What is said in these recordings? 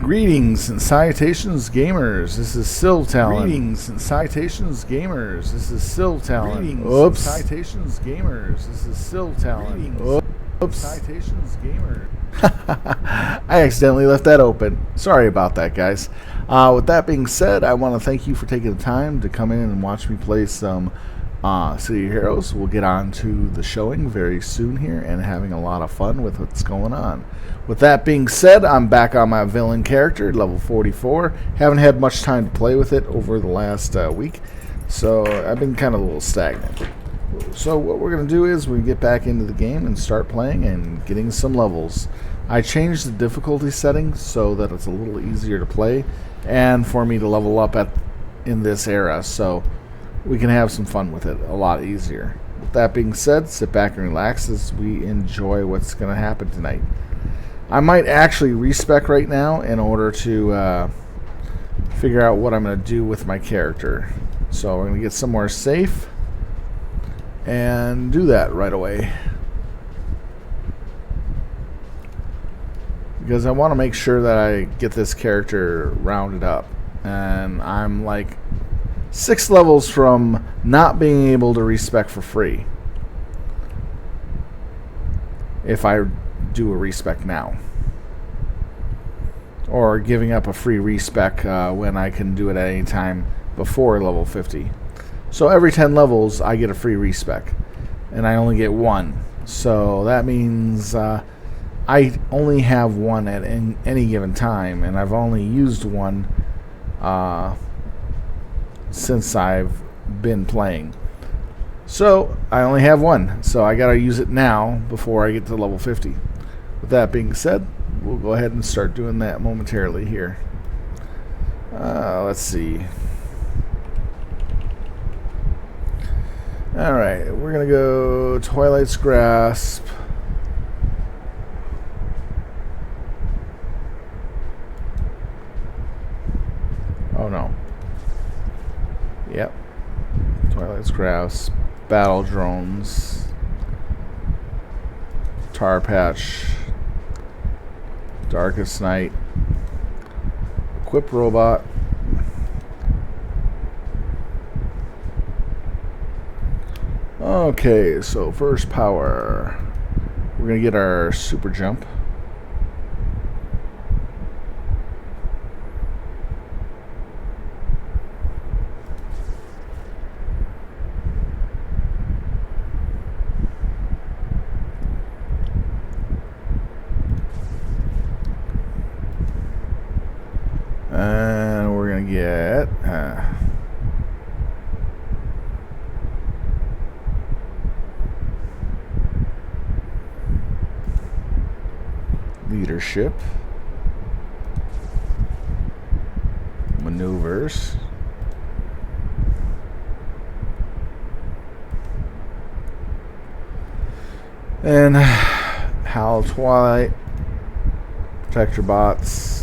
Greetings and salutations, gamers. This is Sil Talon. Greetings and salutations, gamers. This is Sil Talon. Greetings and salutations, gamers. This is Sil Talon. Oops. Salutations, gamers. I accidentally left that open. Sorry about that, guys. With that being said, I want to thank you for taking the time to come in and watch me play some City of Heroes. We'll get on to the showing very soon here and having a lot of fun with what's going on. With that being said, I'm back on my villain character, level 44. Haven't had much time to play with it over the last week, so I've been kind of a little stagnant. So what we're going to do is we get back into the game and start playing and getting some levels. I changed the difficulty settings so that it's a little easier to play and for me to level up in this era, so we can have some fun with it a lot easier. With that being said, sit back and relax as we enjoy what's going to happen tonight. I might actually respec right now in order to figure out what I'm going to do with my character. So we're going to get somewhere safe and do that right away, because I want to make sure that I get this character rounded up, and I'm like 6 levels from not being able to respec for free if I do a respec now, or giving up a free respec when I can do it at any time before level 50. So every 10 levels I get a free respec, and I only get 1, so that means I only have 1 at any given time, and I've only used 1 since I've been playing. So I only have 1, so I gotta use it now before I get to level 50. With that being said, we'll go ahead and start doing that momentarily here. Let's see. Alright, we're gonna go Twilight's Grasp. Oh no. Yep. Twilight's Grasp, Battle Drones, Tar Patch, Darkest Night, Equip Robot, okay, so first power, we're going to get our super jump. And we're going to get leadership, maneuvers, and Howl Twilight, Protector Bots,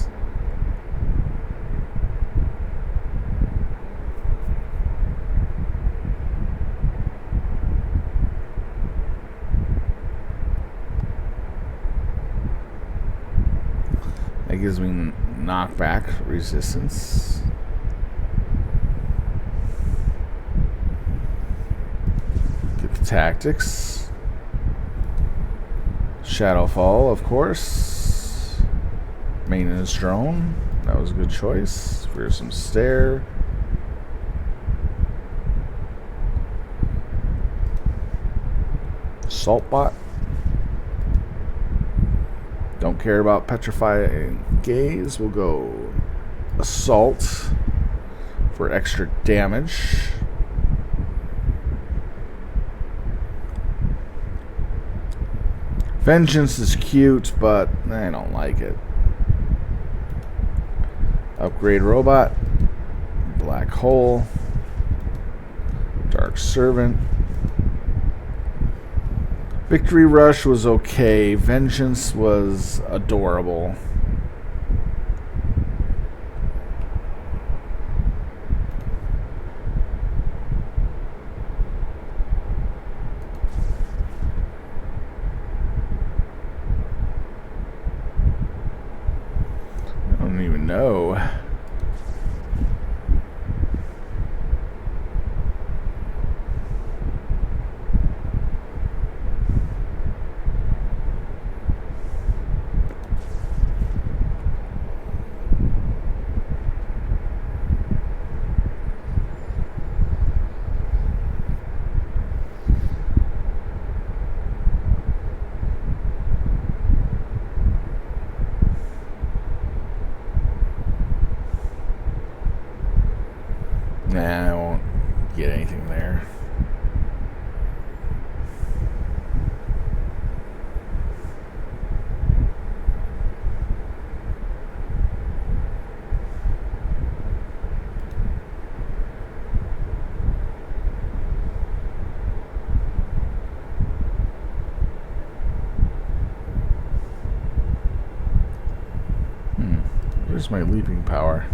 that gives me knockback resistance. Get the tactics. Shadowfall, of course. Maintenance drone. That was a good choice. Fearsome stare. Assault bot. Don't care about petrifying gaze. We'll go assault for extra damage. Vengeance is cute, but I don't like it. Upgrade robot, black hole, dark servant. Victory Rush was okay. Vengeance was adorable. no. Nah, I won't get anything there. Where's my leaping power?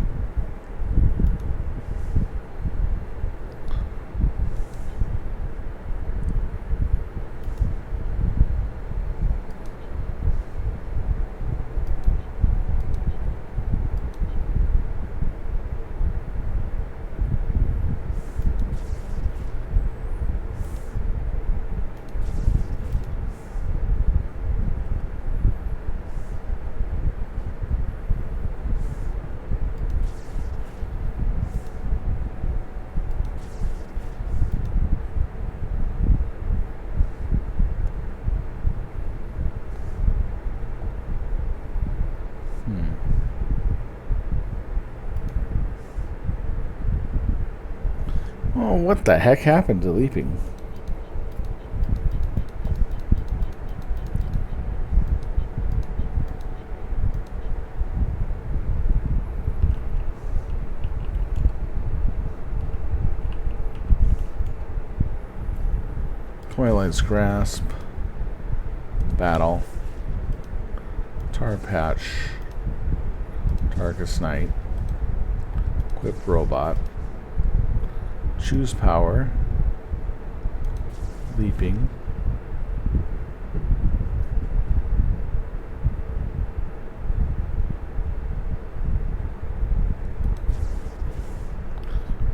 Oh, what the heck happened to leaping? Twilight's Grasp, Battle, Tar Patch, Darkest Night, Equip Robot, Choose Power, Leaping,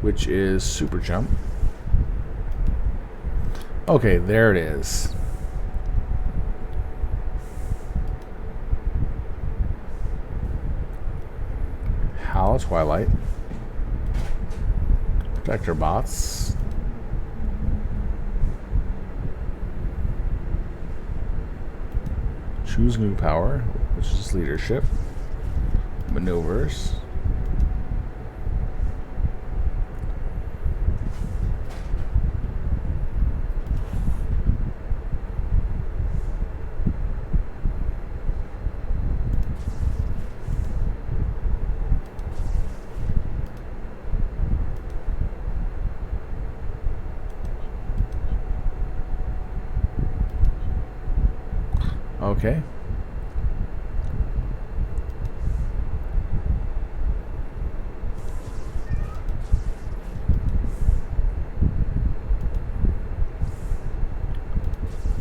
which is Super Jump. Okay, there it is. Hollow Twilight. Protector Bots. Choose New Power, which is Leadership. Maneuvers. Okay.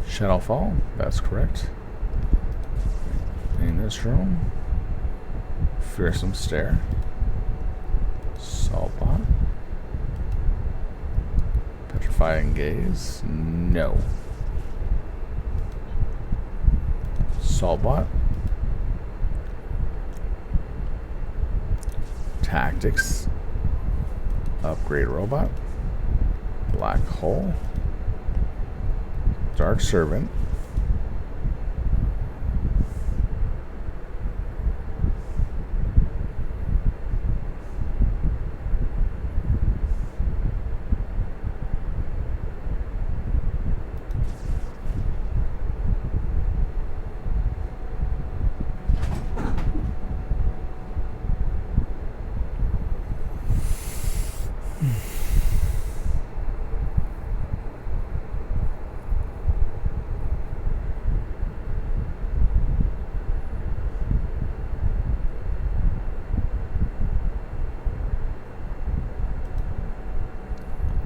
Shadowfall, that's correct. In this room, Fearsome Stare, Saltbot, Petrifying Gaze, no. Saltbot, Tactics, Upgrade Robot, Black Hole, Dark Servant,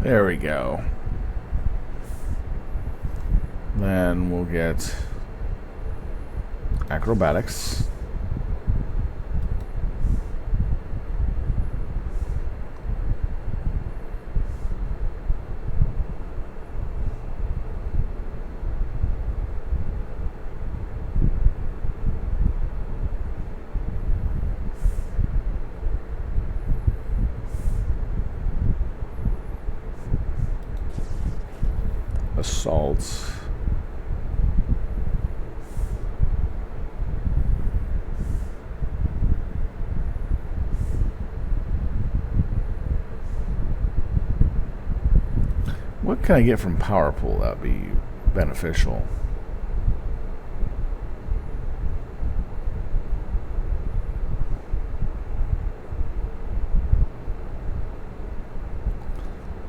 there we go. Then we'll get Acrobatics, Assault. What can I get from Power Pool that would be beneficial?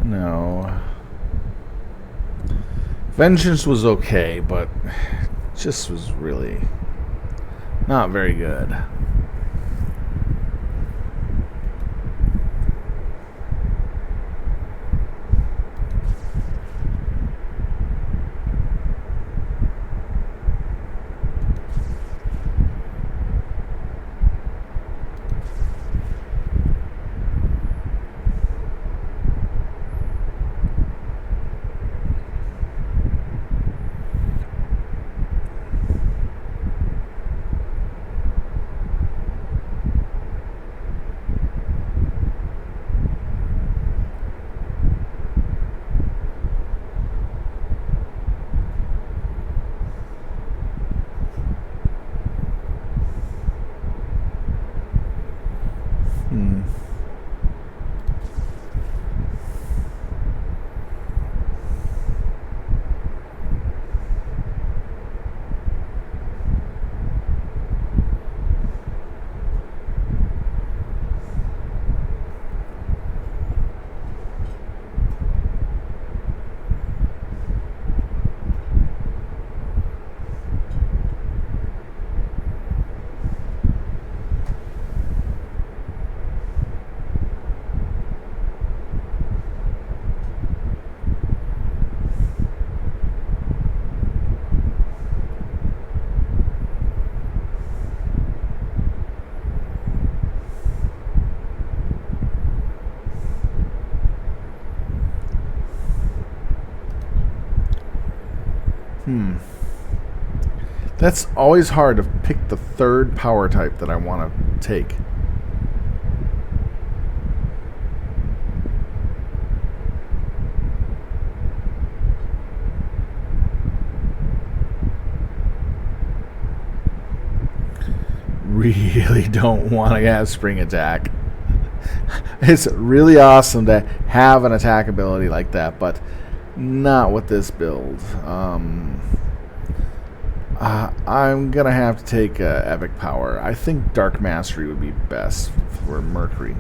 No. Vengeance was okay, but just was really not very good. That's always hard to pick the third power type that I want to take. Really don't want to have spring attack. It's really awesome to have an attack ability like that, but not with this build. I'm going to have to take Epic Power. I think Dark Mastery would be best for Mercury.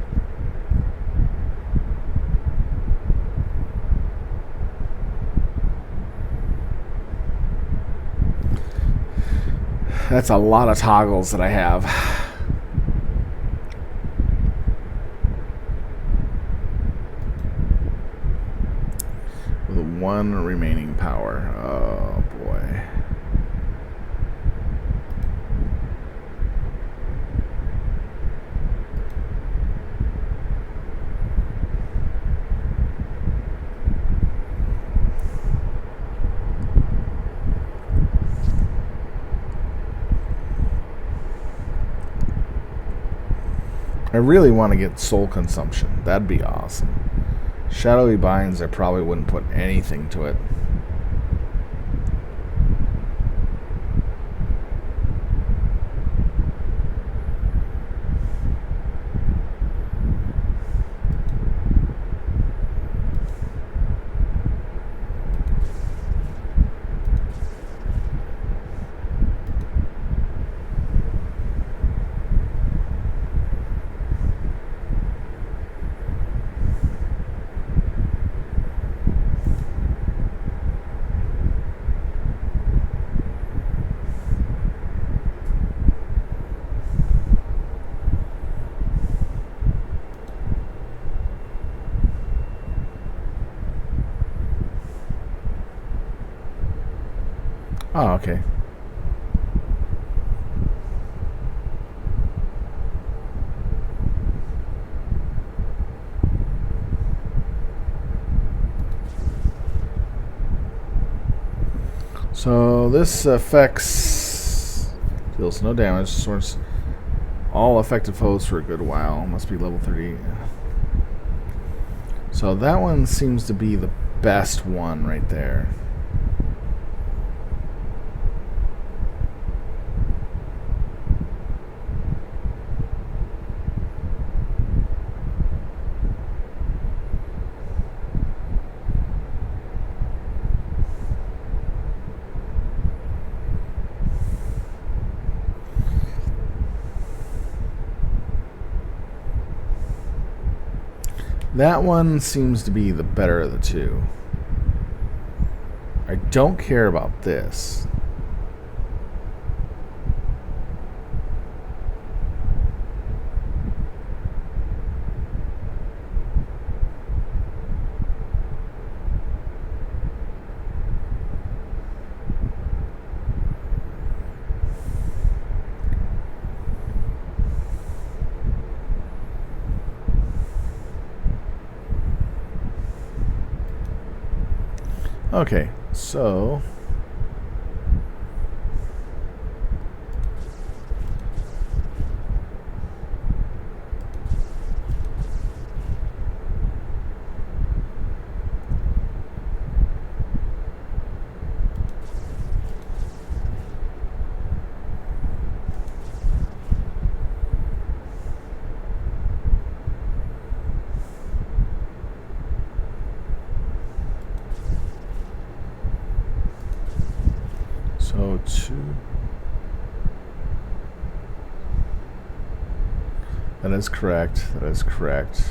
That's a lot of toggles that I have. With one remaining power. Oh boy. I really want to get soul consumption. That'd be awesome. Shadowy Binds, I probably wouldn't put anything to it. Oh, okay. So this affects, deals no damage, sorts all affected foes for a good while. Must be level 30. So that one seems to be the best one right there. That one seems to be the better of the two. I don't care about this. Okay, so two. That is correct. That is correct.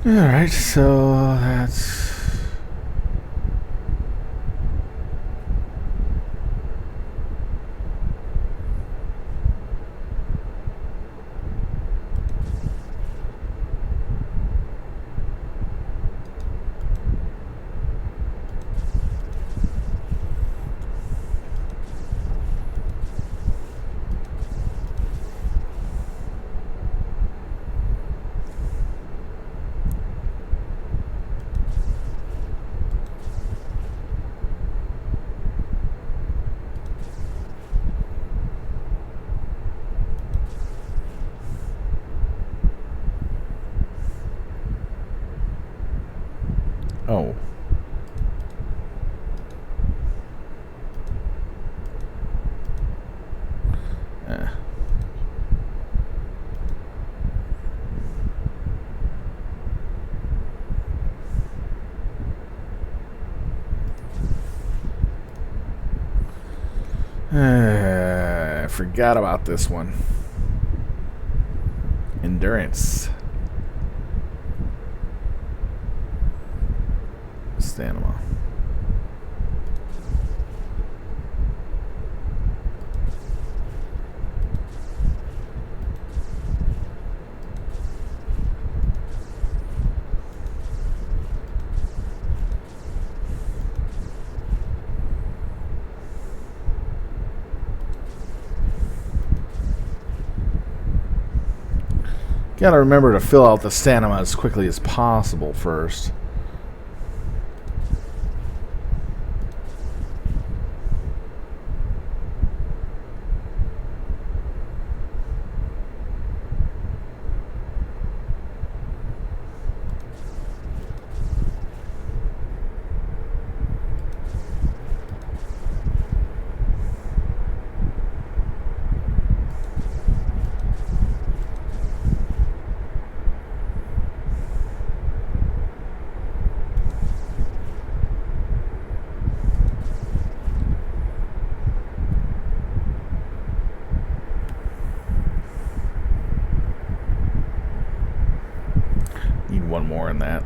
Alright, so that's... Oh. I forgot about this one. Endurance. Stamina. Gotta remember to fill out the stamina as quickly as possible first. Need one more in that.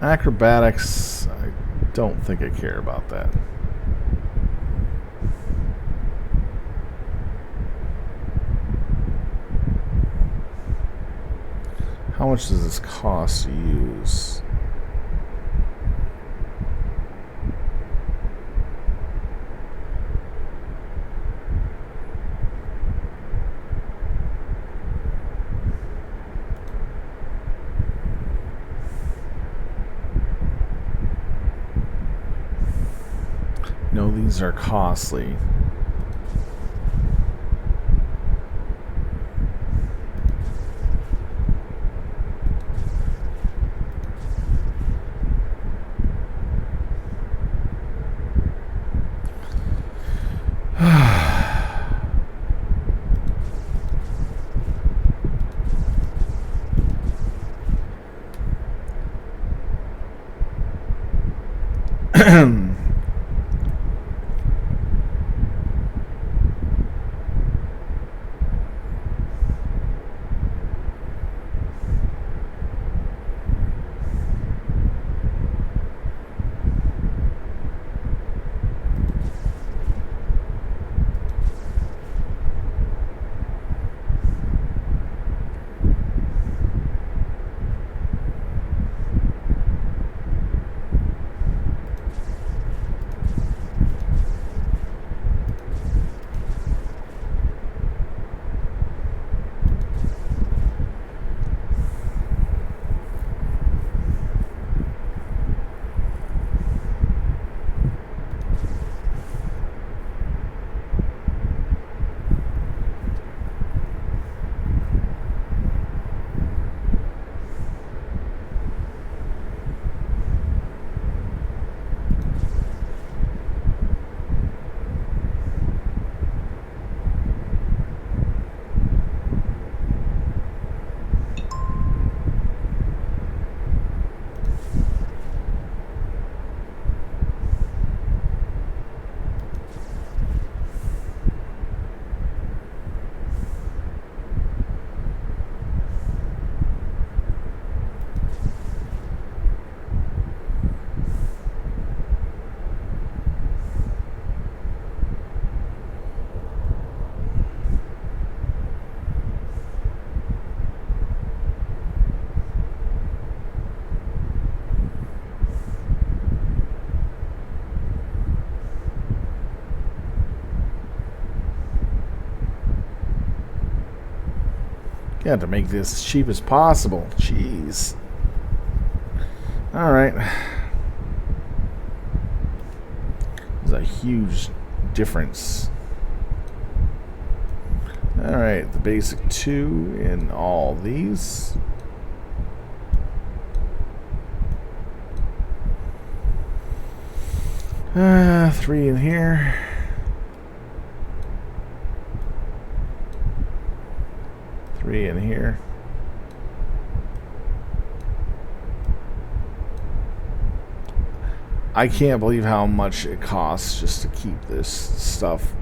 Acrobatics, I don't think I care about that. How much does this cost to use? No, these are costly. Yeah, to make this as cheap as possible. Jeez. Alright. There's a huge difference. Alright, the basic 2 in all these. Three in here. Three in here. I can't believe how much it costs just to keep this stuff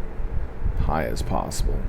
high as possible.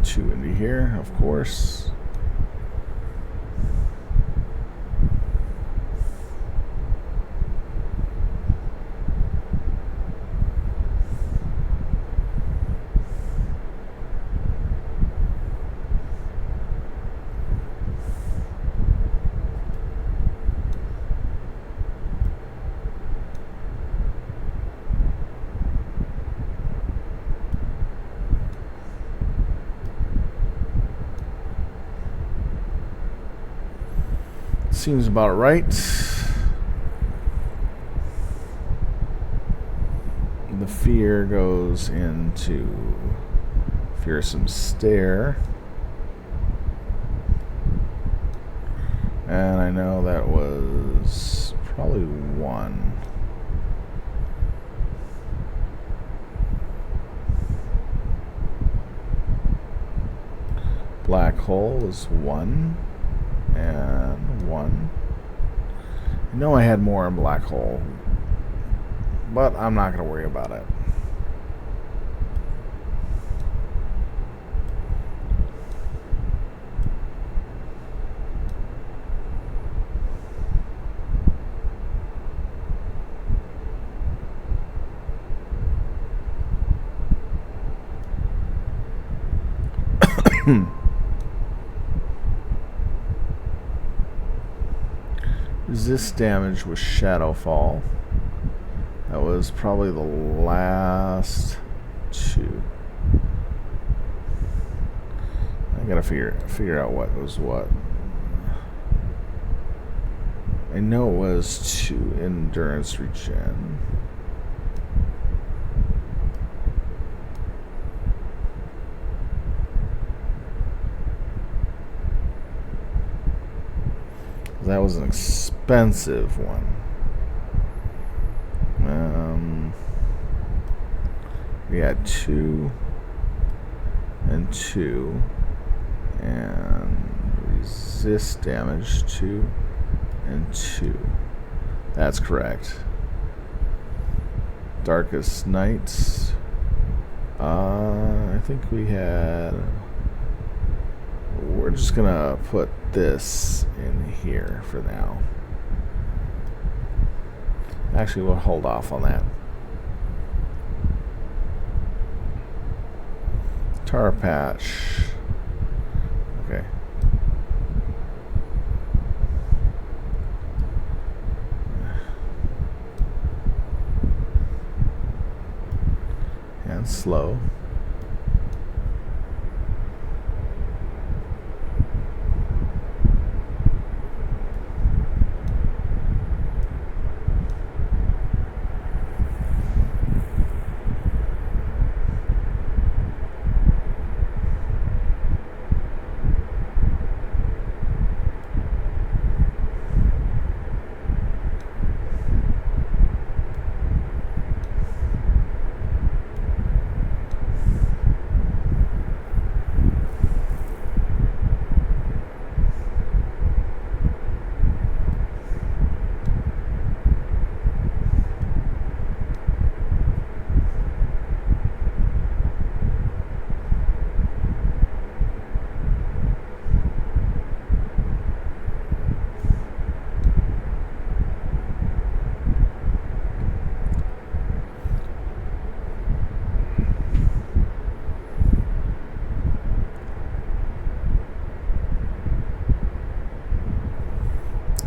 Two into here, of course. Seems about right. The fear goes into fearsome stare. And I know that was probably 1. Black hole is 1 and 1. I know I had more in black hole, but I'm not going to worry about it. Resist damage with Shadowfall. That was probably the last 2. I gotta figure out what was what. I know it was 2 endurance regen. That was an expensive one. We had 2 and 2, and resist damage 2 and 2. That's correct. Darkest Nights. I think we had. We're just gonna put this in here for now. Actually, we'll hold off on that. Tar patch. Okay. And slow.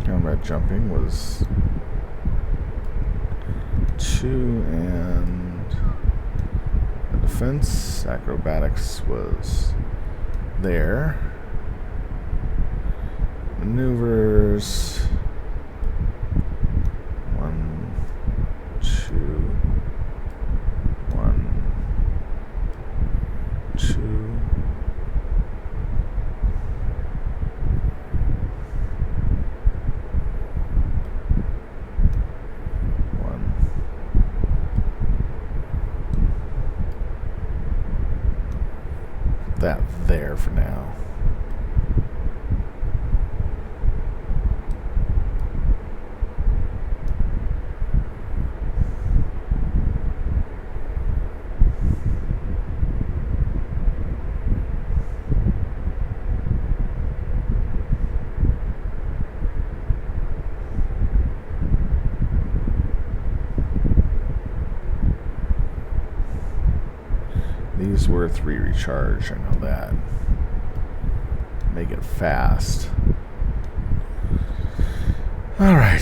Combat jumping was 2, and the defense acrobatics was there. Maneuvers 1, 2, 1, 2. That there for now. These were 3 recharge, I know that. Make it fast. Alright.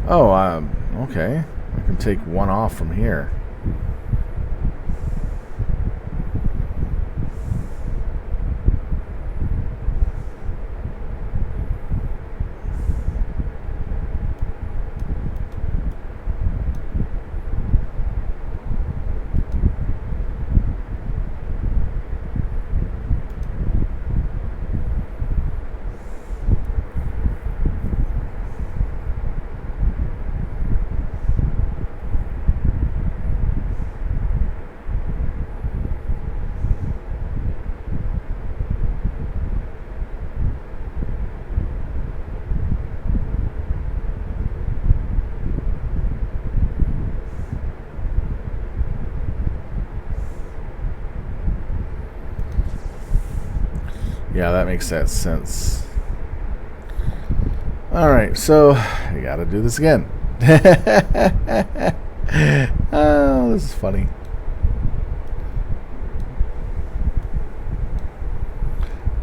Oh, Okay. I can take one off from here. Yeah, that makes sense. Alright, so I gotta do this again. Oh, this is funny.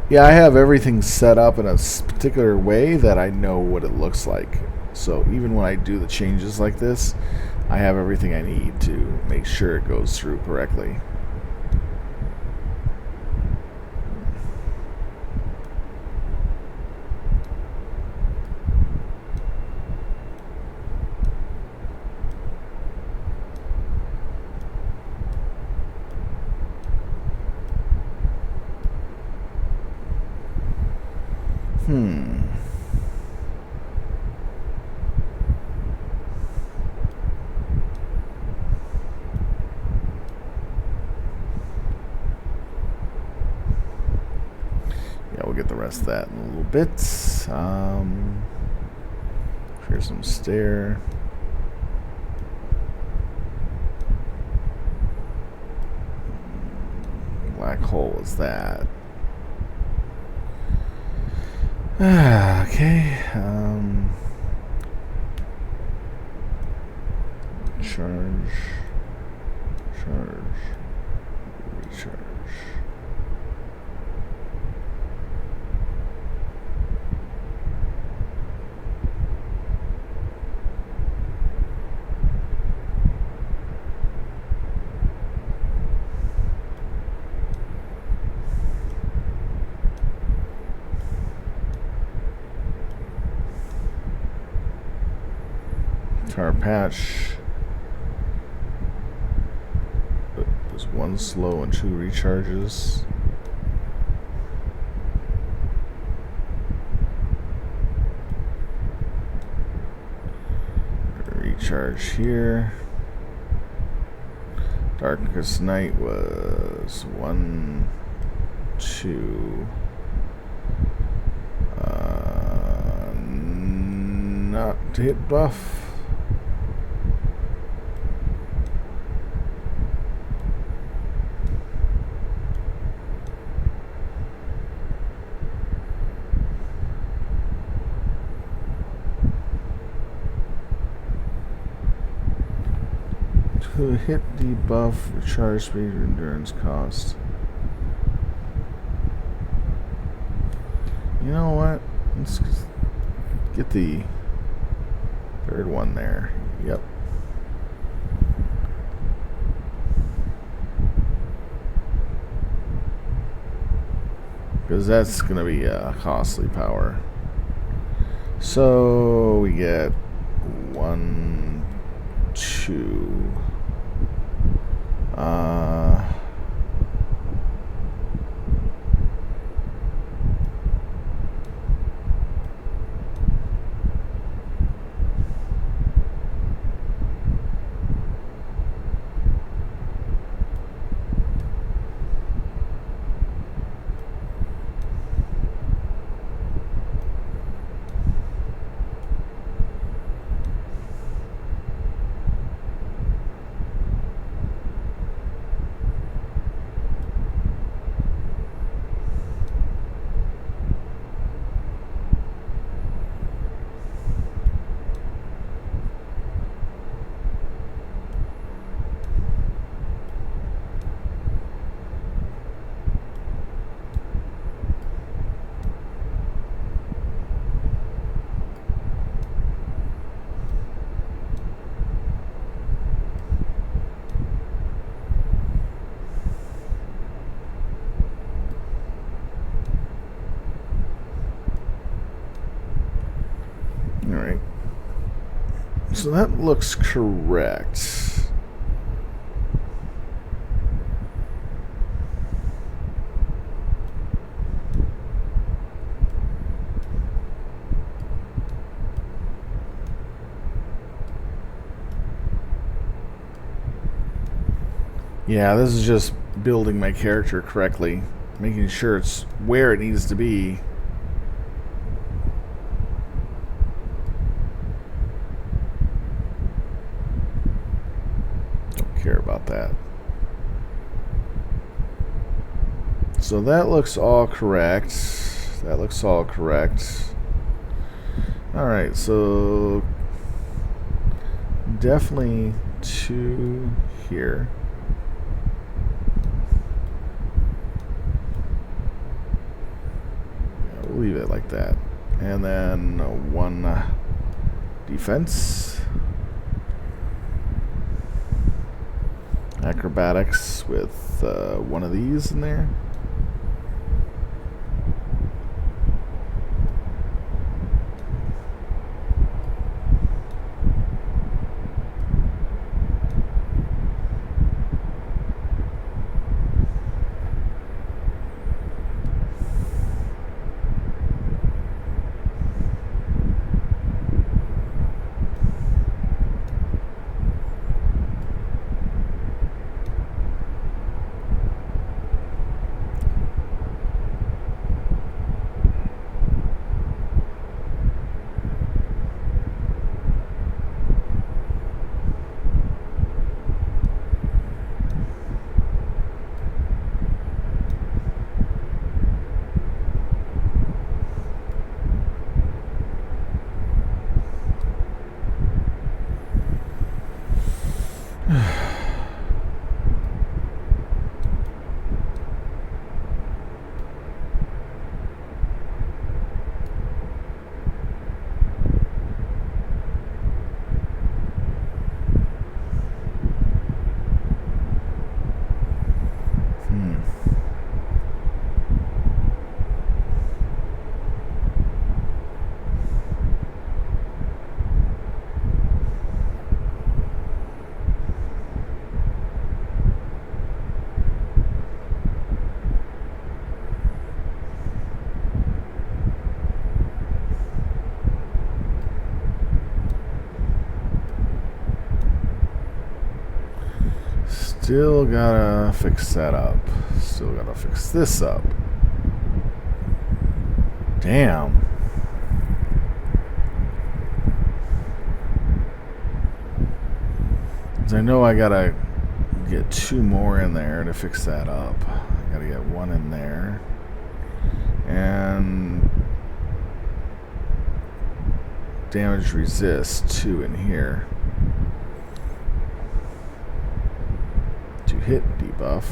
Yeah, I have everything set up in a particular way that I know what it looks like. So even when I do the changes like this, I have everything I need to make sure it goes through correctly. Yeah, we'll get the rest of that in a little bit. Here's some stair. Black hole is that. Okay. Charge. Recharge. Tar patch. There's one slow and 2 recharges. Recharge here. Darkest night was 1, 2. Not to hit buff. To hit debuff, recharge speed, endurance cost. You know what? Let's get the third one there. Yep. Because that's going to be a costly power. So we get 1, 2. So that looks correct. Yeah, this is just building my character correctly, making sure it's where it needs to be. Don't care about that. So that looks all correct. That looks all correct. Alright, so definitely 2 here. Leave it like that. And then 1 defense. Acrobatics with 1 of these in there. Still gotta fix that up. Still gotta fix this up. Damn. I know I gotta get 2 more in there to fix that up. I gotta get 1 in there. And damage resist 2 in here. To hit debuff.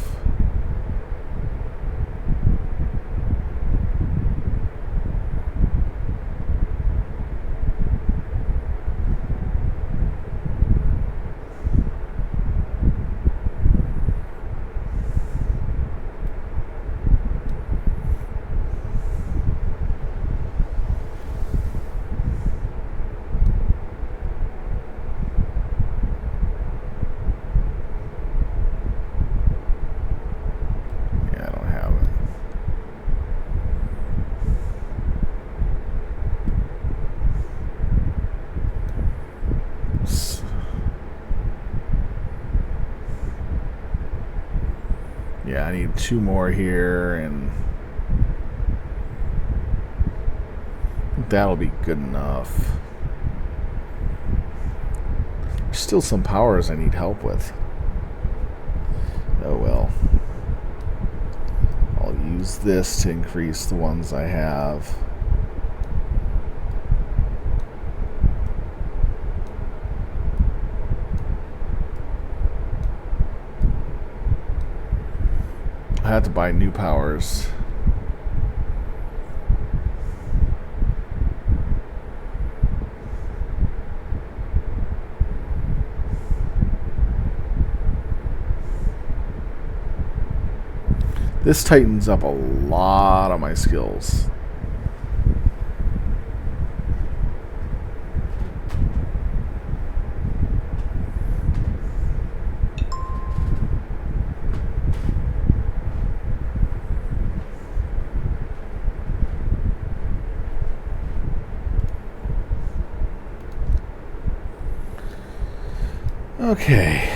Yeah, I need 2 more here, and I think that'll be good enough. There's still some powers I need help with. Oh well. I'll use this to increase the ones I have. I had to buy new powers. This tightens up a lot of my skills. Okay.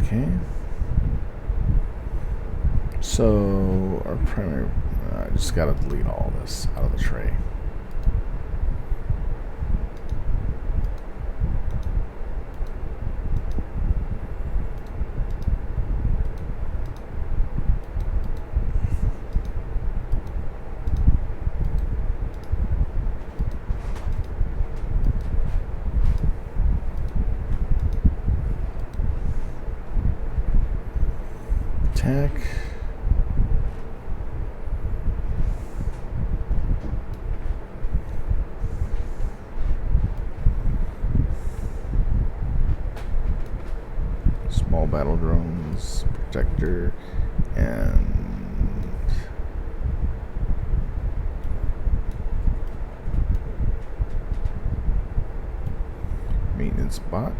Okay. So our primary, I just got to delete all this out of the tray. Attack. Small battle drones, protector, and maintenance bot.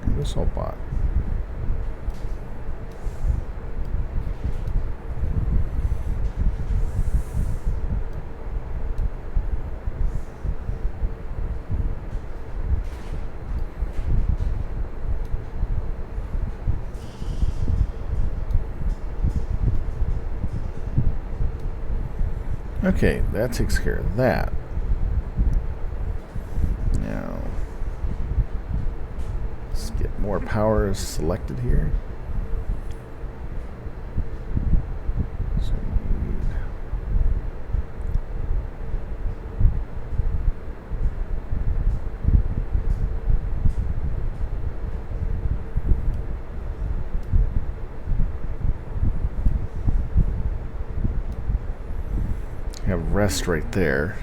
And assault bot. Okay, that takes care of that. Now, let's get more powers selected here. So we need have rest right there.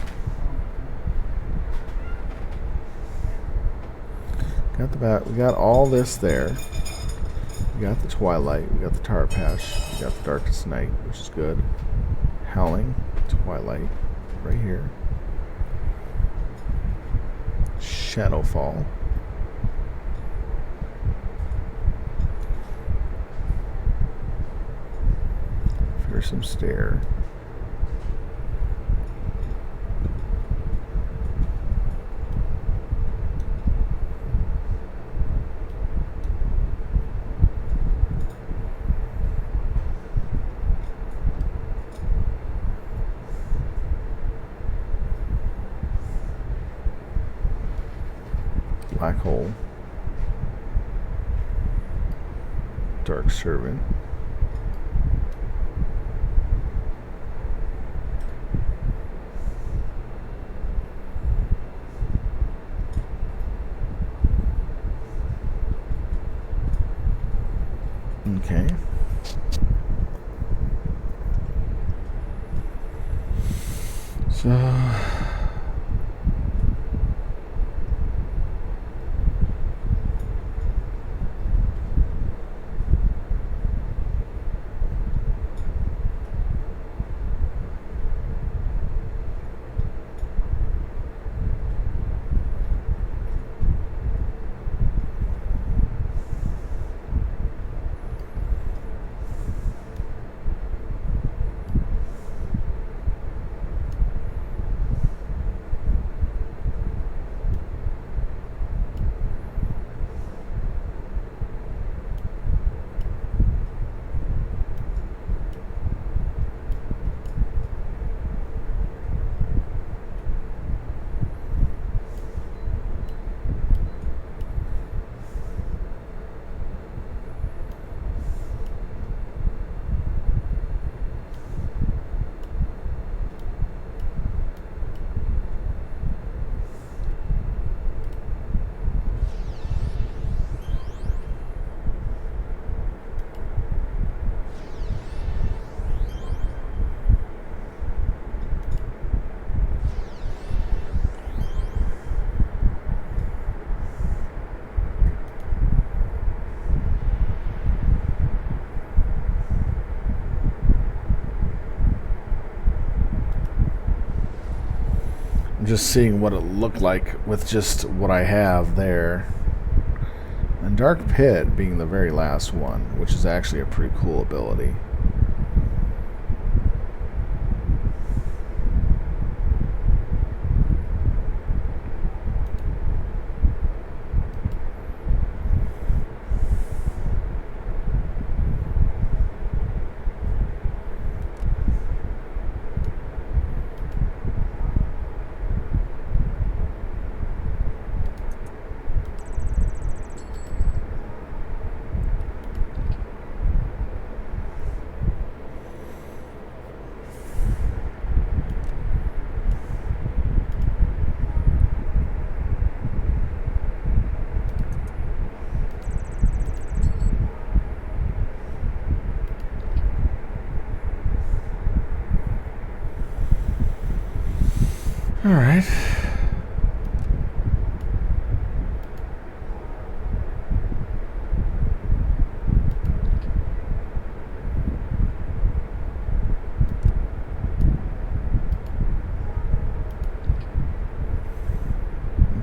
Got the bat. We got all this there. We got the Twilight. We got the Tar Patch. We got the Darkest Night, which is good. Howling, Twilight, right here. Shadowfall. Fearsome Stare. Black Hole, Dark Servant, okay. So just seeing what it looked like with just what I have there. And Dark Pit being the very last one, which is actually a pretty cool ability. All right.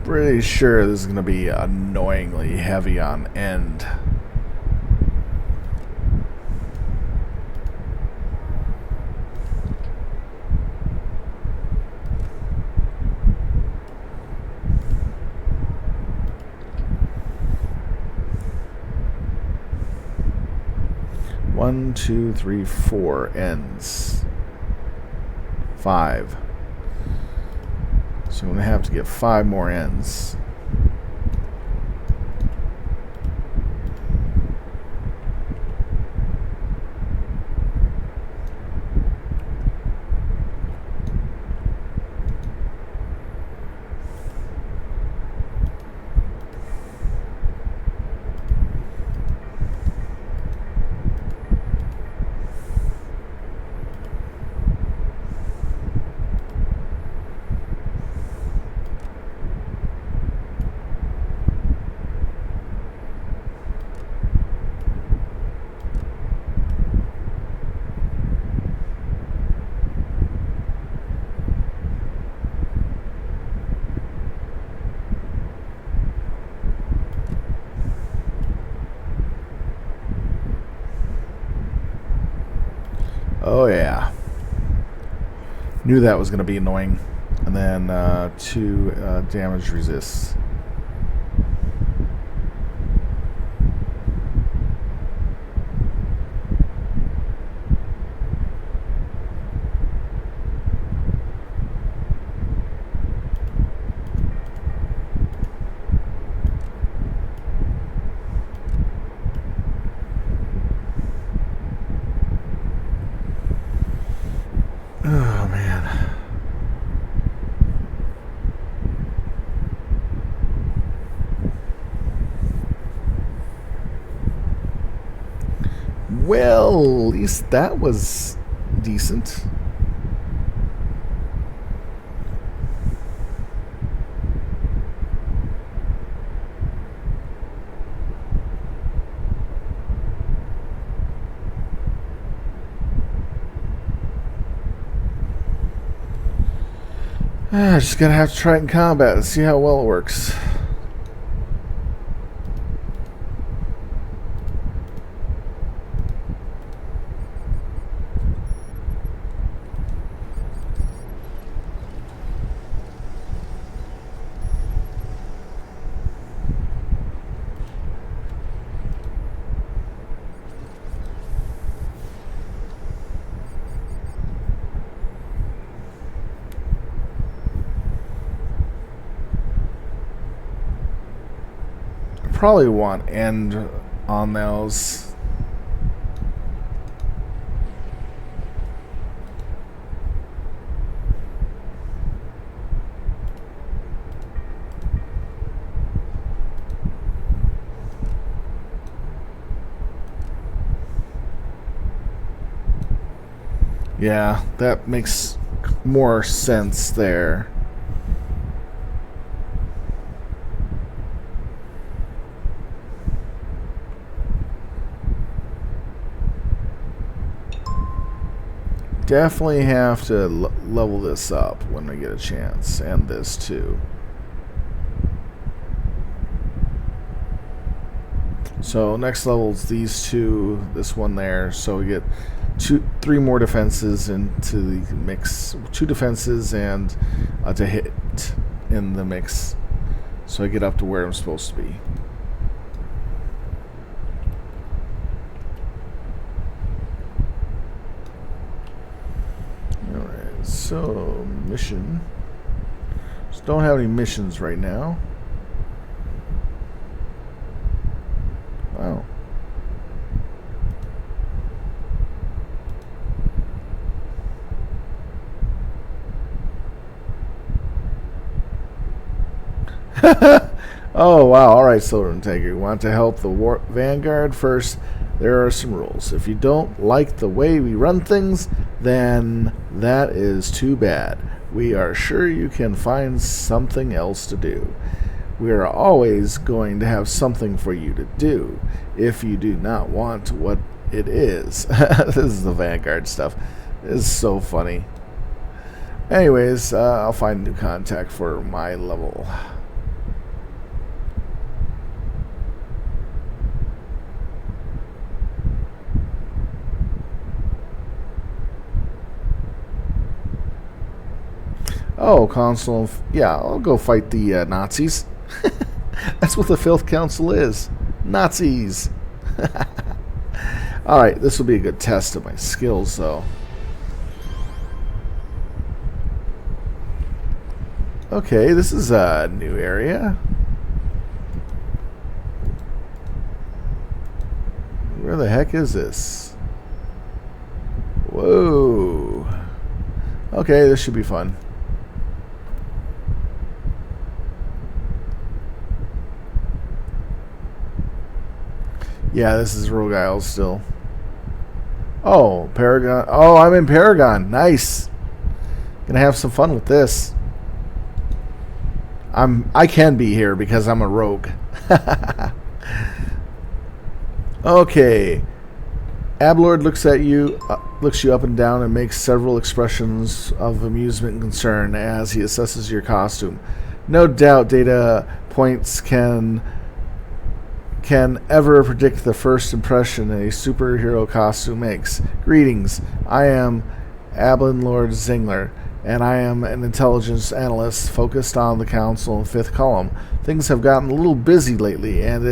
Pretty sure this is going to be annoyingly heavy on end. One, two, three, 4 ends. 5. So I'm going to have to get 5 more ends. Oh yeah. Knew that was going to be annoying. And then 2 damage resists. Oh man. Well, at least that was decent. Just gonna have to try it in combat and see how well it works. Probably want end on those. Yeah, that makes more sense there. definitely have to level this up when I get a chance, and this too. So next level is these two, this one there. So we get three more defenses into the mix. 2 defenses and to hit in the mix. So I get up to where I'm supposed to be. Alright, so mission. Just don't have any missions right now. Wow. Oh, wow. Alright, Silver Integrity. Want to help the Vanguard? First, there are some rules. If you don't like the way we run things, then that is too bad. We are sure you can find something else to do. We are always going to have something for you to do if you do not want what it is. This is the Vanguard stuff. This is so funny. Anyways, I'll find a new contact for my level. Oh, Council. Yeah, I'll go fight the Nazis. That's what the Filth Council is. Nazis. Alright, this will be a good test of my skills, though. Okay, this is a new area. Where the heck is this? Whoa. Okay, this should be fun. Yeah, this is Rogue Isles still. Oh, Paragon. Oh, I'm in Paragon. Nice. Gonna have some fun with this. I can be here because I'm a rogue. Okay. Ablord looks you up and down and makes several expressions of amusement and concern as he assesses your costume. No doubt data points can ever predict the first impression a superhero costume makes. Greetings, I am Ablin Lord Zingler, and I am an intelligence analyst focused on the Council and Fifth Column. Things have gotten a little busy lately, and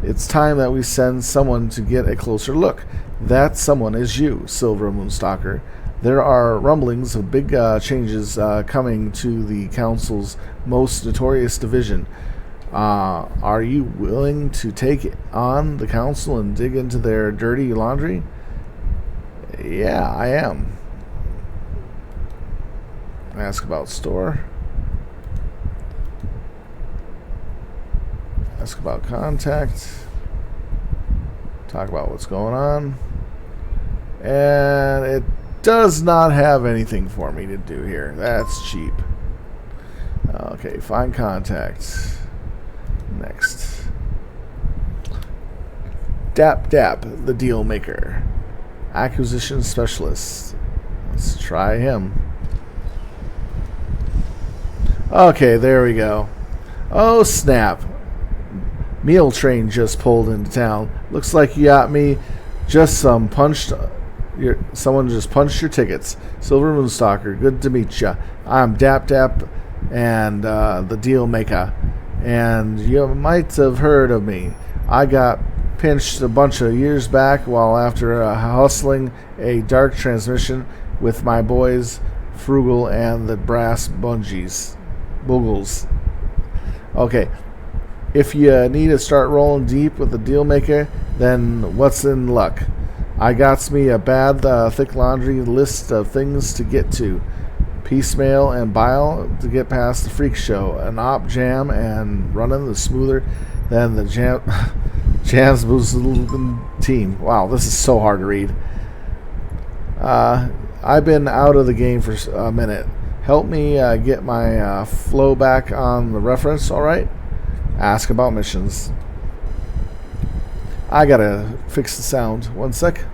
it's time that we send someone to get a closer look. That someone is you, Silver Moonstalker. There are rumblings of big changes coming to the Council's most notorious division. Are you willing to take on the Council and dig into their dirty laundry? Yeah, I am. Ask about store. Ask about contact. Talk about what's going on. And it does not have anything for me to do here. That's cheap. Okay, find contact. Next. Dap, the deal maker. Acquisition specialist. Let's try him. Okay, there we go. Oh, snap. Meal train just pulled into town. Looks like you got me just someone just punched your tickets. Silver Moonstalker, good to meet ya. I'm Dap and the deal maker. And you might have heard of me. I got pinched a bunch of years back while after hustling a dark transmission with my boys Frugal and the Brass Boogles. Okay, if you need to start rolling deep with the deal maker, then what's in luck? I got me a bad, thick laundry list of things to get to. Piecemeal and bile to get past the freak show. An op jam and running the smoother than the Jam's Boozled team. Wow, this is so hard to read. I've been out of the game for a minute. Help me get my flow back on the reference, alright? Ask about missions. I gotta fix the sound. One sec.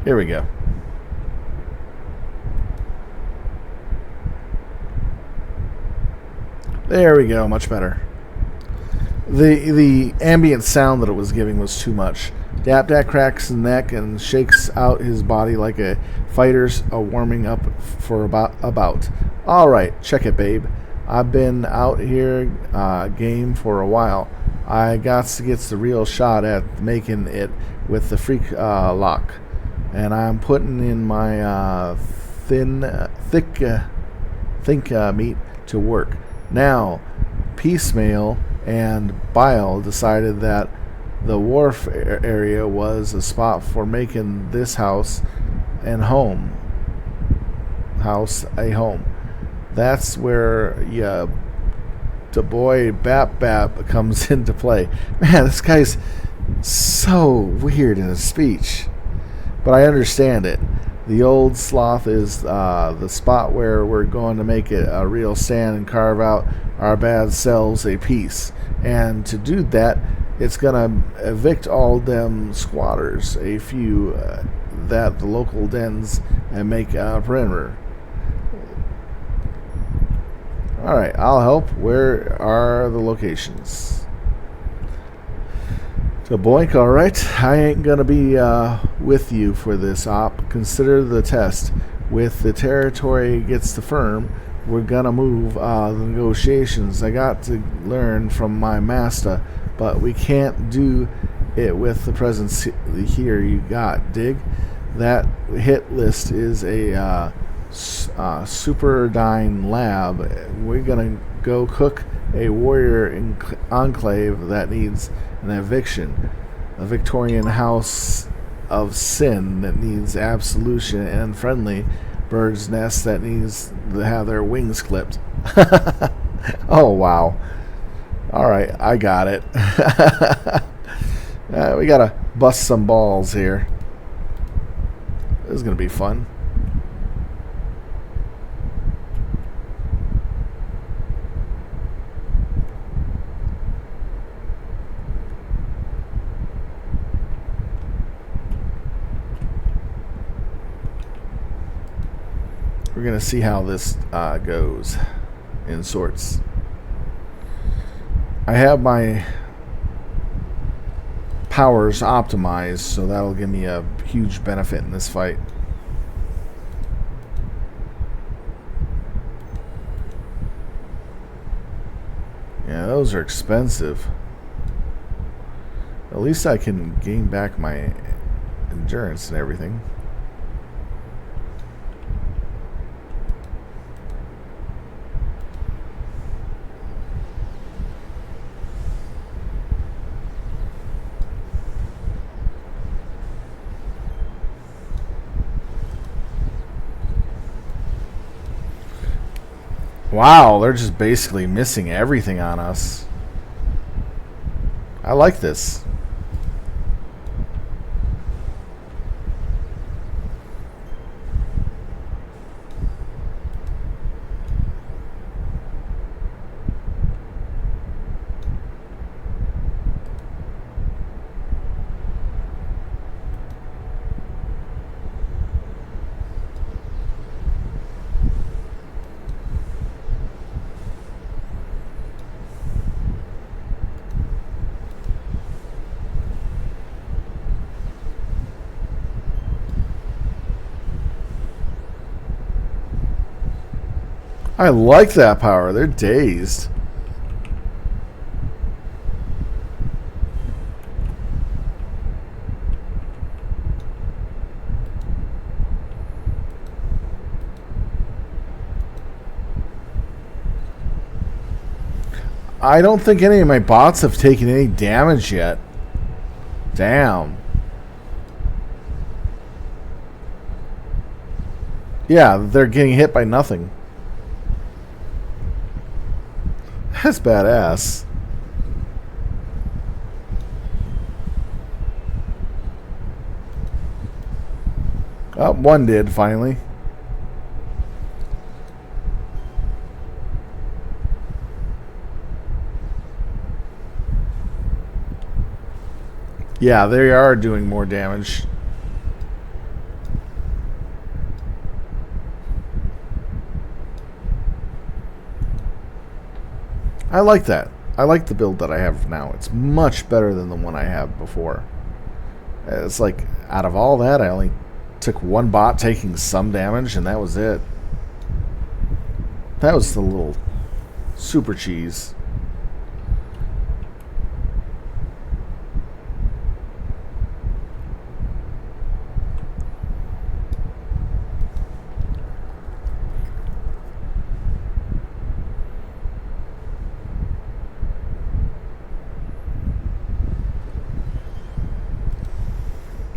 Here we go. There we go, much better. The ambient sound that it was giving was too much. Dap cracks his neck and shakes out his body like a fighter's warming up for a bout. All right, check it, babe. I've been out here game for a while. I got to get the real shot at making it with the freak lock, and I'm putting in my thick meat to work. Now, Piecemeal and Bile decided that the wharf area was a spot for making this house a home. That's where the boy Bap comes into play. Man, this guy's so weird in his speech, but I understand it. The old sloth is the spot where we're going to make it a real stand and carve out our bad selves a piece. And to do that, it's going to evict all them squatters, a few that the local dens, and make a perimeter. Alright, I'll help. Where are the locations? So boink, alright. I ain't gonna be with you for this op. Consider the test. With the territory gets the firm, we're gonna move the negotiations. I got to learn from my master, but we can't do it with the presence here you got. Dig? That hit list is a Superdyne lab. We're gonna go cook a warrior enclave that needs an eviction, a Victorian house of sin that needs absolution, and friendly bird's nest that needs to have their wings clipped. Oh wow. Alright, I got it. We gotta bust some balls here. This is gonna be fun. We're going to see how this goes in sorts. I have my powers optimized, so that'll give me a huge benefit in this fight. Yeah, those are expensive. At least I can gain back my endurance and everything. Wow, they're just basically missing everything on us. I like this. I like that power. They're dazed. I don't think any of my bots have taken any damage yet. Damn. Yeah, they're getting hit by nothing. That's badass. Oh, one did finally. Yeah, they are doing more damage. I like that. I like the build that I have now. It's much better than the one I have before. It's like, out of all that, I only took one bot taking some damage, and that was it. That was the little super cheese.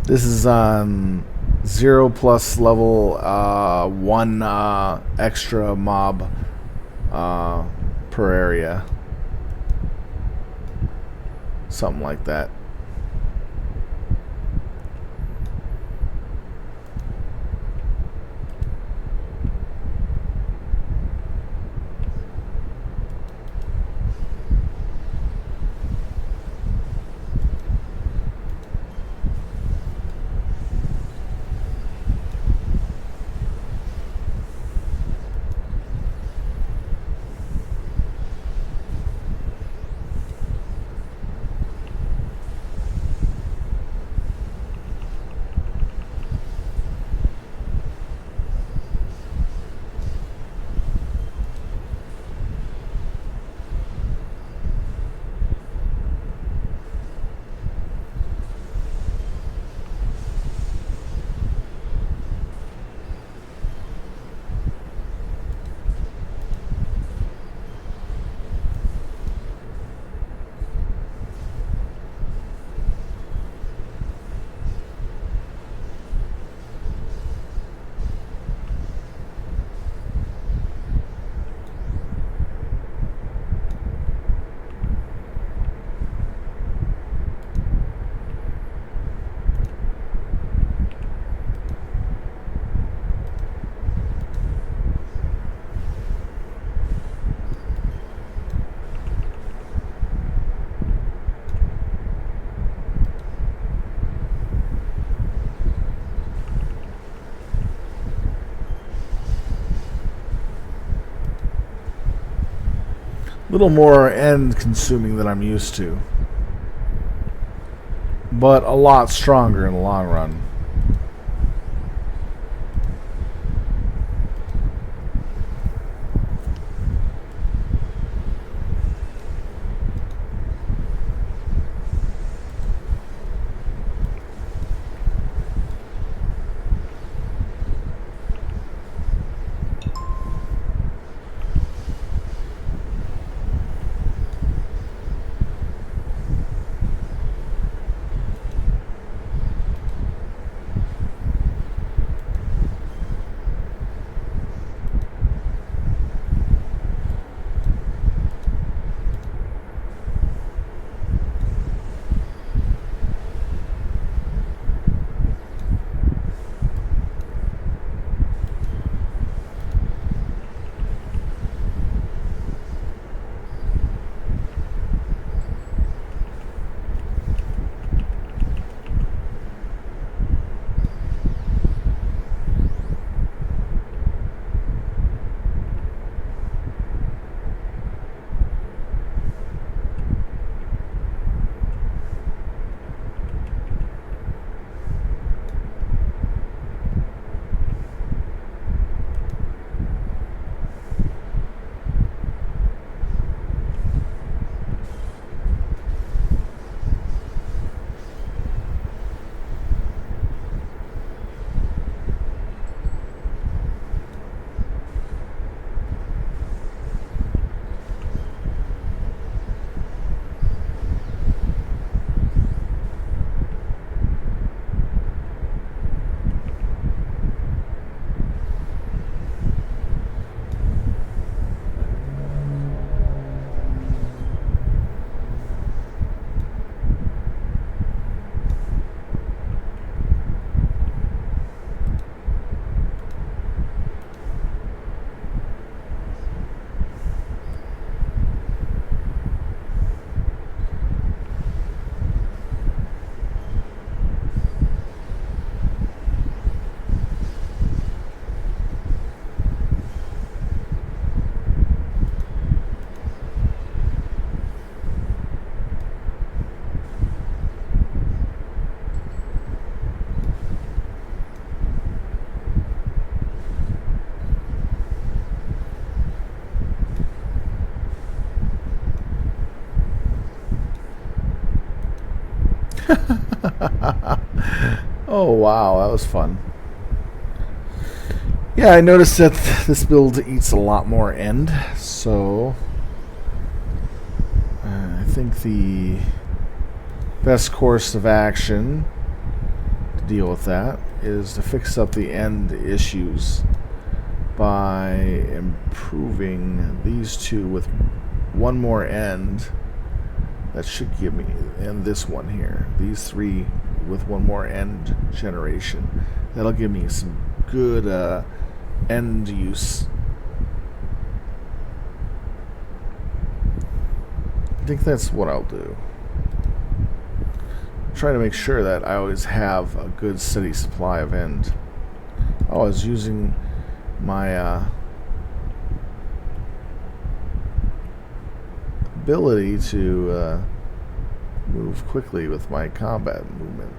This is on 0+ level, 1 extra mob per area. Something like that. Little more end consuming than I'm used to, but a lot stronger in the long run. Oh wow, that was fun. Yeah, I noticed that this build eats a lot more end, so I think the best course of action to deal with that is to fix up the end issues by improving these two with one more end. That should give me, and this one here, these three with one more end generation. That'll give me some good end use. I think that's what I'll do. Try to make sure that I always have a good steady supply of end. Oh, I was using my ability to move quickly with my combat movement.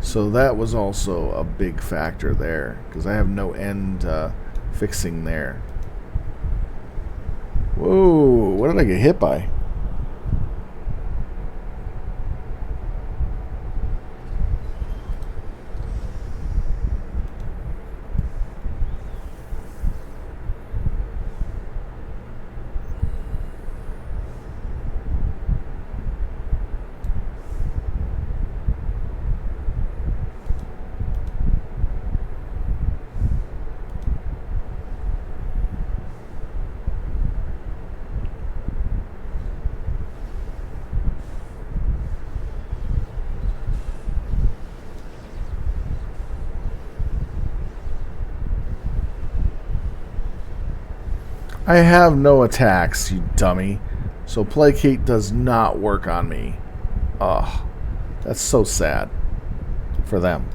So that was also a big factor there, because I have no end fixing there. Whoa, what did I get hit by? I have no attacks, you dummy. So placate does not work on me. Ugh, that's so sad for them.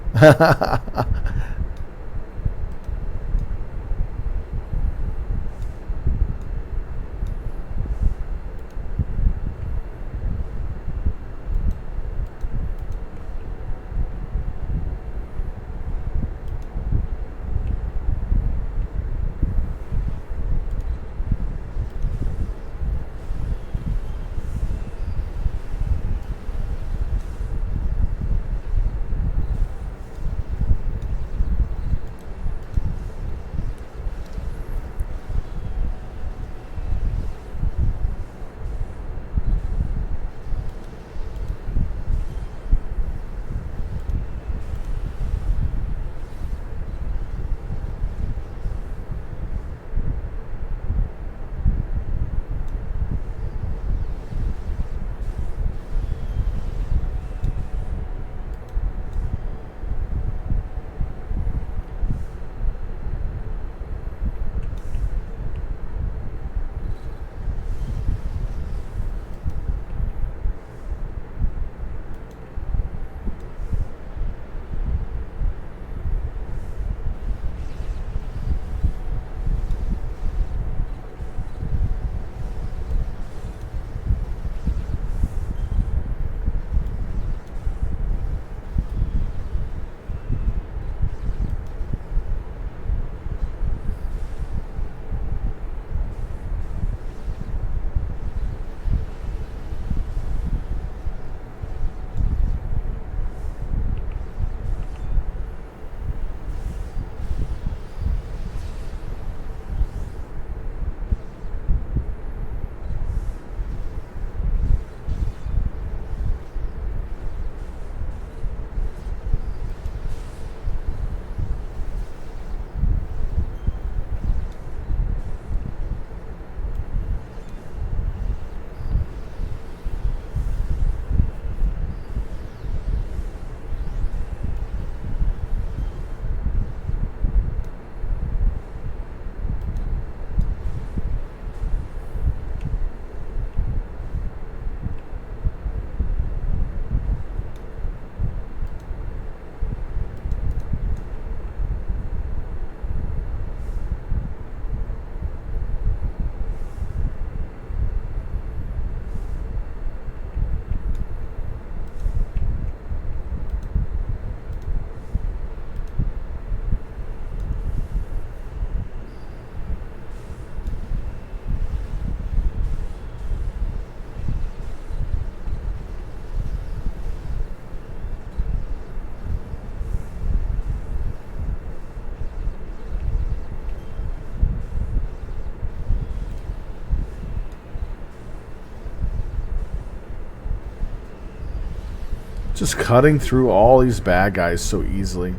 Just cutting through all these bad guys so easily.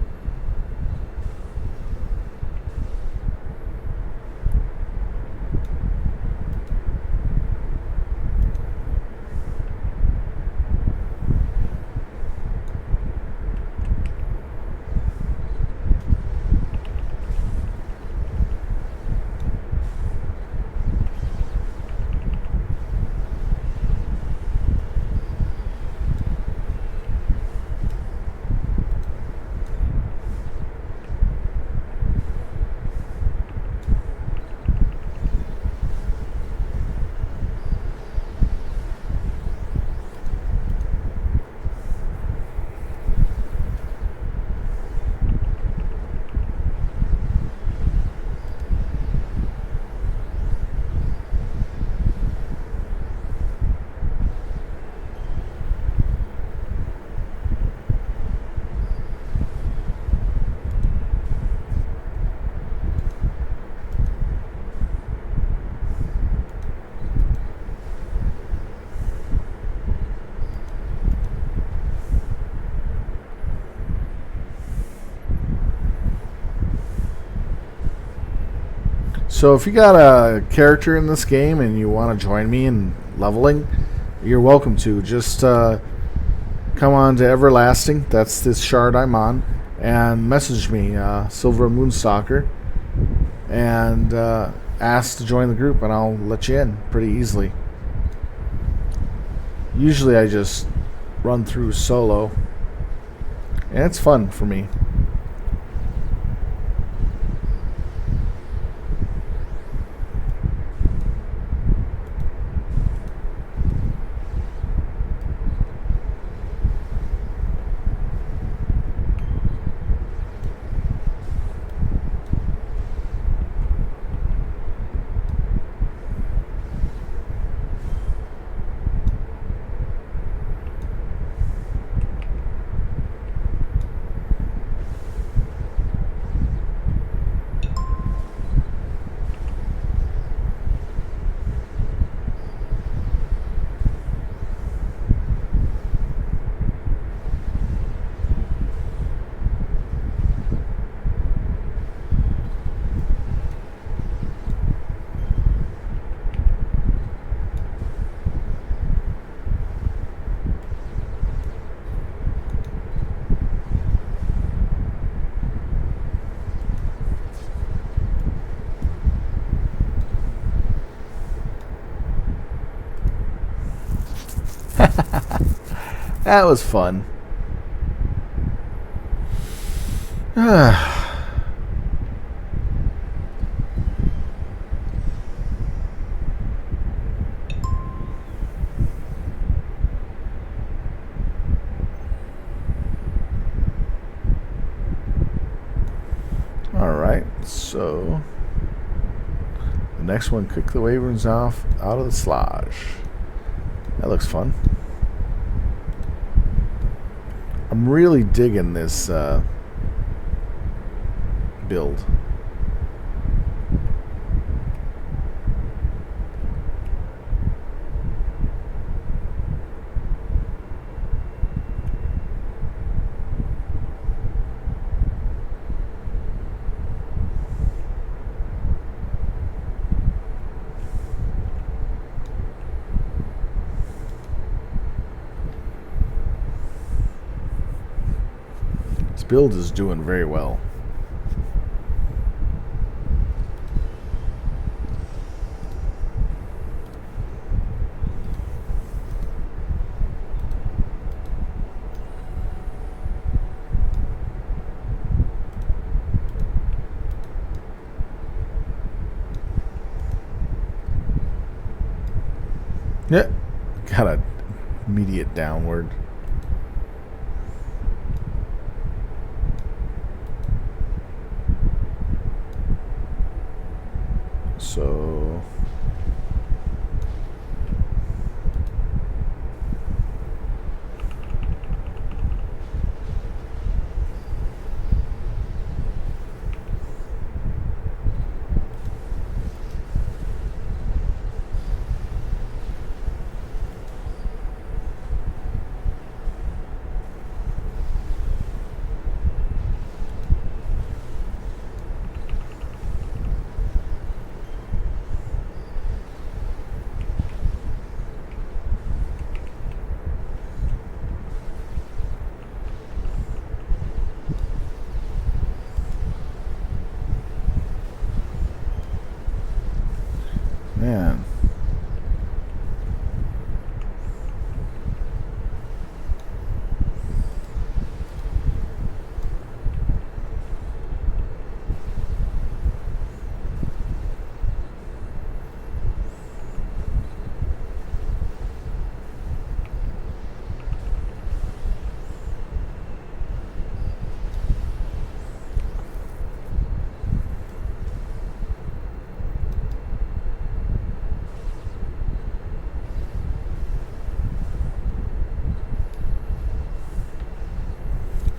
So if you got a character in this game and you want to join me in leveling, you're welcome to. Just come on to Everlasting, that's this shard I'm on, and message me, Silver Moonstalker, and ask to join the group, and I'll let you in pretty easily. Usually I just run through solo, and it's fun for me. That was fun. Alright, so the next one, kick the Wyverns off out of the sludge. That looks fun. I'm really digging this build. Build is doing very well. Yeah, gotta immediate downward. So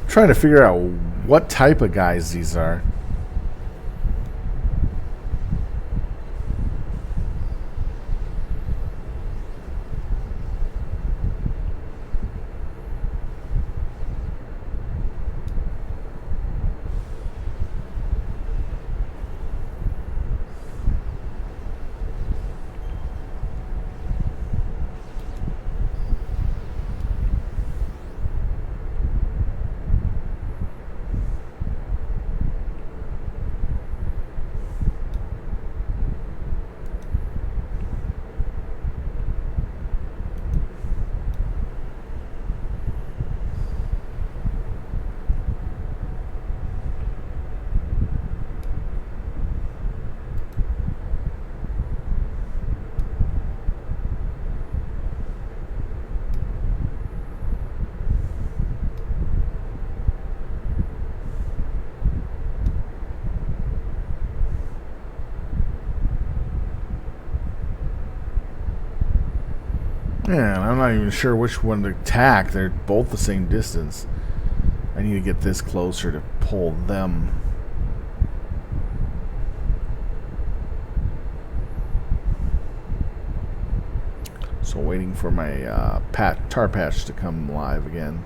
trying to figure out what type of guys these are. Yeah, I'm not even sure which one to attack. They're both the same distance. I need to get this closer to pull them. So waiting for my tar patch to come live again.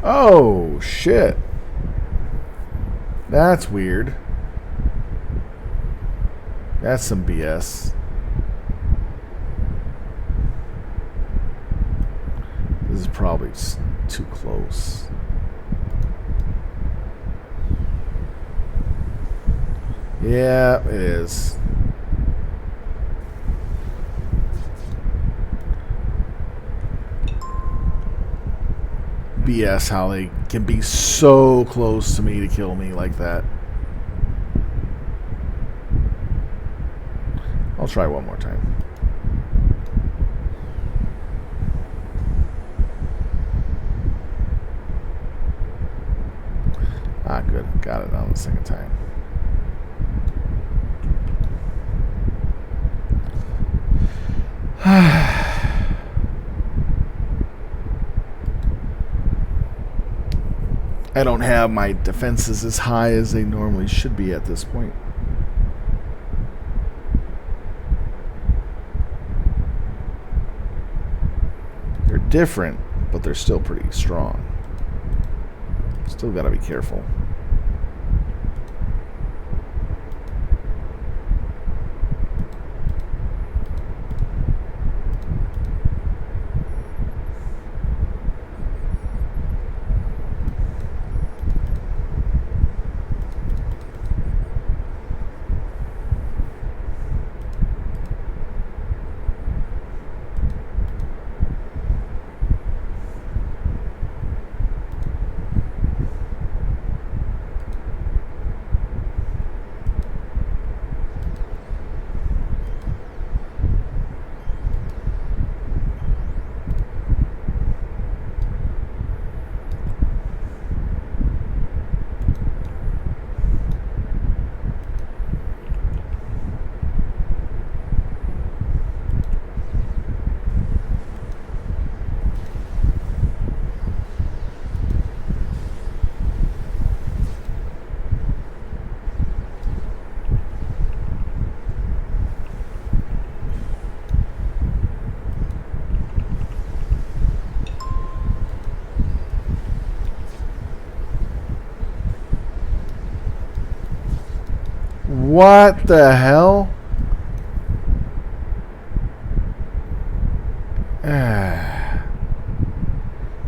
Oh, shit. That's weird. That's some BS. This is probably too close. Yeah, it is. BS how they can be so close to me to kill me like that. I'll try one more time. Ah, good. Got it on the second time. I don't have my defenses as high as they normally should be at this point. They're different, but they're still pretty strong. Still gotta be careful. What the hell?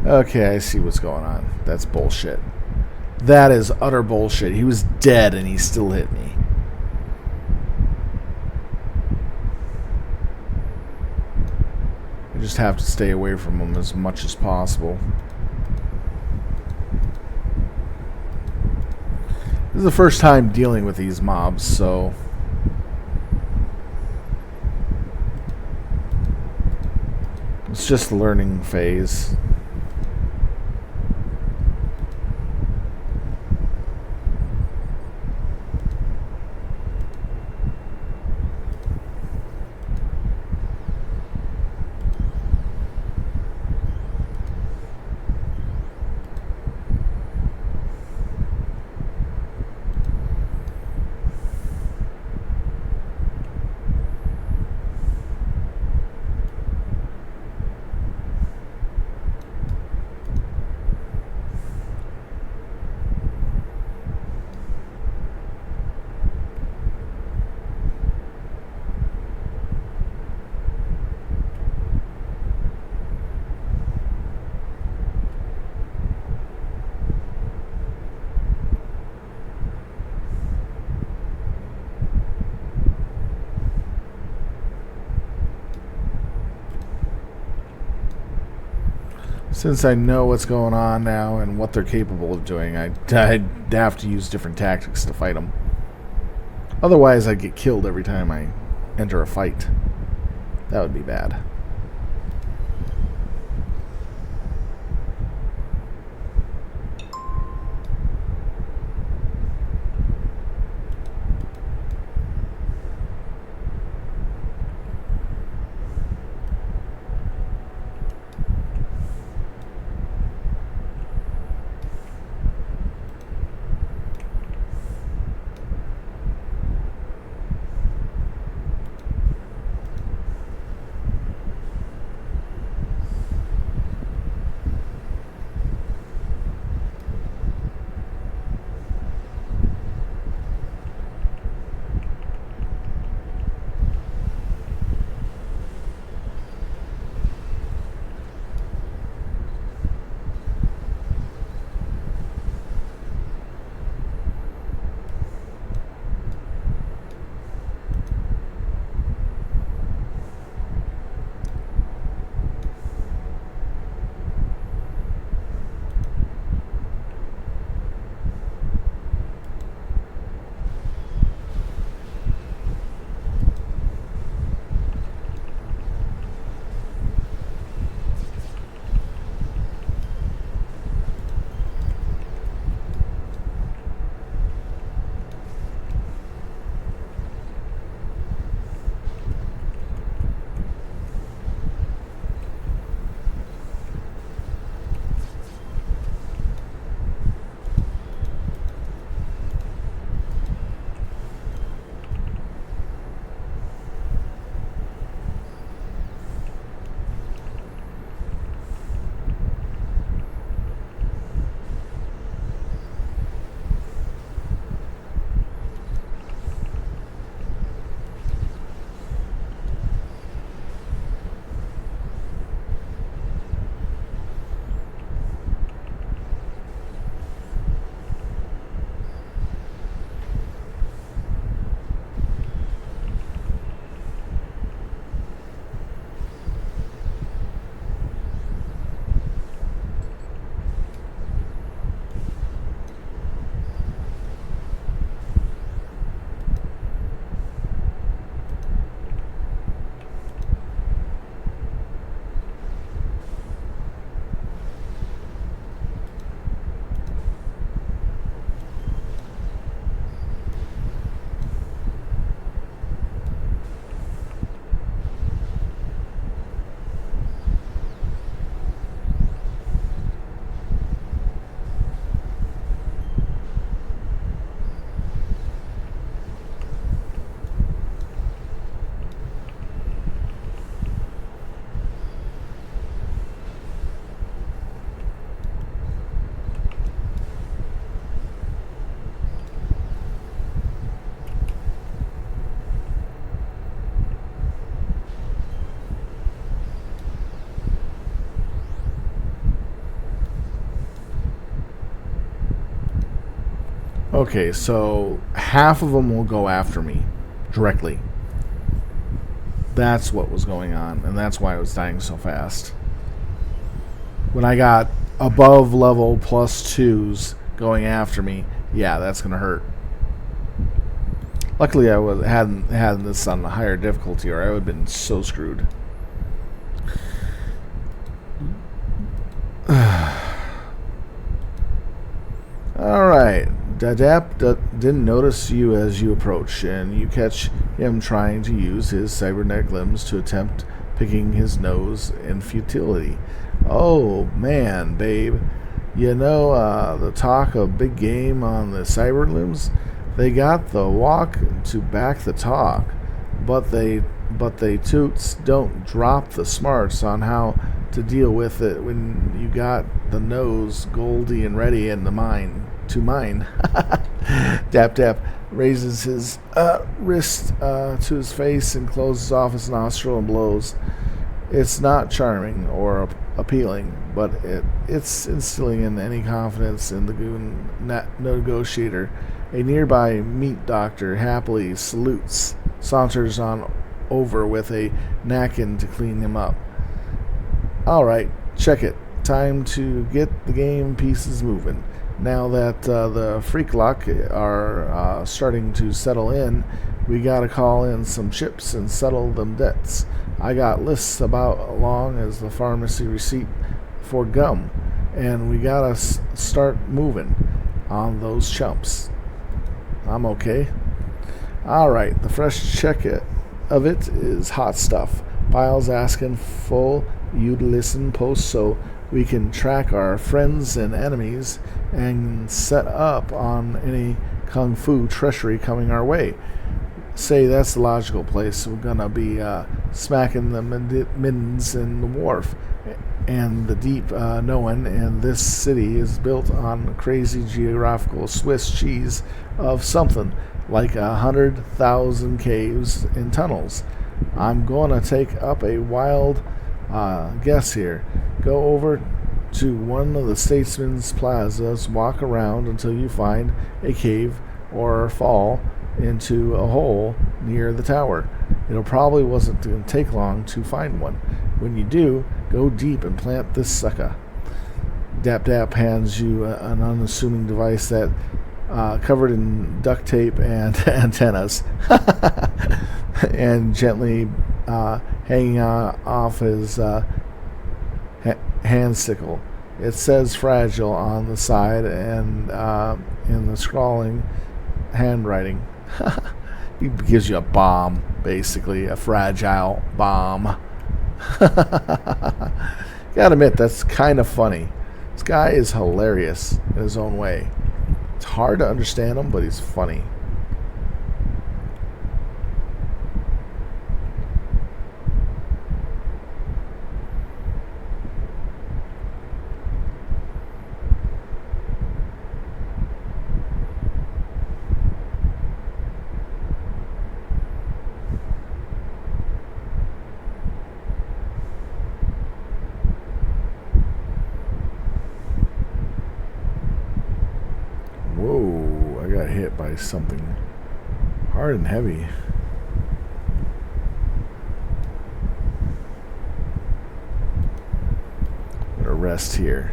Okay, I see what's going on. That's bullshit. That is utter bullshit. He was dead and he still hit me. I just have to stay away from him as much as possible. This is the first time dealing with these mobs, so it's just a learning phase. Since I know what's going on now and what they're capable of doing, I'd have to use different tactics to fight them. Otherwise, I'd get killed every time I enter a fight. That would be bad. Okay, so half of them will go after me directly. That's what was going on, and that's why I was dying so fast. When I got above level +2s going after me, yeah, that's gonna hurt. Luckily, hadn't had this on a higher difficulty, or I would have been so screwed. Alright, Dadap didn't notice you as you approach, and you catch him trying to use his cybernetic limbs to attempt picking his nose in futility. Oh, man, babe. You know, the talk of big game on the cyber limbs? They got the walk to back the talk, but they toots don't drop the smarts on how to deal with it when you got the nose goldy and ready and the mine. Dap Dap raises his wrist to his face and closes off his nostril and blows. It's not charming or appealing, but it's instilling in any confidence in the goon negotiator. A nearby meat doctor happily saunters on over with a napkin to clean him up. Alright, check it. Time to get the game pieces moving. Now that the freak lock are starting to settle in, we gotta call in some chips and settle them debts. I got lists about long as the pharmacy receipt for gum, and we gotta start moving on those chumps. I'm okay. Alright, the fresh check of it is hot stuff. Piles asking full you'd listen post so we can track our friends and enemies and set up on any kung fu treachery coming our way. Say that's the logical place. We're gonna be smacking the middens in the wharf, and the deep knowing in this city is built on crazy geographical Swiss cheese of something like 100,000 caves and tunnels. I'm gonna take up a wild guess here. Go over to one of the Statesman's plazas, walk around until you find a cave or fall into a hole near the tower. It'll probably wasn't going to take long to find one. When you do, go deep and plant this sucker. Dap Dap hands you an unassuming device that covered in duct tape and antennas and gently hanging off his hand sickle. It says fragile on the side and in the scrawling handwriting. He gives you a bomb, basically, a fragile bomb. Gotta admit, that's kind of funny. This guy is hilarious in his own way. It's hard to understand him, but he's funny. Whoa, I got hit by something hard and heavy. I'm gonna rest here.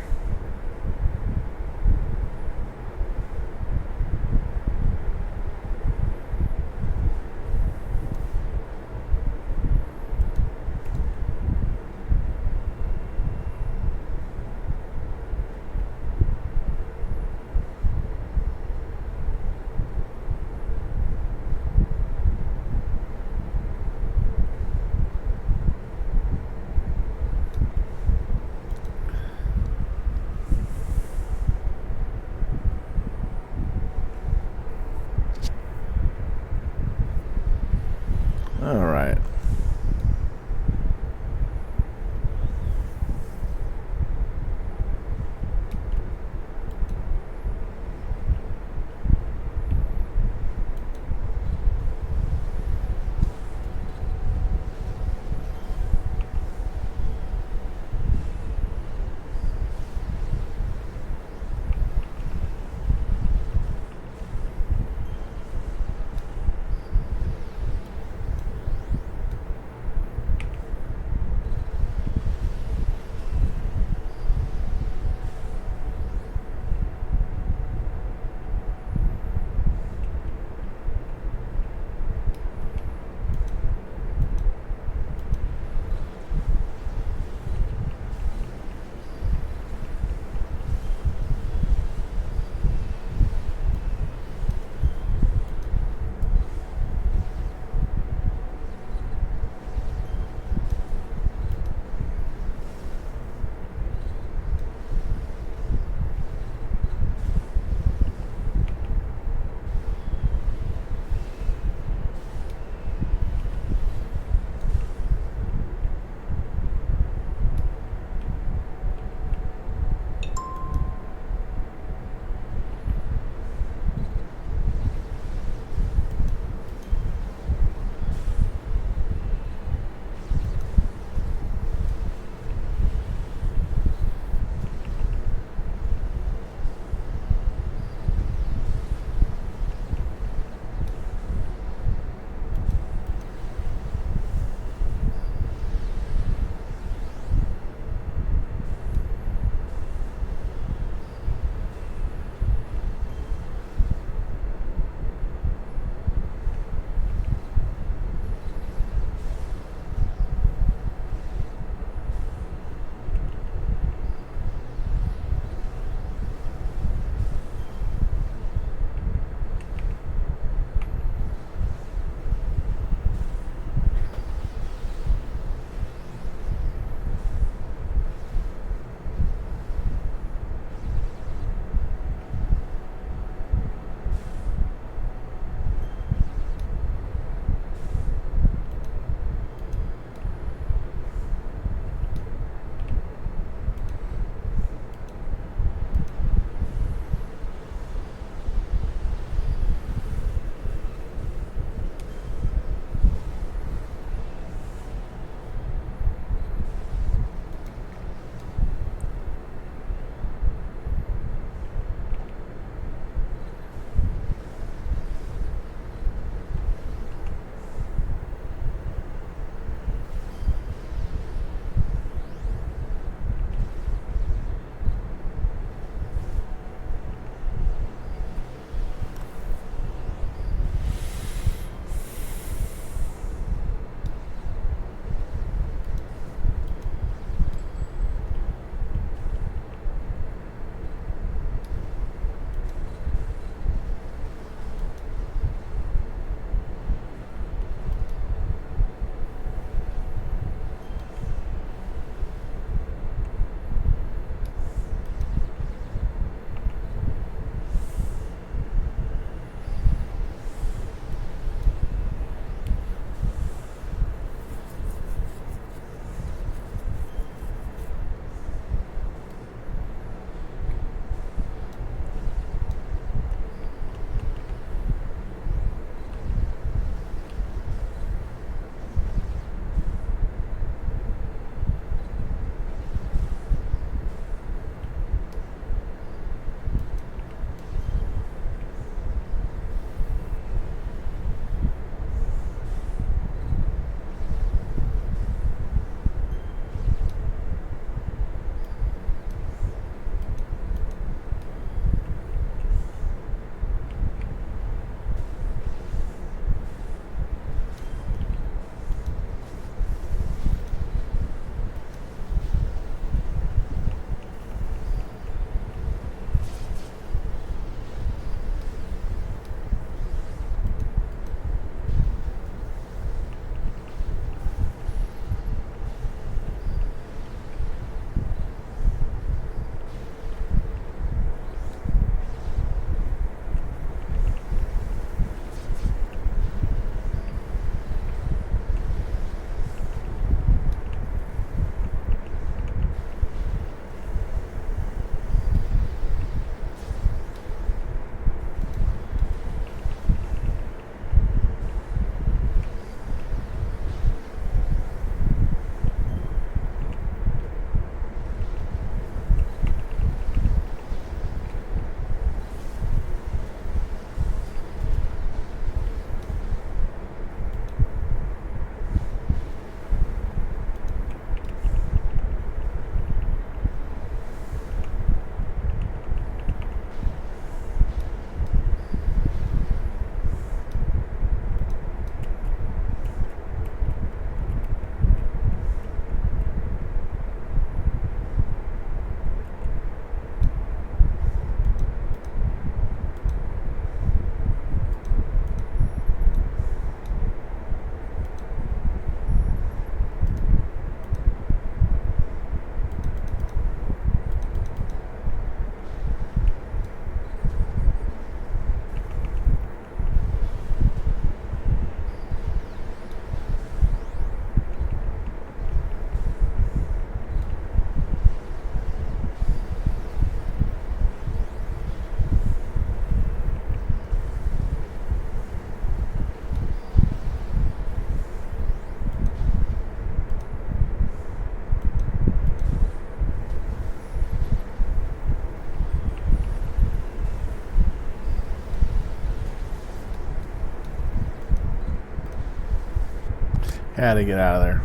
All right. Had to get out of there.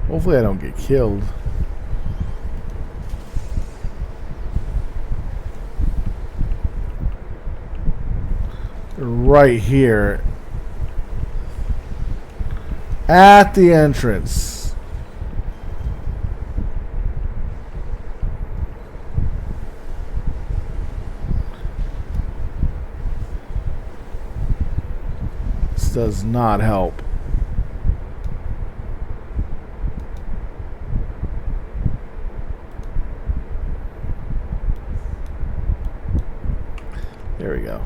Hopefully I don't get killed. Right here. At the entrance. This does not help. There we go.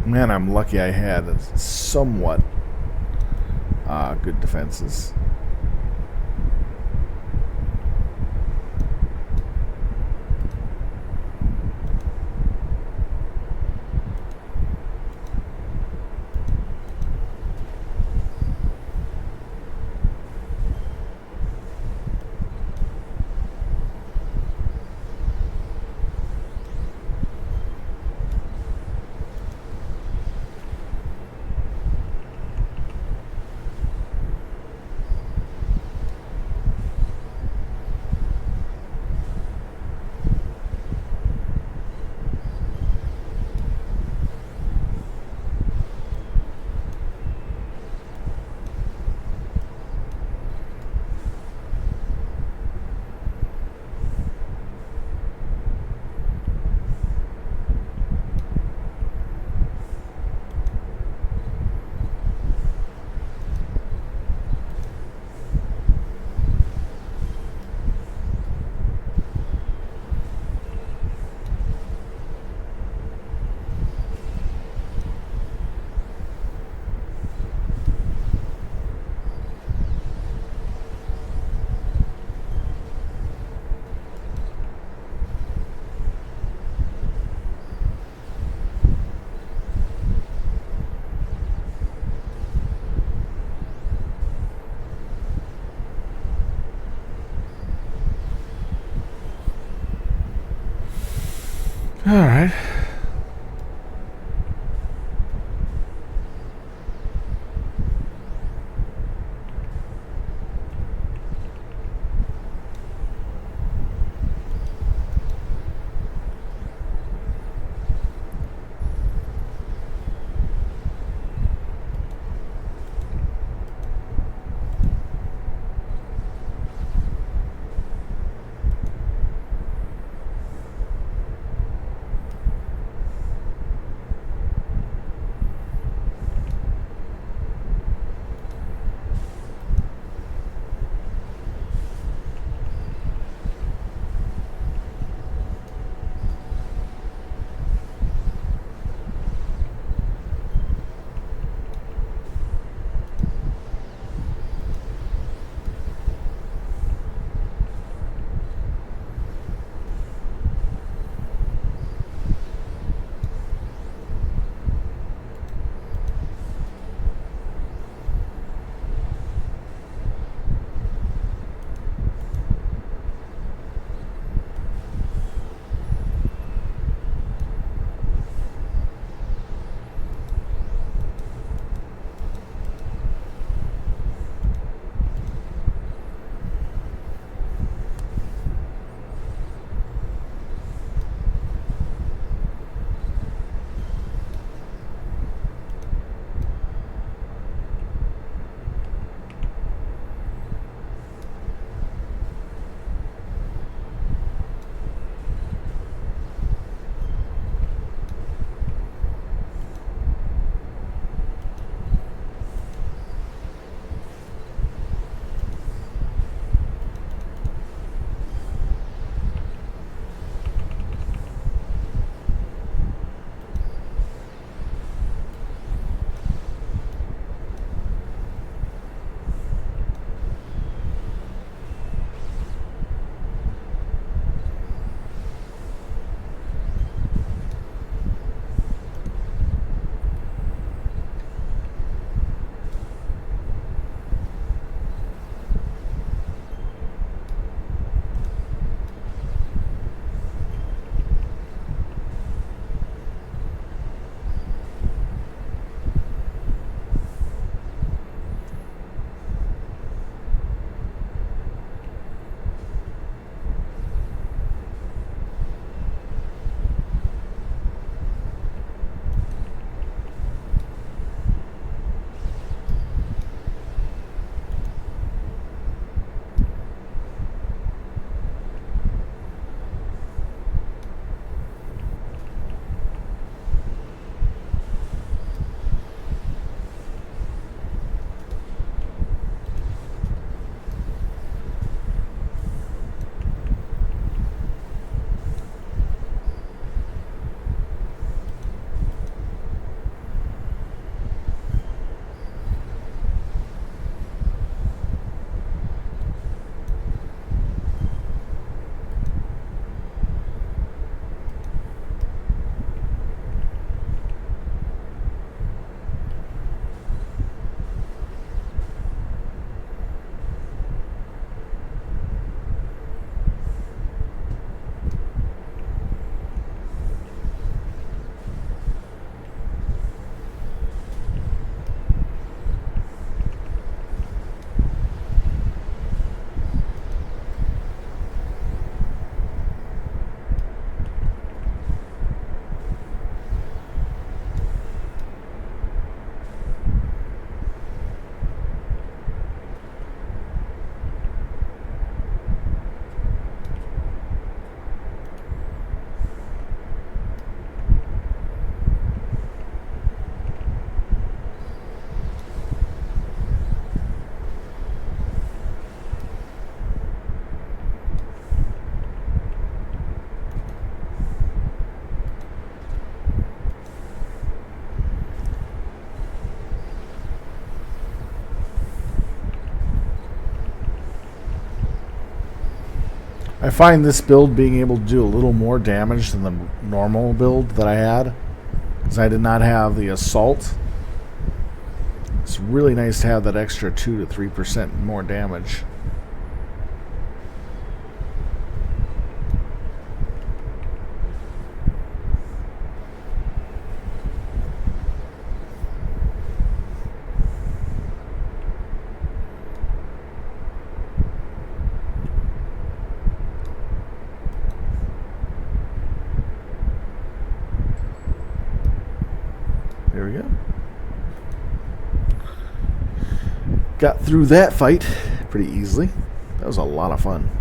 Man, I'm lucky I had somewhat good defenses. All right. I find this build being able to do a little more damage than the normal build that I had, because I did not have the assault. It's really nice to have that extra 2 to 3% more damage. There we go. Got through that fight pretty easily. That was a lot of fun.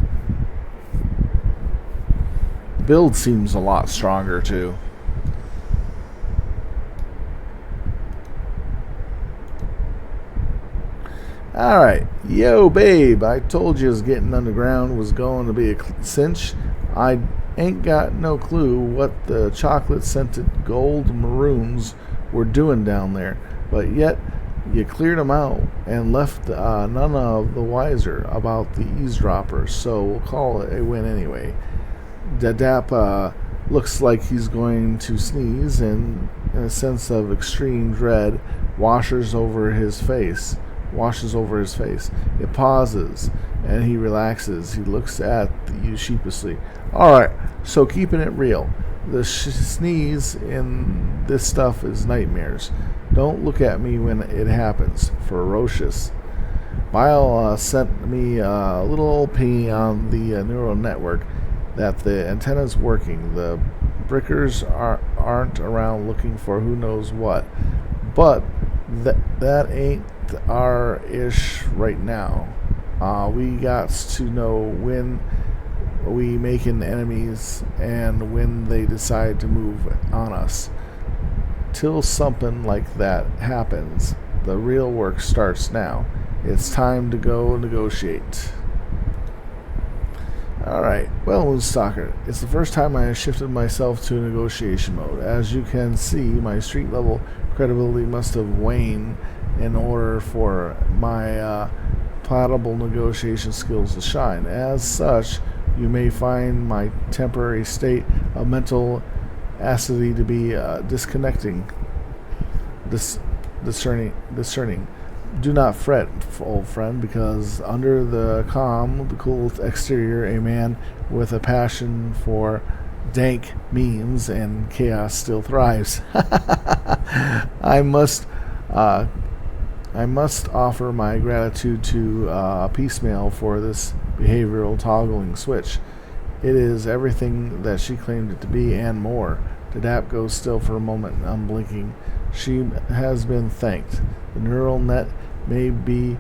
Build seems a lot stronger too. Alright, yo babe, I told you getting underground was going to be a cinch. I ain't got no clue what the chocolate-scented gold maroons were doing down there, but yet you cleared them out and left none of the wiser about the eavesdroppers, so we'll call it a win anyway. Dadap looks like he's going to sneeze, and a sense of extreme dread washes over his face. It pauses, and he relaxes. He looks at you sheepishly. Alright, so keeping it real. The sneeze in this stuff is nightmares. Don't look at me when it happens. Ferocious. Bile sent me a little old ping on the neural network that the antenna's working. The brickers aren't around looking for who knows what. But that ain't our ish right now. We got to know when we making enemies and when they decide to move on us. Till something like that happens, the real work starts now. It's time to go negotiate. Alright, well, Moonstalker, it's the first time I have shifted myself to negotiation mode. As you can see, my street level credibility must have waned in order for my palatable negotiation skills to shine. As such, you may find my temporary state of mental acidity to be discerning. Do not fret, old friend, because under the calm, the cool exterior, a man with a passion for dank memes and chaos still thrives. I must offer my gratitude to Piecemeal for this behavioral toggling switch. It is everything that she claimed it to be and more. Dadap goes still for a moment, unblinking. She has been thanked. The neural net may be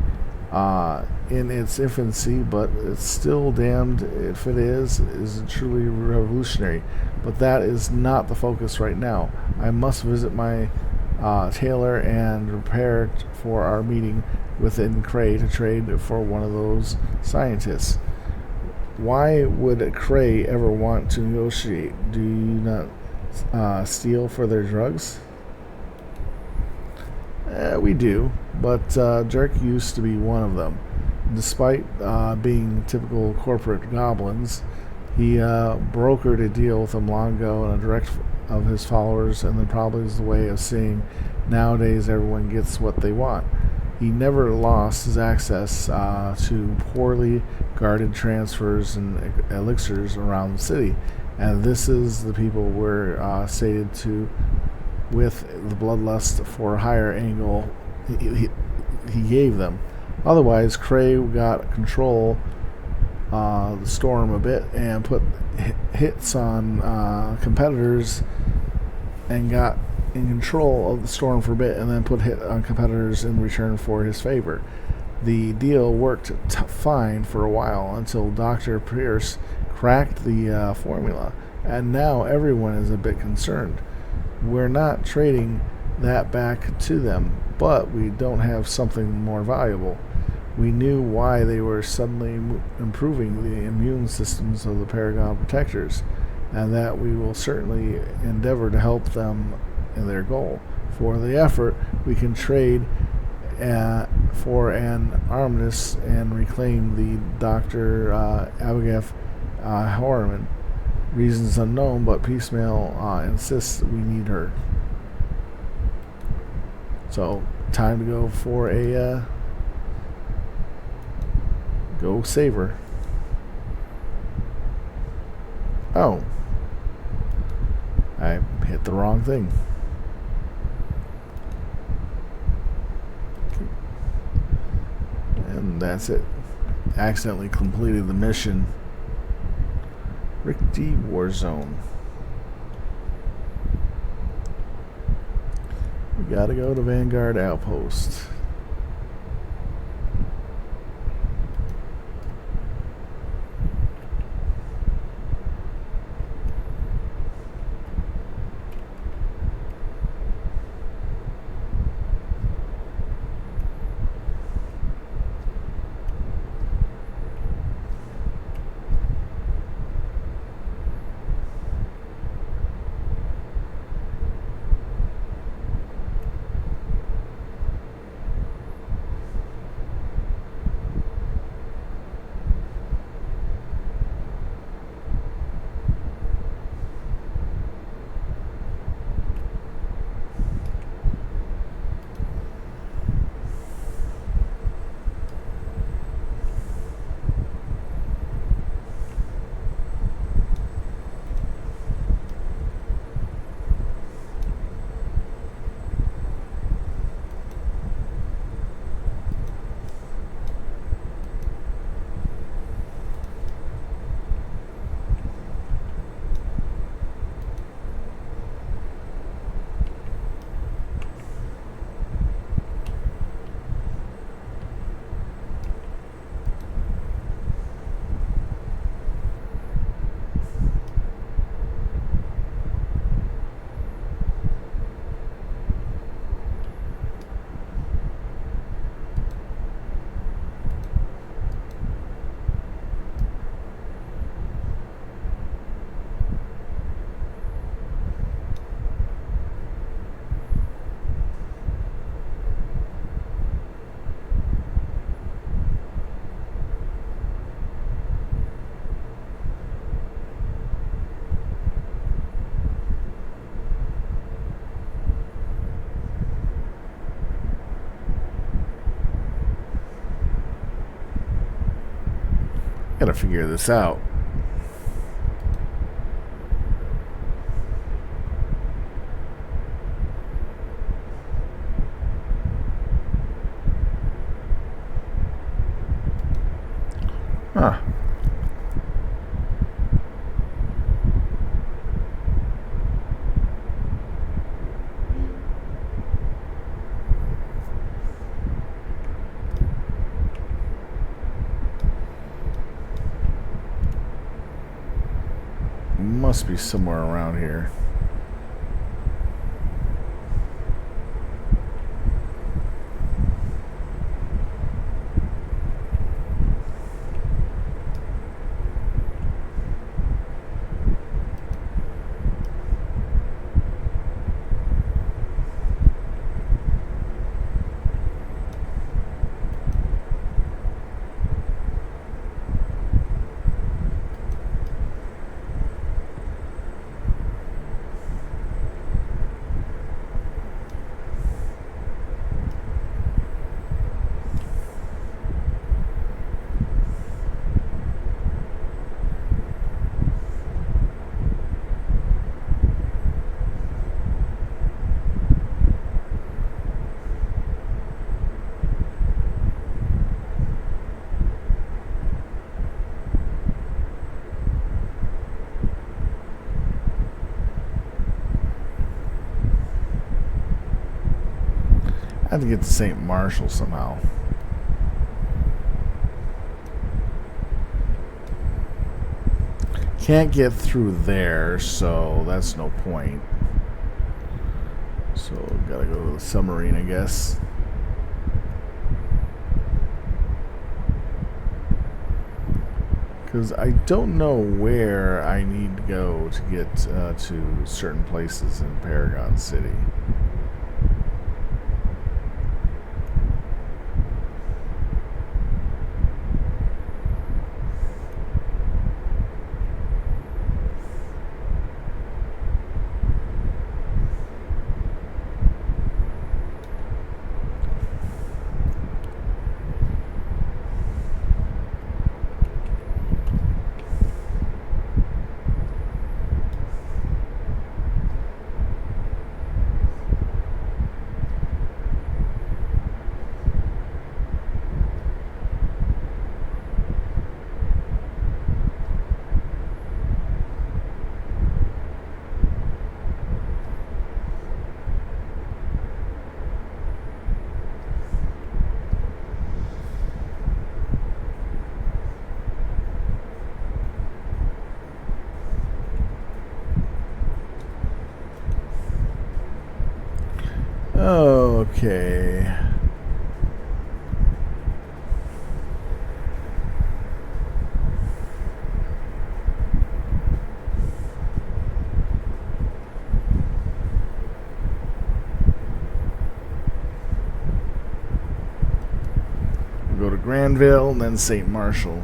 in its infancy, but it's still damned if it is truly revolutionary. But that is not the focus right now. I must visit my tailor and prepare for our meeting within Cray to trade for one of those scientists. Why would Cray ever want to negotiate? Do you not steal for their drugs? We do, but Jerk used to be one of them. Despite being typical corporate goblins, he brokered a deal with them long ago and a direct of his followers, and then probably is the way of saying nowadays everyone gets what they want. He never lost his access to poorly guarded transfers and elixirs around the city, and this is the people we're sated to with the bloodlust for a higher angle he gave them. Otherwise, Cray got control the storm a bit and put hits on competitors and got in control of the storm for a bit and then put hit on competitors in return for his favor. The deal worked fine for a while until Dr. Pierce cracked the formula, and now everyone is a bit concerned. We're not trading that back to them, but we don't have something more valuable. We knew why they were suddenly improving the immune systems of the Paragon protectors, and that we will certainly endeavor to help them in their goal. For the effort, we can trade for an armistice and reclaim the Dr. Abagath Horman. Reasons unknown, but piecemeal insists we need her. So, time to go for a go save her. Oh, I hit the wrong thing. Okay. And that's it. Accidentally completed the mission. Rickety Warzone. We gotta go to Vanguard Outpost. Gotta figure this out. Huh. Must be somewhere around here. I have to get to St. Marshall somehow. Can't get through there, so that's no point. So gotta go to the submarine, I guess. Because I don't know where I need to go to get to certain places in Paragon City. Okay. We'll go to Granville and then St. Marshall.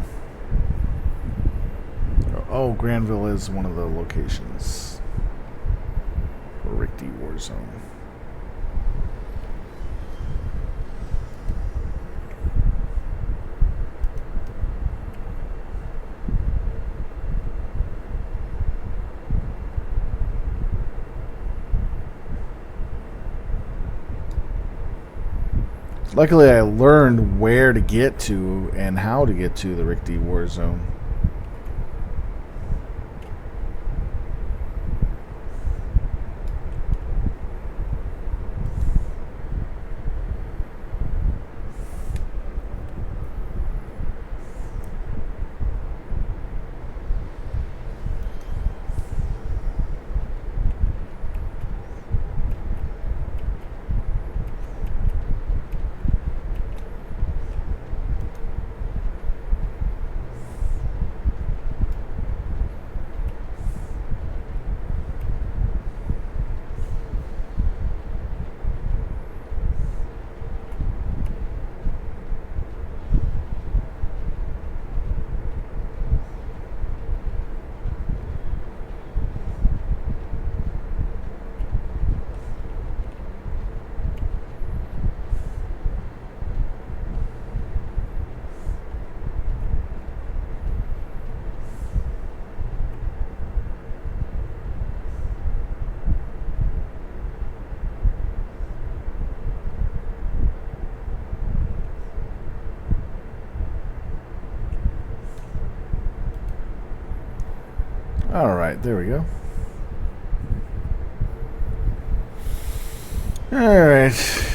Oh, Granville is one of the locations for Richte War Zone. Luckily, I learned where to get to and how to get to the Richte War Zone. All right, there we go. All right.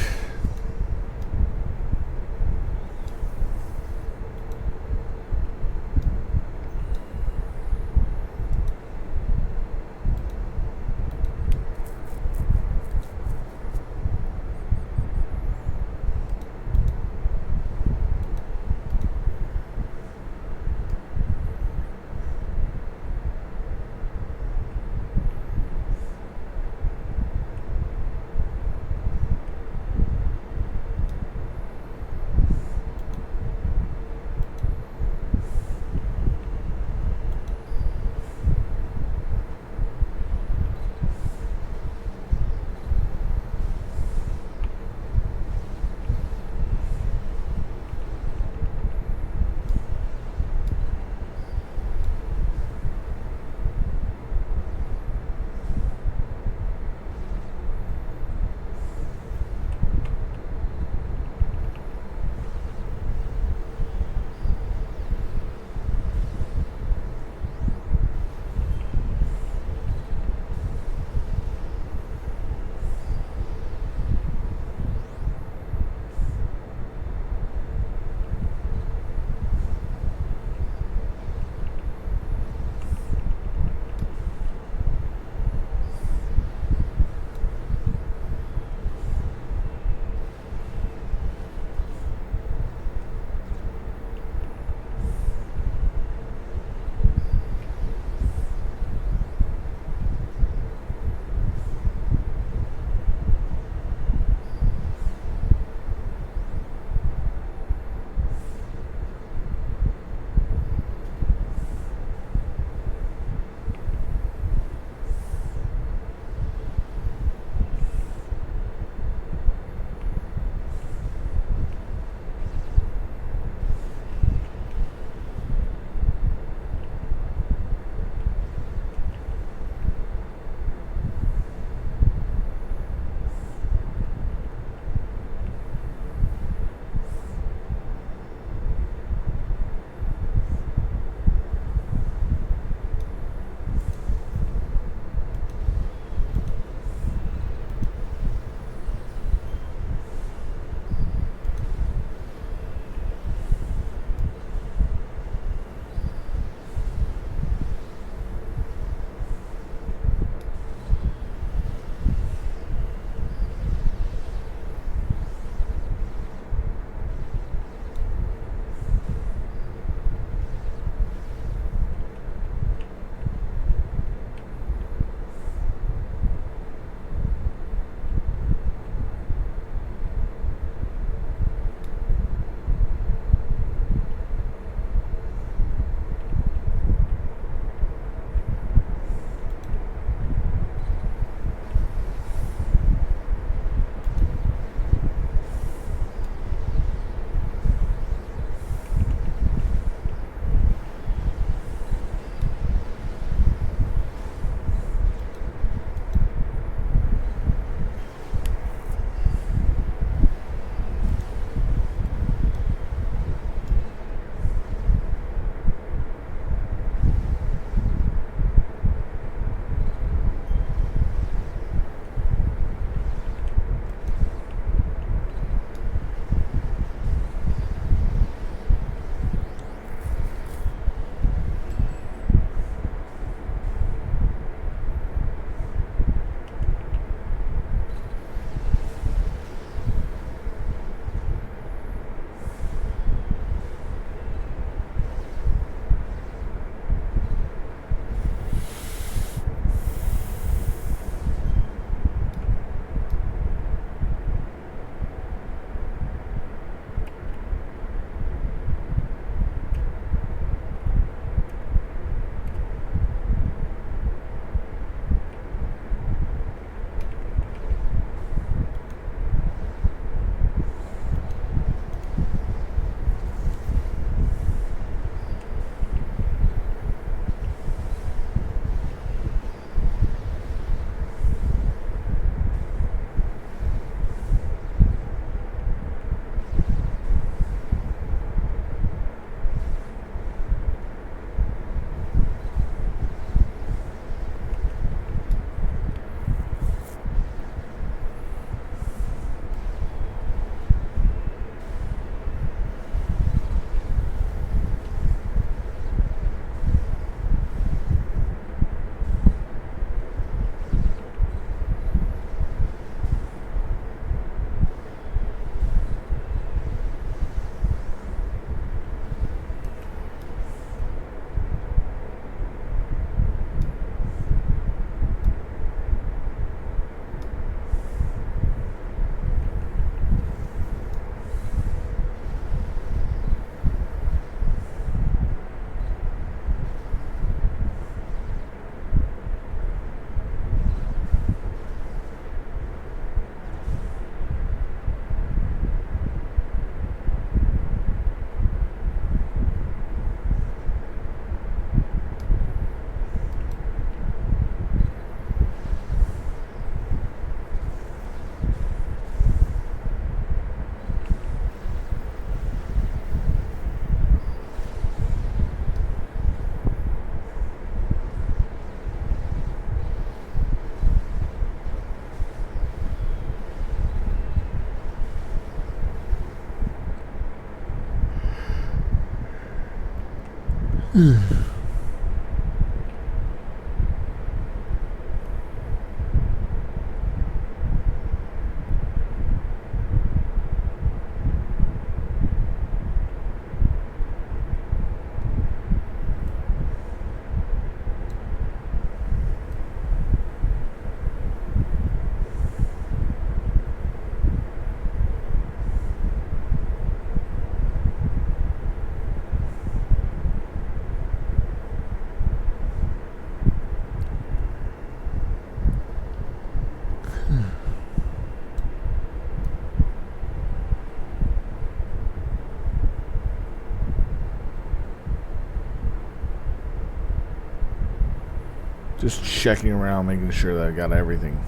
Just checking around, making sure that I got everything.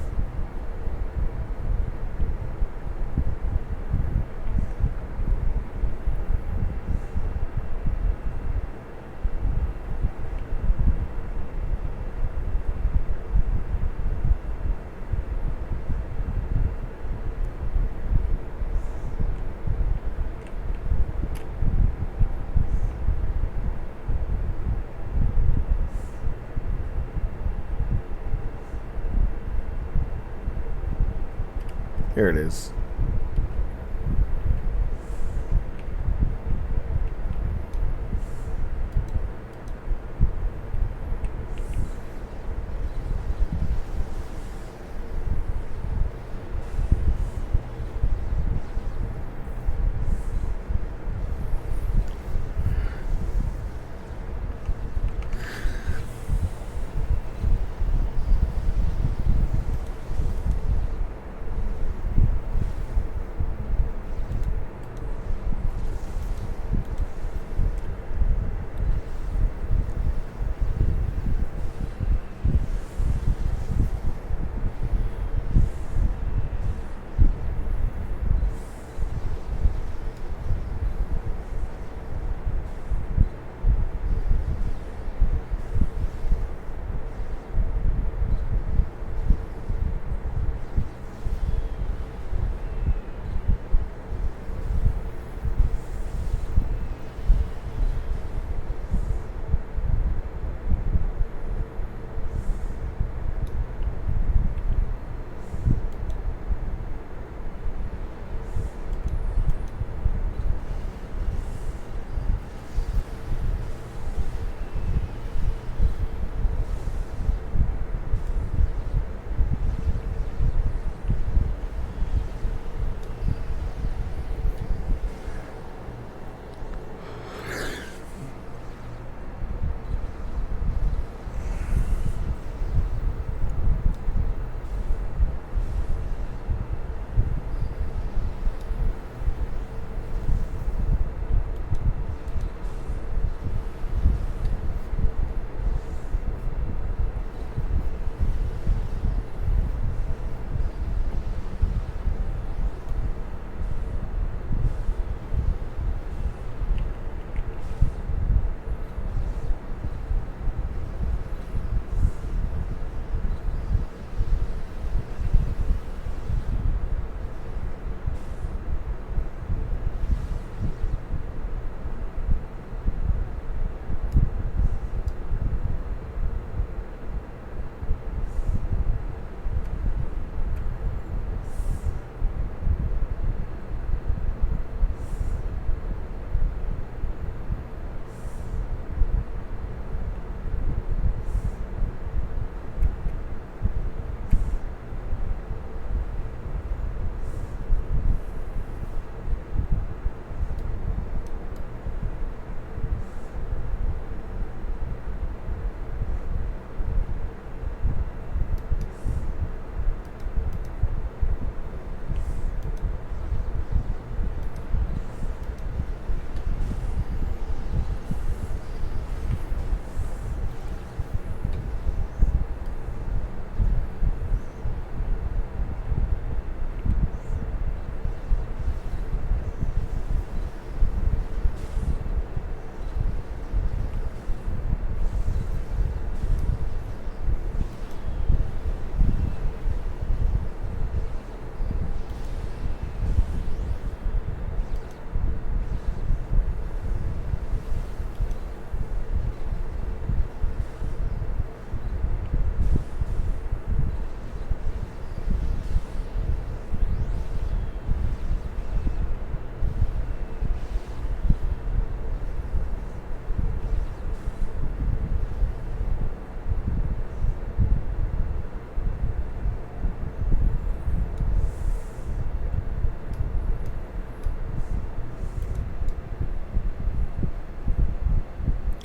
Here it is.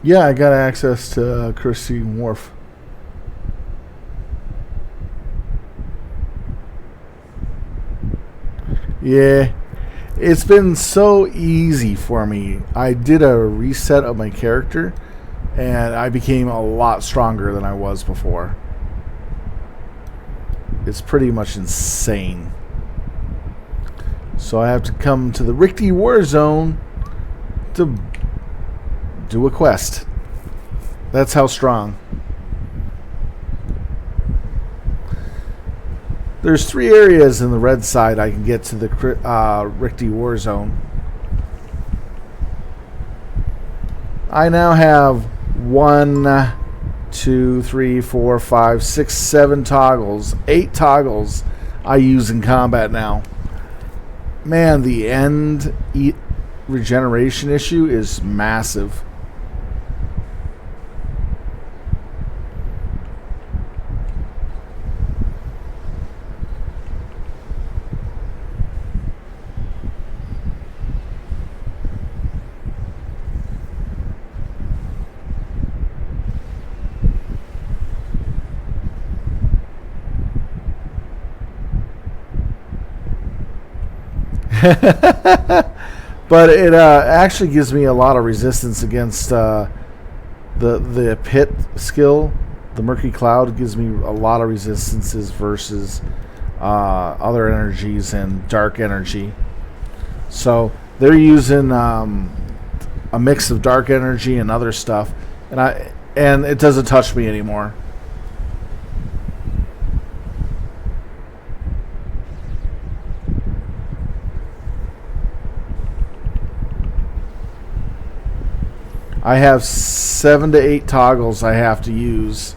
Yeah, I got access to Christine Wharf. Yeah, it's been so easy for me. I did a reset of my character, and I became a lot stronger than I was before. It's pretty much insane. So I have to come to the Richte War Zone to do a quest. That's how strong. There's 3 areas in the red side I can get to the Richte War Zone. I now have 1, 2, 3, 4, 5, 6, 7 toggles. 8 toggles I use in combat now. Man, the end regeneration issue is massive. But it actually gives me a lot of resistance against the pit skill. The murky cloud gives me a lot of resistances versus other energies and dark energy. So they're using a mix of dark energy and other stuff, and it doesn't touch me anymore. I have 7 to 8 toggles I have to use,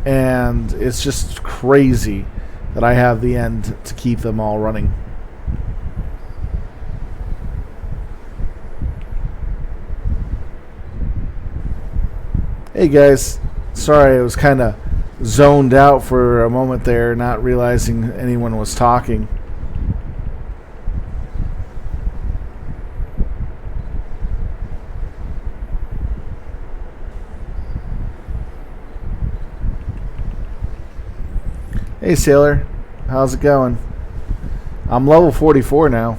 and it's just crazy that I have the end to keep them all running. Hey guys, sorry I was kind of zoned out for a moment there, not realizing anyone was talking. Hey Sailor, how's it going? I'm level 44 now.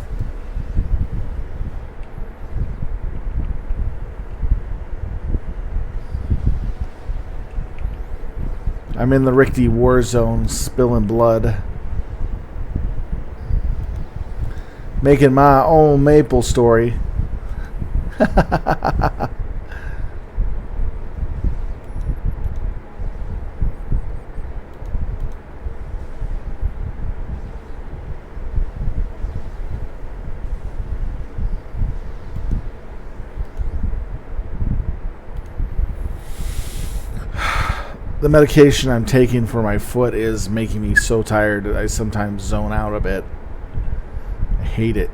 I'm in the Richte War Zone, spilling blood. Making my own Maple story. The medication I'm taking for my foot is making me so tired that I sometimes zone out a bit. I hate it.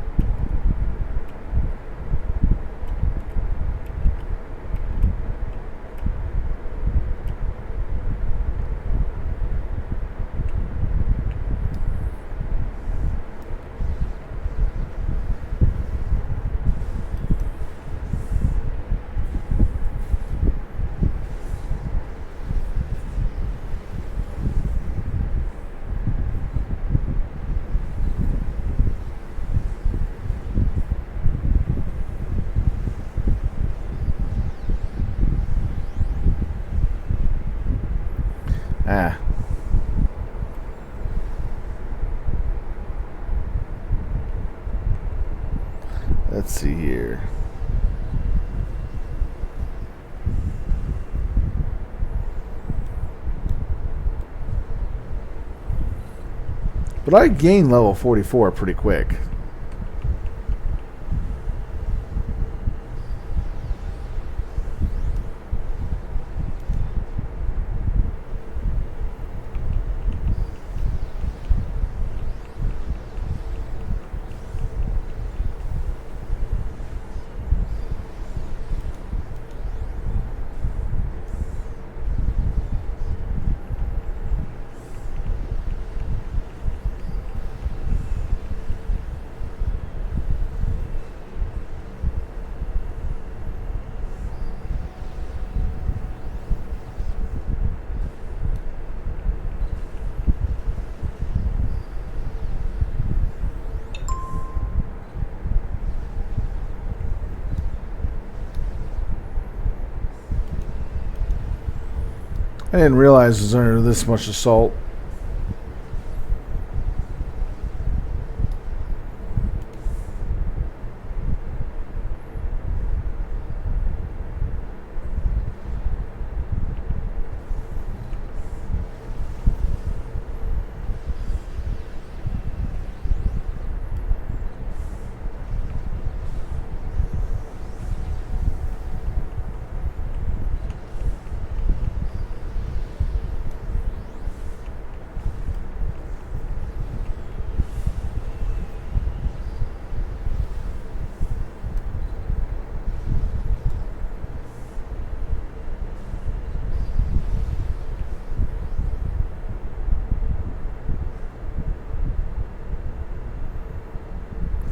Ah. Let's see here. But I gained level 44 pretty quick. didn't realize it was under this much assault.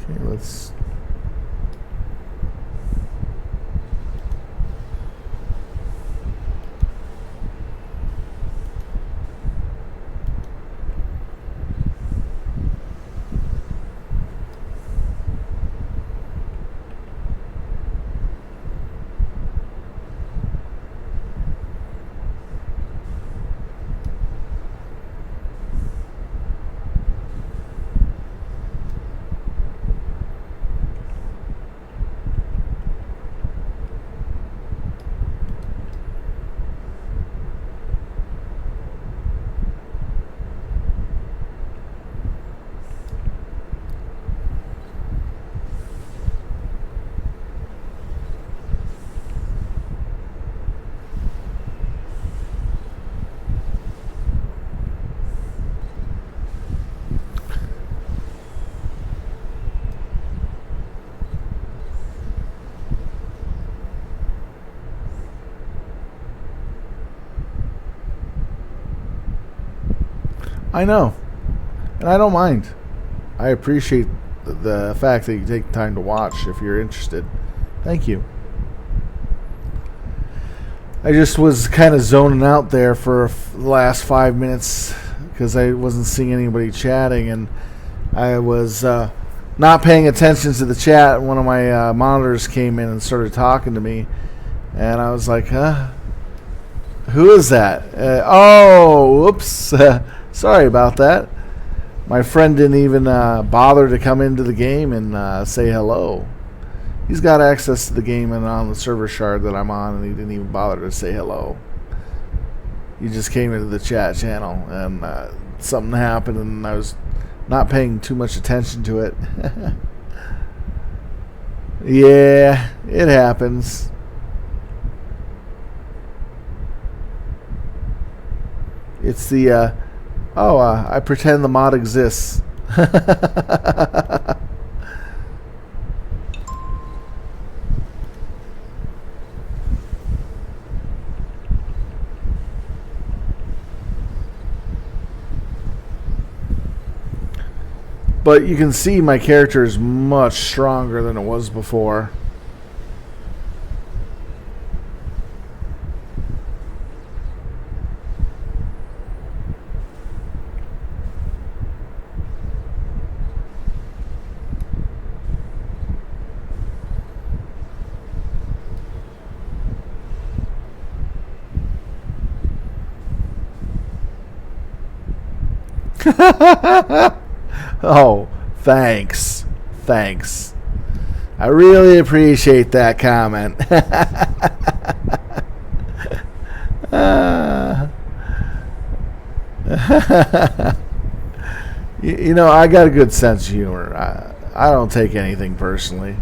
Okay, let's... I know, and I don't mind. I appreciate the fact that you take time to watch if you're interested. Thank you. I just was kind of zoning out there for the last 5 minutes because I wasn't seeing anybody chatting, and I was not paying attention to the chat. One of my monitors came in and started talking to me, and I was like, huh? Who is that? Oh, whoops. Sorry about that. My friend didn't even bother to come into the game and say hello. He's got access to the game and on the server shard that I'm on, and he didn't even bother to say hello. He just came into the chat channel, and something happened, and I was not paying too much attention to it. Yeah, it happens. It's the... I pretend the mod exists. But you can see my character is much stronger than it was before. Oh, thanks. Thanks. I really appreciate that comment. You know, I got a good sense of humor. I don't take anything personally.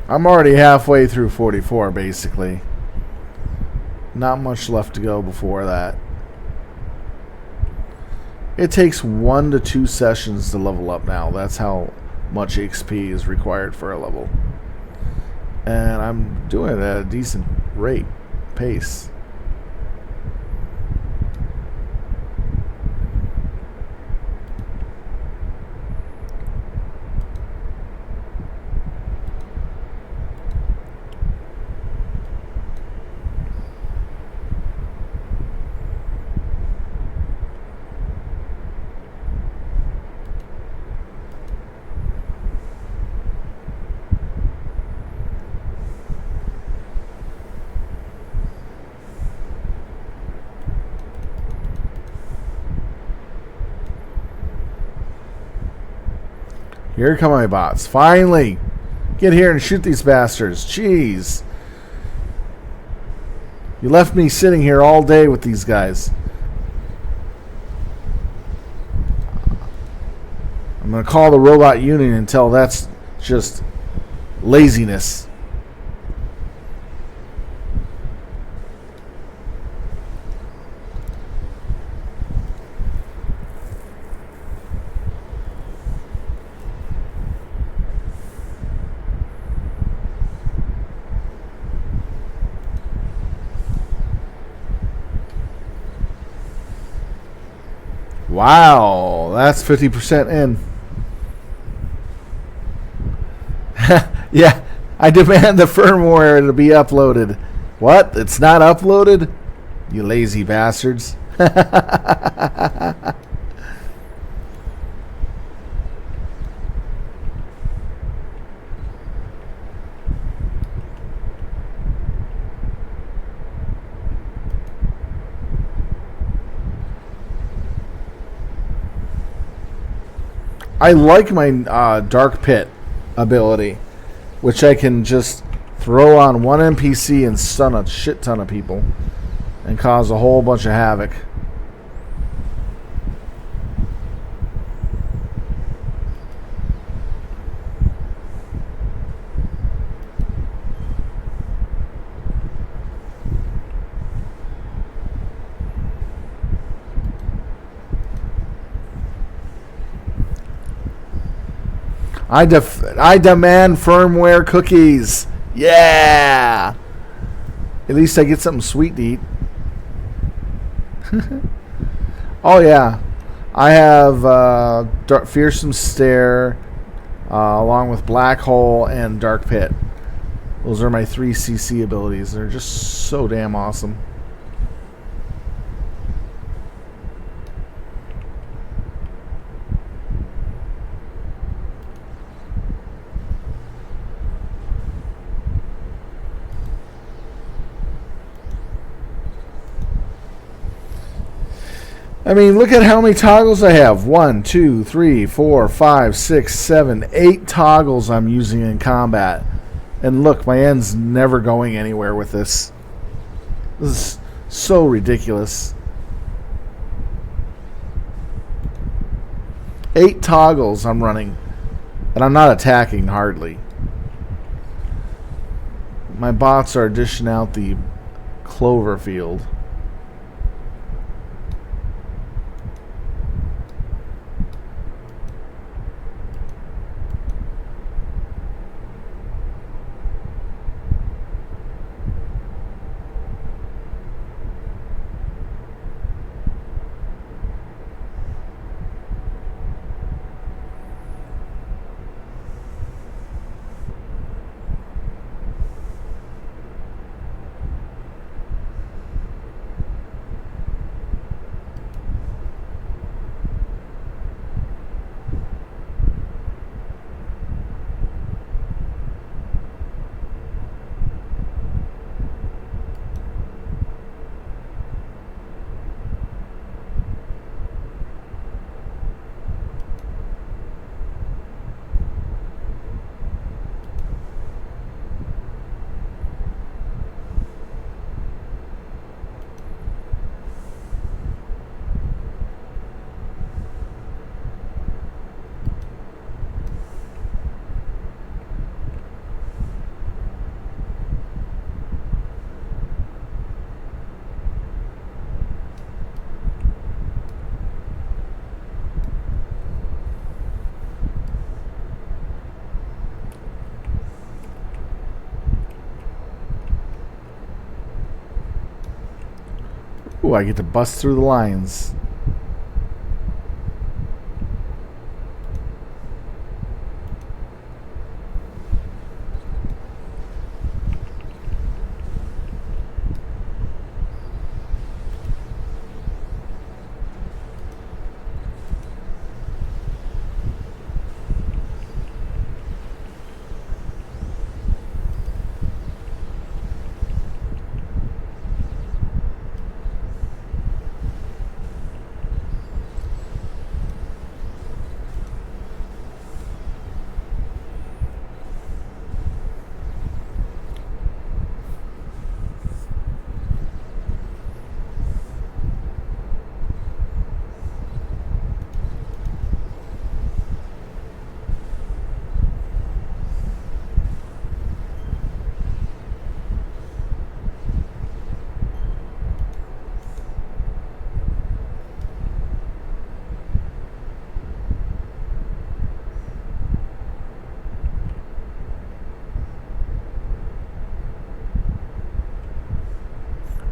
I'm already halfway through 44, basically. Not much left to go before that. It takes 1 to 2 sessions to level up now. That's how much XP is required for a level. And I'm doing it at a decent pace. Here come my bots. Finally! Get here and shoot these bastards. Jeez. You left me sitting here all day with these guys. I'm going to call the robot union and tell that's just laziness. Wow, that's 50% in. Yeah, I demand the firmware to be uploaded. What? It's not uploaded? You lazy bastards. I like my Dark Pit ability, which I can just throw on one NPC and stun a shit ton of people and cause a whole bunch of havoc. I demand firmware cookies. Yeah. At least I get something sweet to eat. Oh yeah, I have Fearsome Stare, along with Black Hole and Dark Pit. Those are my 3 CC abilities. They're just so damn awesome. I mean, look at how many toggles I have. 1, 2, 3, 4, 5, 6, 7, 8 toggles I'm using in combat. And look, my end's never going anywhere with this. This is so ridiculous. 8 toggles I'm running. And I'm not attacking hardly. My bots are dishing out the clover field. Ooh, I get to bust through the lines.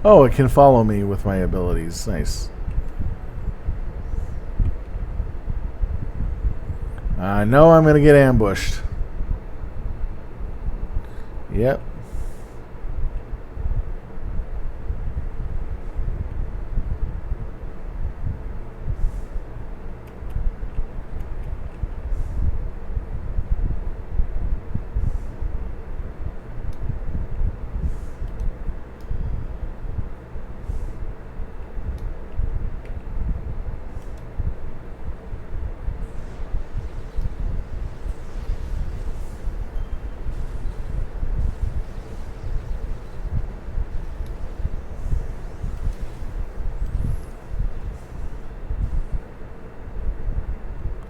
Oh, it can follow me with my abilities. Nice. I know I'm going to get ambushed. Yep.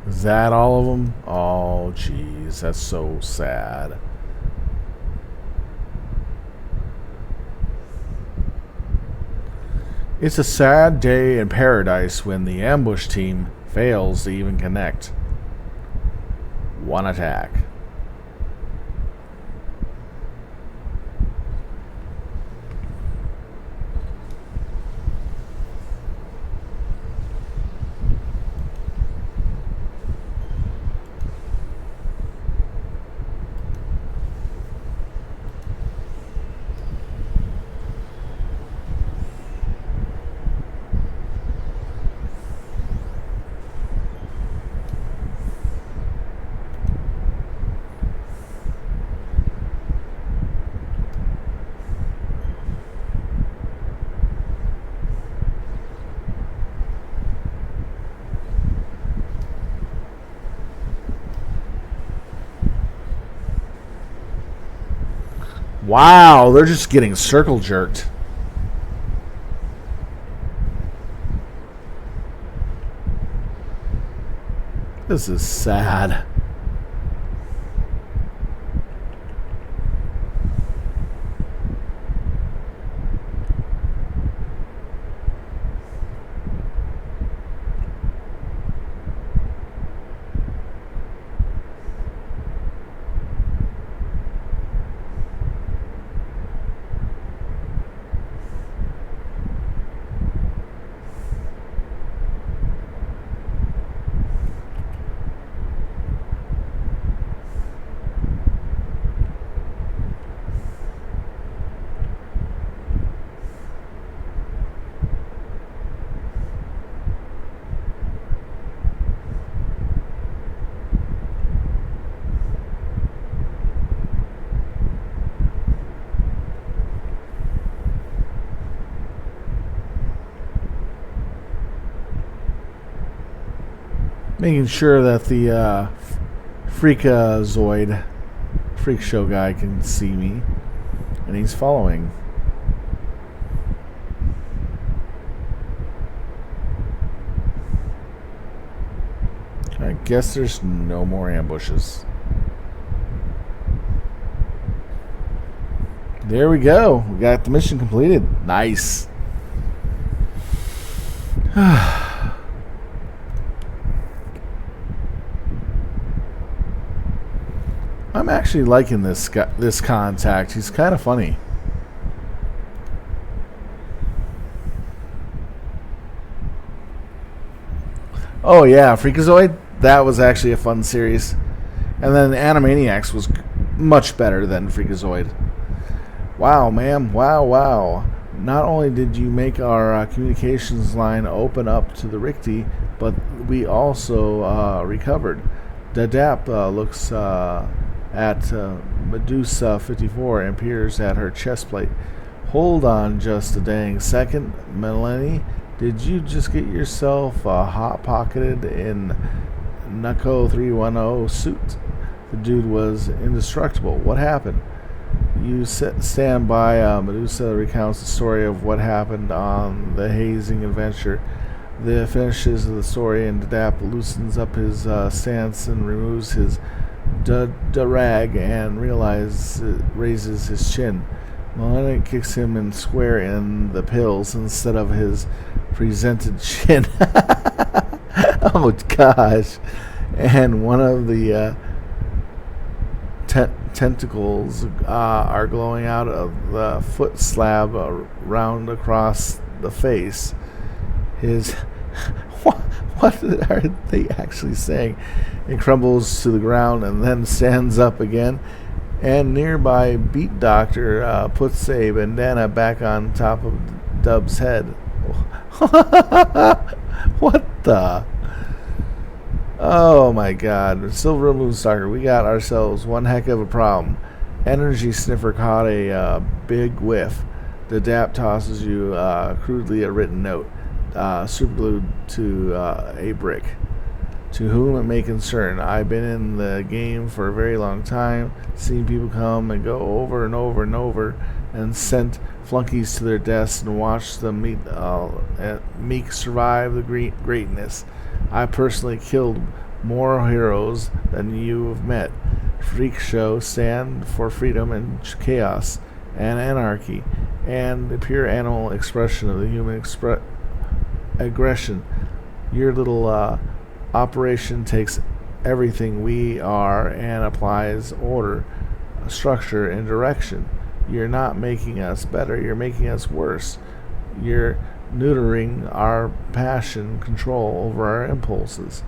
Is that all of them? Oh, jeez, that's so sad. It's a sad day in paradise when the ambush team fails to even connect. One attack. Wow, they're just getting circle jerked. This is sad. Making sure that the freak show guy can see me, and he's following. I guess there's no more ambushes. There we go. We got the mission completed. Nice. I'm actually liking this contact. He's kind of funny. Oh yeah, Freakazoid. That was actually a fun series. And then Animaniacs was much better than Freakazoid. Wow, ma'am. Wow, wow. Not only did you make our communications line open up to the Richtie, but we also recovered. Dadap looks at Medusa 54 and peers at her chest plate. Hold on just a dang second, Melanie. Did you just get yourself hot-pocketed in Nucko 310 suit? The dude was indestructible. What happened? You stand by. Medusa recounts the story of what happened on the hazing adventure. The finishes of the story, and Dadap loosens up his stance and removes his rag and raises his chin. Melania kicks him in square in the pills instead of his presented chin. Oh gosh! And one of the tentacles are glowing out of the foot slab round across the face. His what are they actually saying? It crumbles to the ground and then stands up again. And nearby Beat Doctor puts a bandana back on top of Dub's head. What the? Oh my god. Silver Moonstalker, we got ourselves one heck of a problem. Energy Sniffer caught a big whiff. The DAP tosses you crudely a written note, superglued to a brick. To whom it may concern, I've been in the game for a very long time, seen people come and go over and over and over, and sent flunkies to their deaths and watched them meek survive the greatness. I personally killed more heroes than you have met. Freak Show stand for freedom and chaos and anarchy and the pure animal expression of the human aggression. Your little operation takes everything we are and applies order, structure, and direction. You're not making us better, you're making us worse. You're neutering our passion control over our impulses.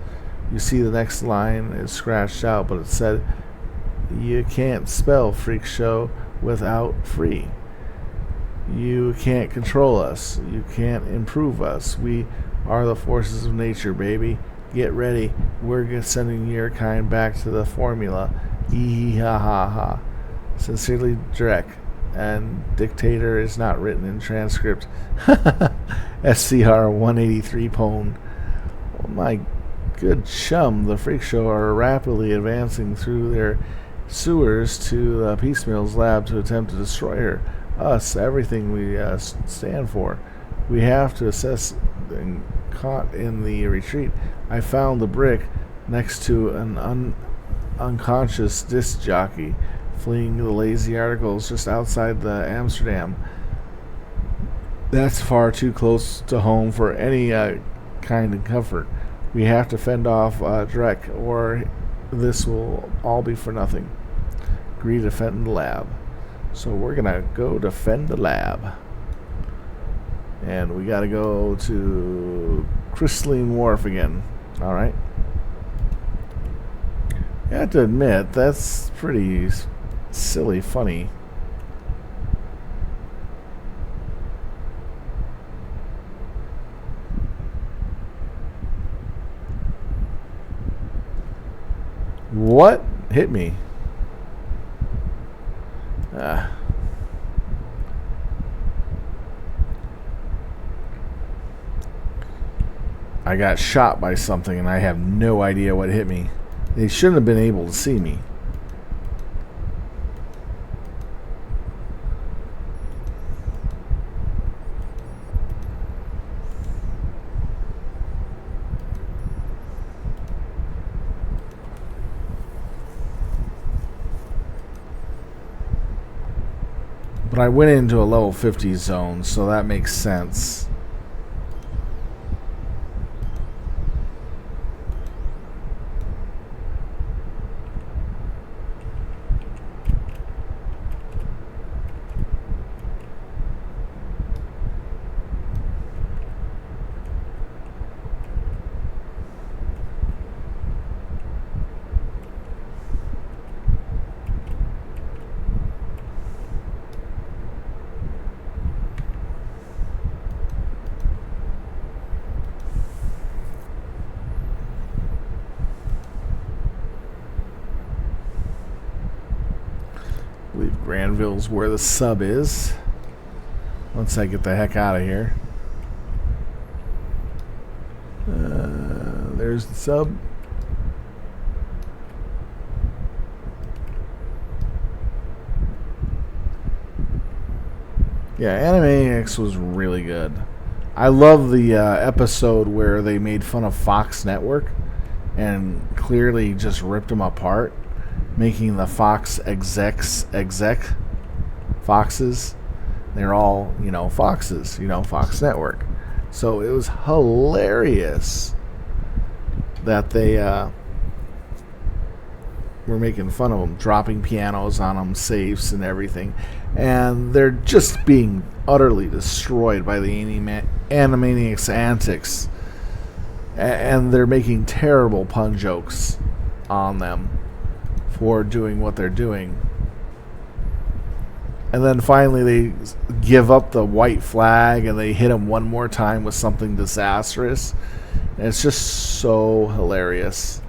You see the next line is scratched out, but it said, you can't spell Freak Show without free. You can't control us. You can't improve us. We are the forces of nature, baby. Get ready. We're sending your kind back to the formula. Hee ha ha ha. Sincerely, Drek. And dictator is not written in transcript. SCR 183 Pone. Oh my good chum. The Freak Show are rapidly advancing through their sewers to the Piecemeal's lab to attempt to destroy her. Us, everything we stand for. We have to assess and caught in the retreat. I found the brick next to an unconscious disc jockey fleeing the lazy articles just outside the Amsterdam. That's far too close to home for any kind of comfort. We have to fend off Drek, or this will all be for nothing. Agree to defend the lab. So we're gonna go defend the lab. And we gotta go to Crystalline Wharf again. Alright. I have to admit, that's pretty silly funny. What hit me? I got shot by something and I have no idea what hit me. They shouldn't have been able to see me. But I went into a level 50 zone, so that makes sense. Granville's where the sub is. Once I get the heck out of here. There's the sub. Yeah, Animaniacs was really good. I love the episode where they made fun of Fox Network and clearly just ripped them apart, making the Fox exec foxes. They're all, foxes, Fox Network. So it was hilarious that they were making fun of them, dropping pianos on them, safes and everything. And they're just being utterly destroyed by the Animaniacs antics. And they're making terrible pun jokes on them for doing what they're doing. And then finally they give up the white flag and they hit him one more time with something disastrous. And it's just so hilarious.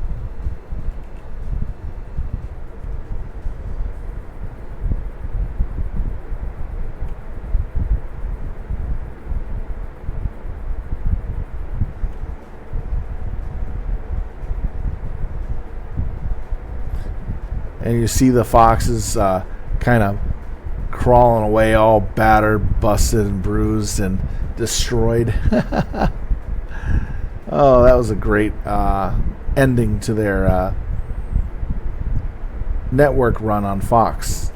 And you see the foxes kind of crawling away, all battered, busted, and bruised, and destroyed. Oh, that was a great ending to their network run on Fox.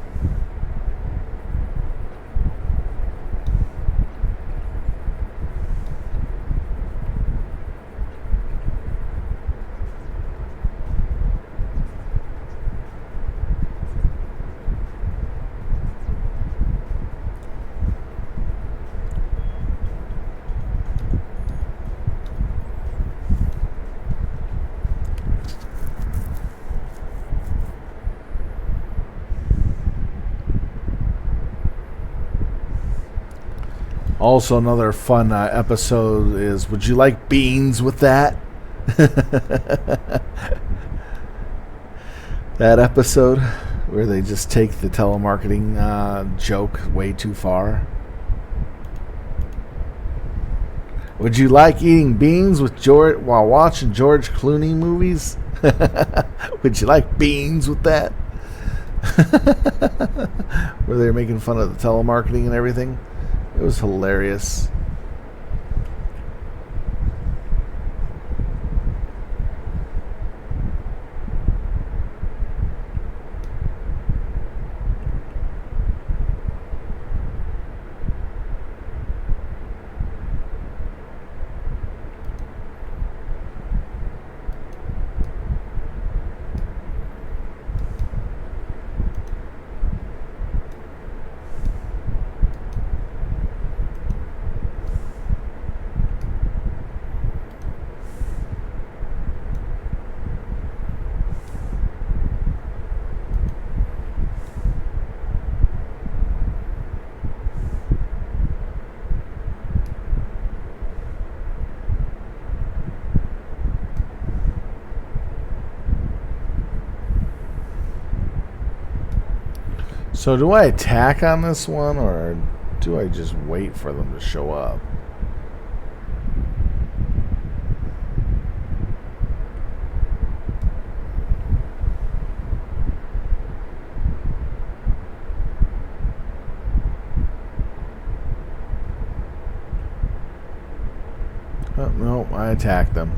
Also, another fun episode is, would you like beans with that? That episode where they just take the telemarketing joke way too far. Would you like eating beans with George while watching George Clooney movies? Would you like beans with that? Where they're making fun of the telemarketing and everything. It was hilarious. So do I attack on this one, or do I just wait for them to show up? Oh, no, I attacked them.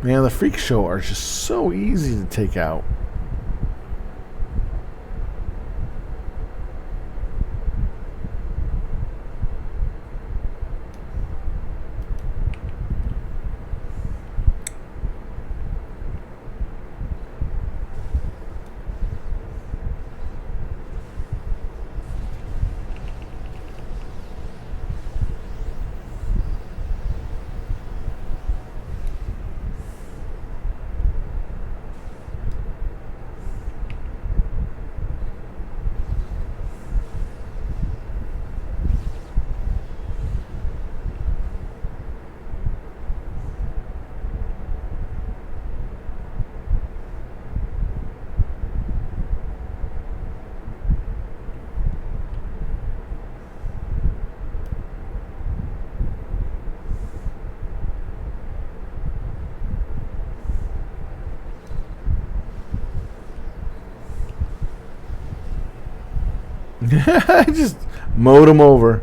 Man, the freak show are just so easy to take out. I just mowed him over.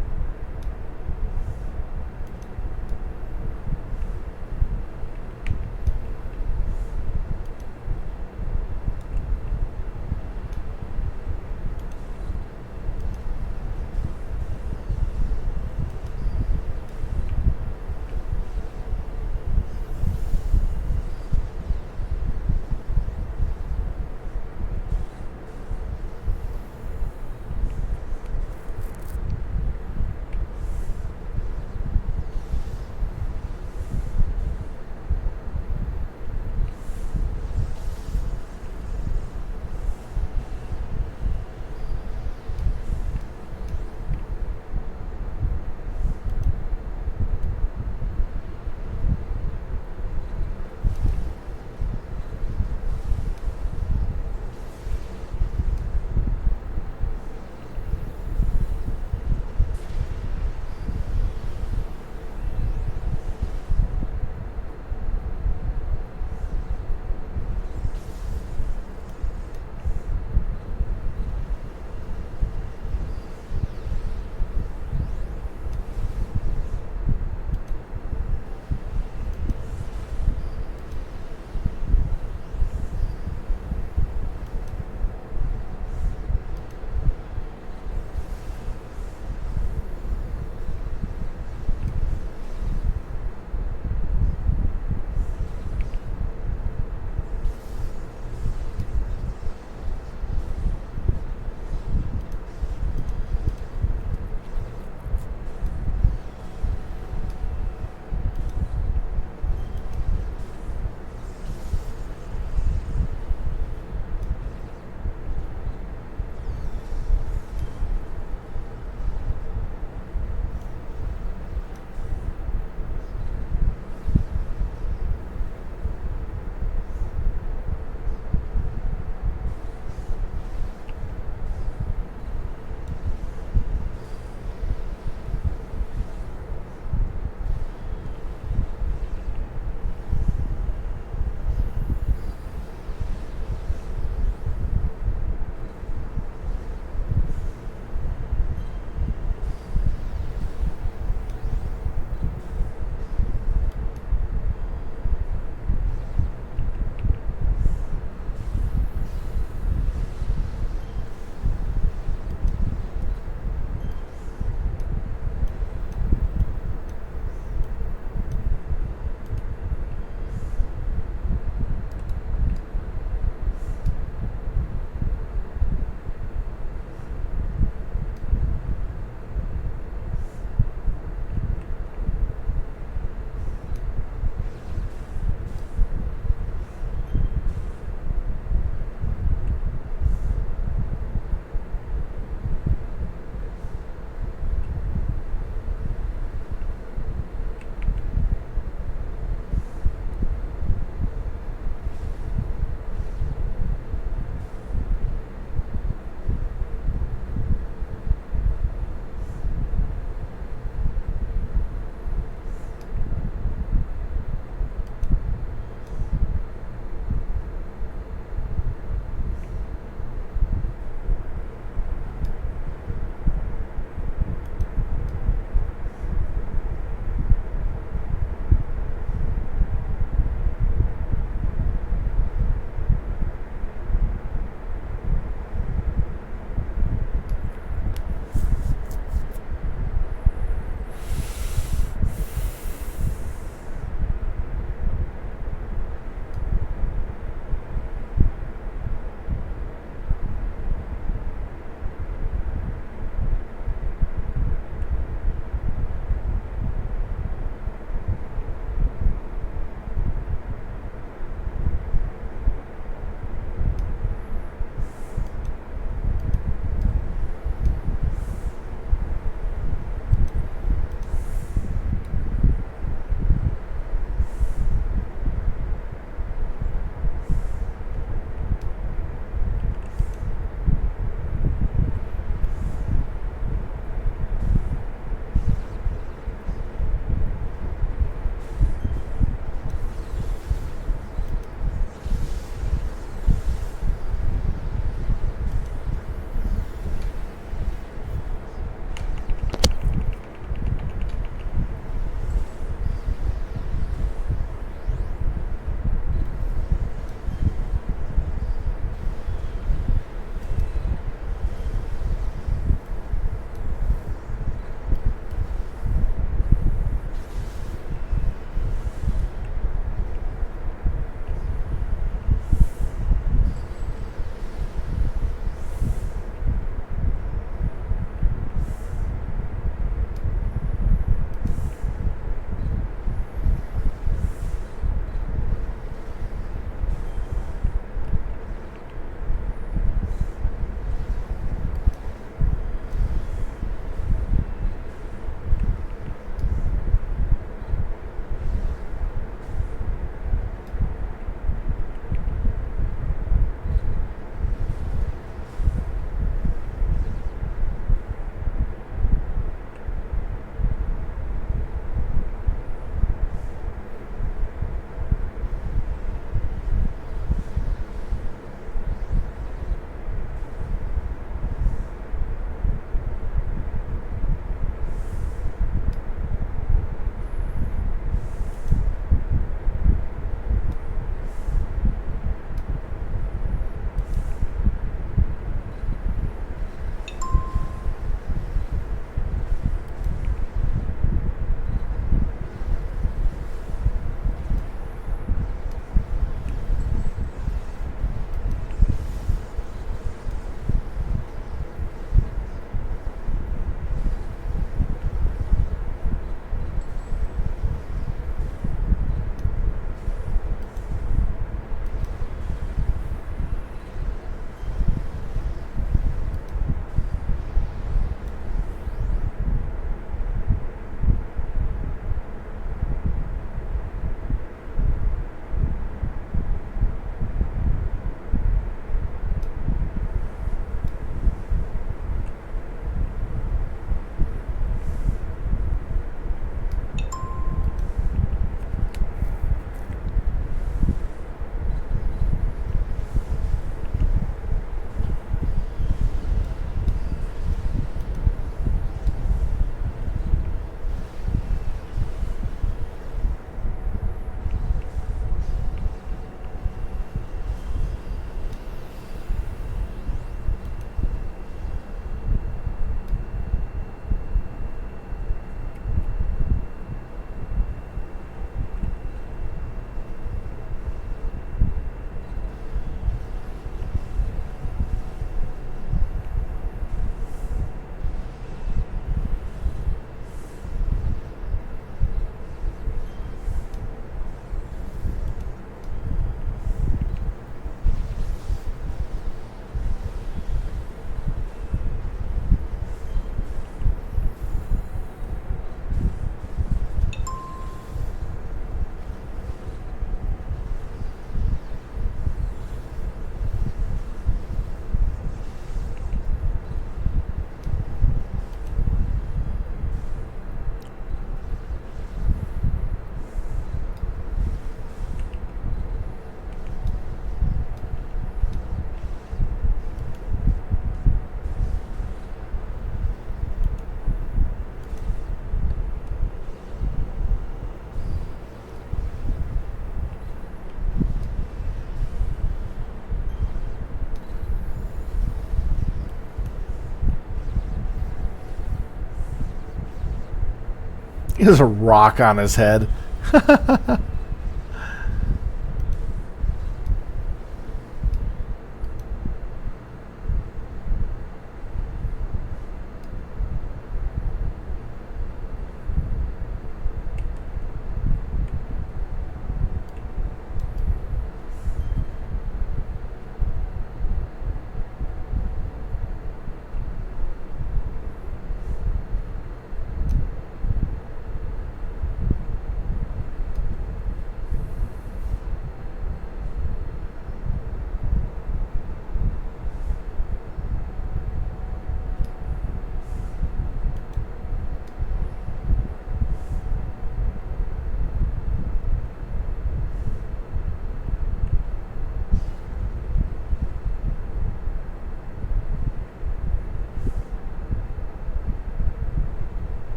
He has a rock on his head.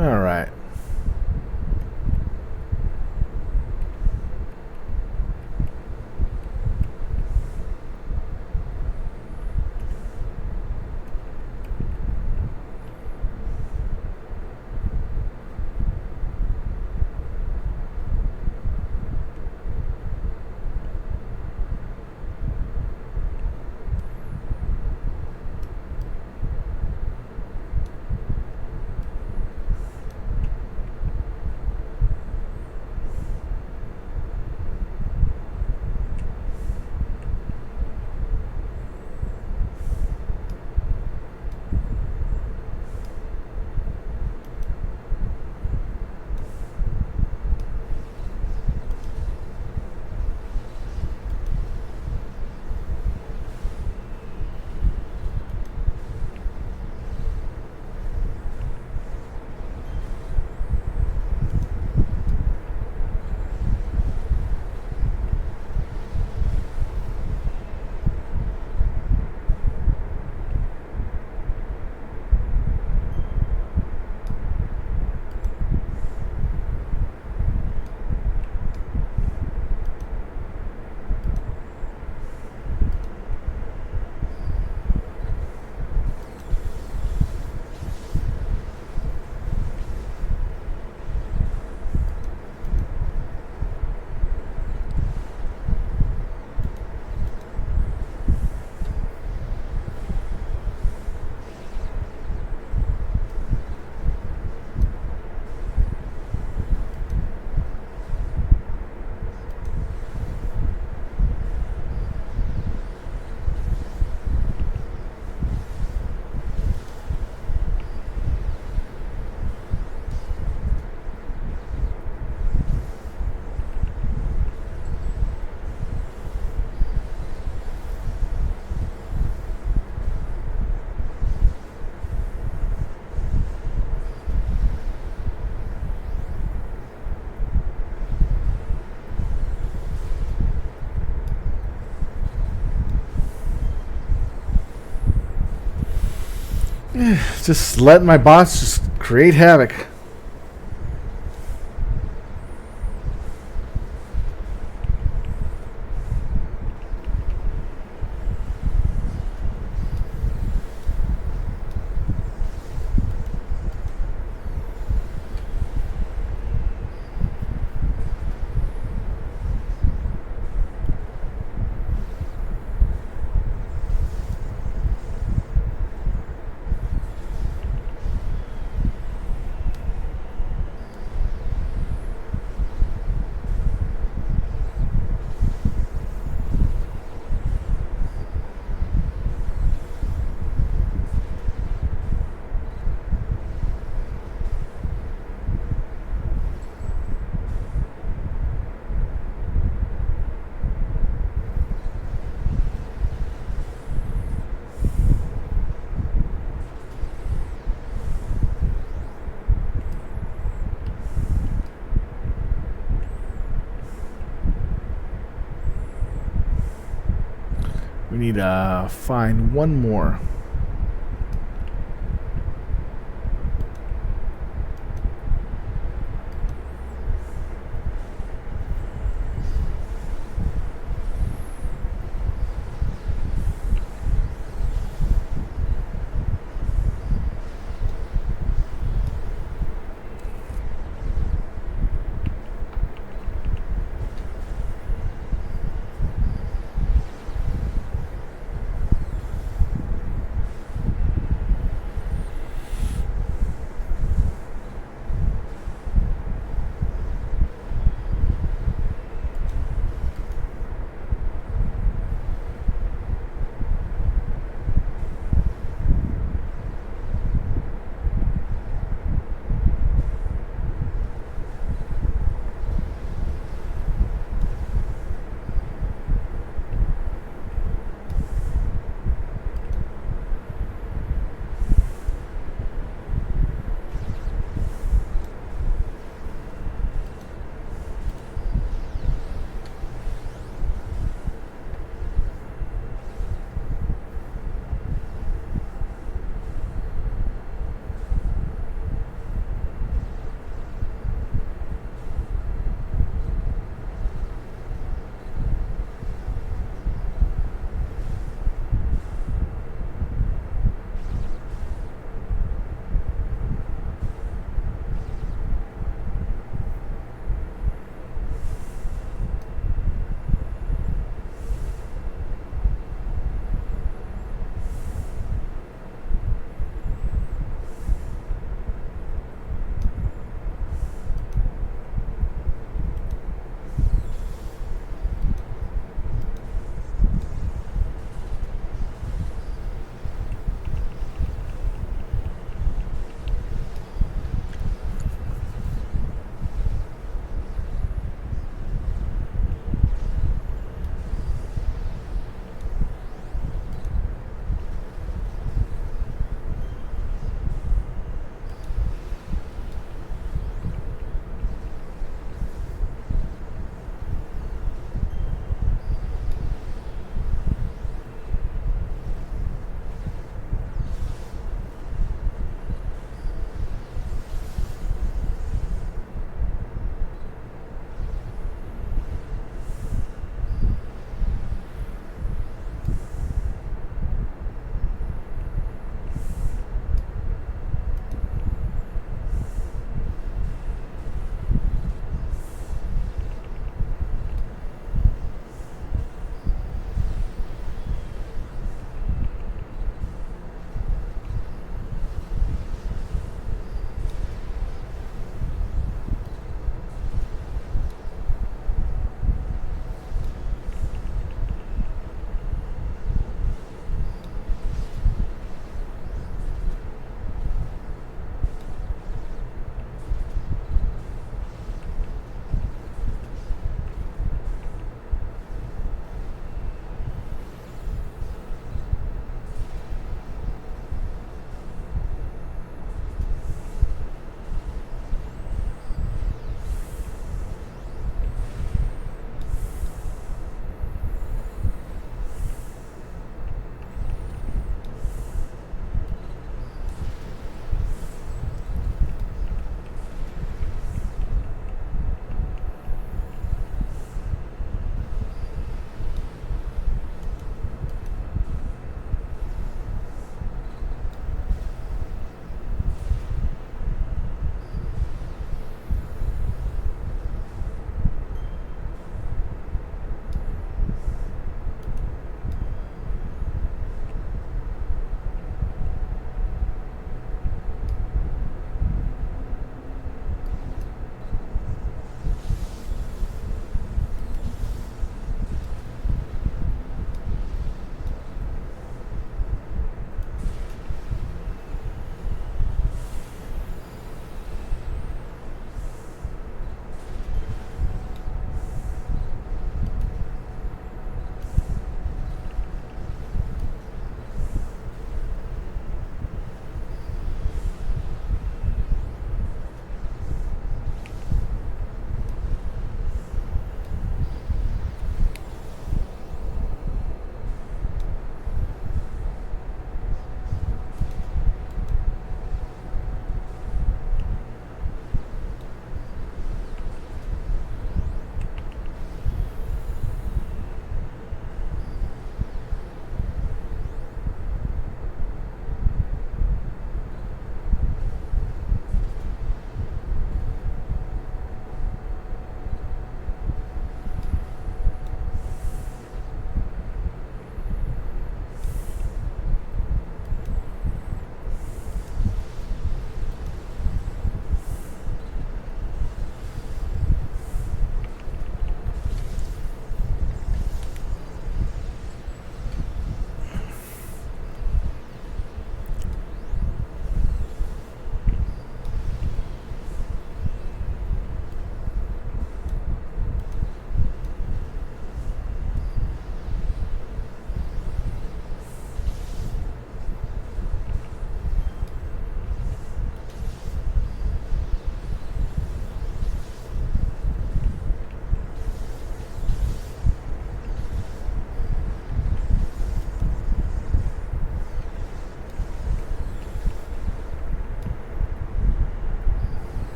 All right. Just letting my bots just create havoc. need to find one more.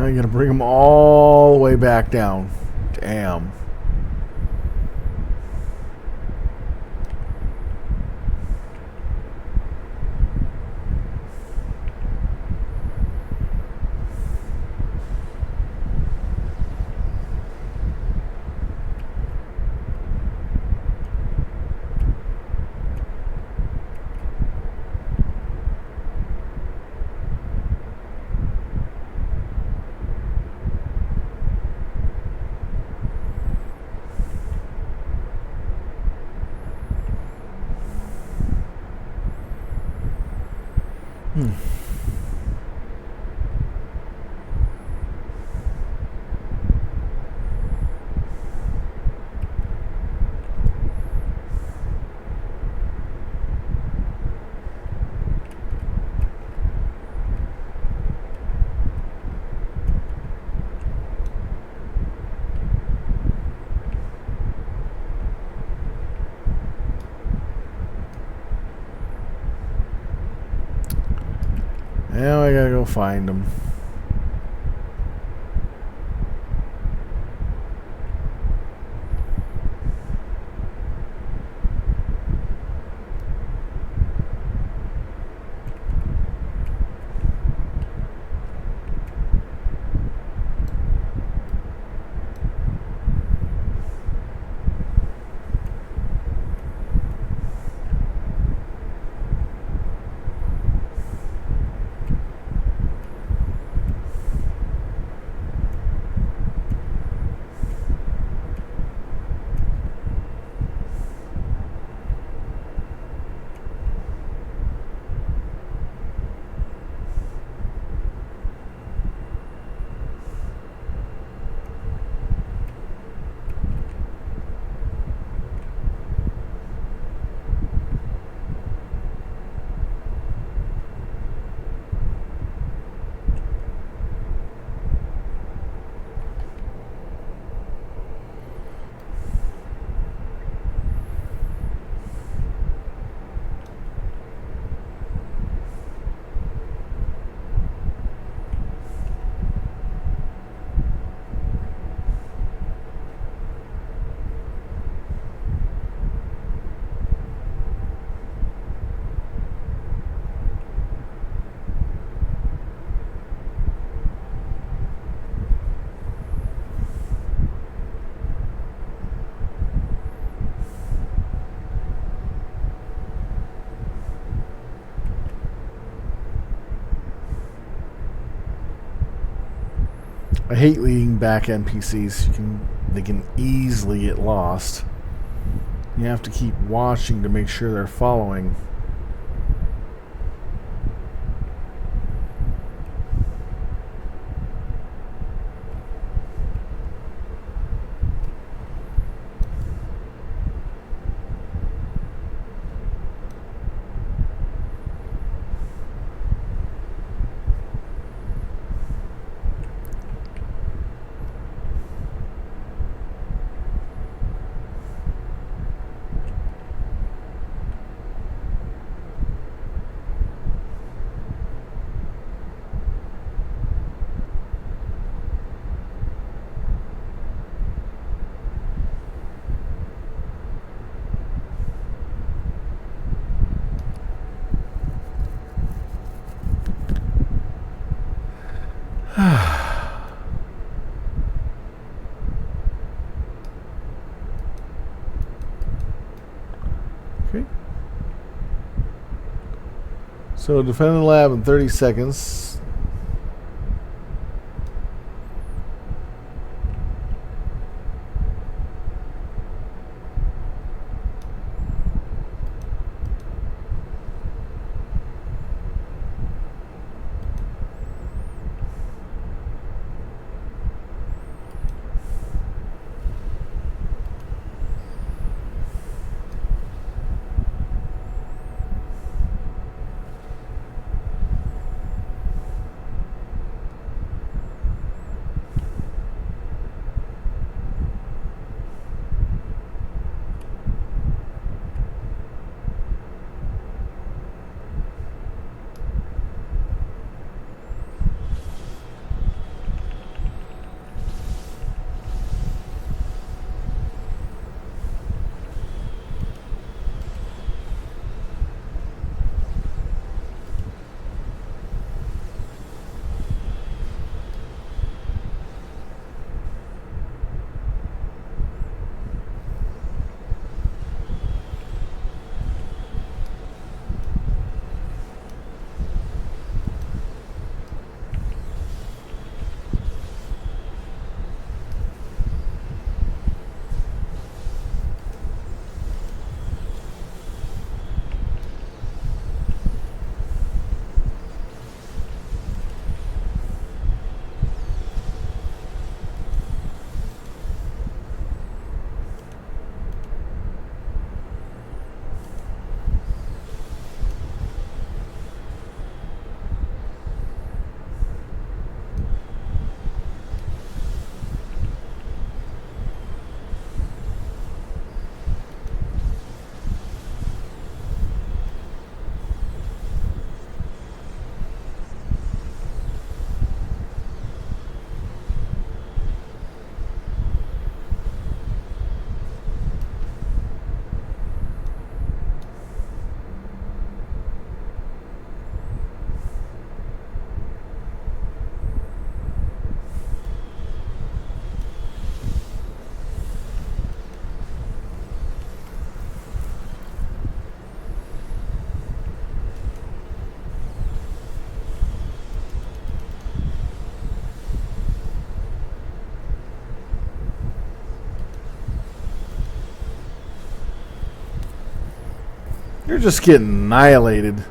Now you gotta bring them all the way back down. Damn. Now I gotta go find them. I hate leading back NPCs. They can easily get lost. You have to keep watching to make sure they're following. Okay. So defend the lab in 30 seconds. You're just getting annihilated.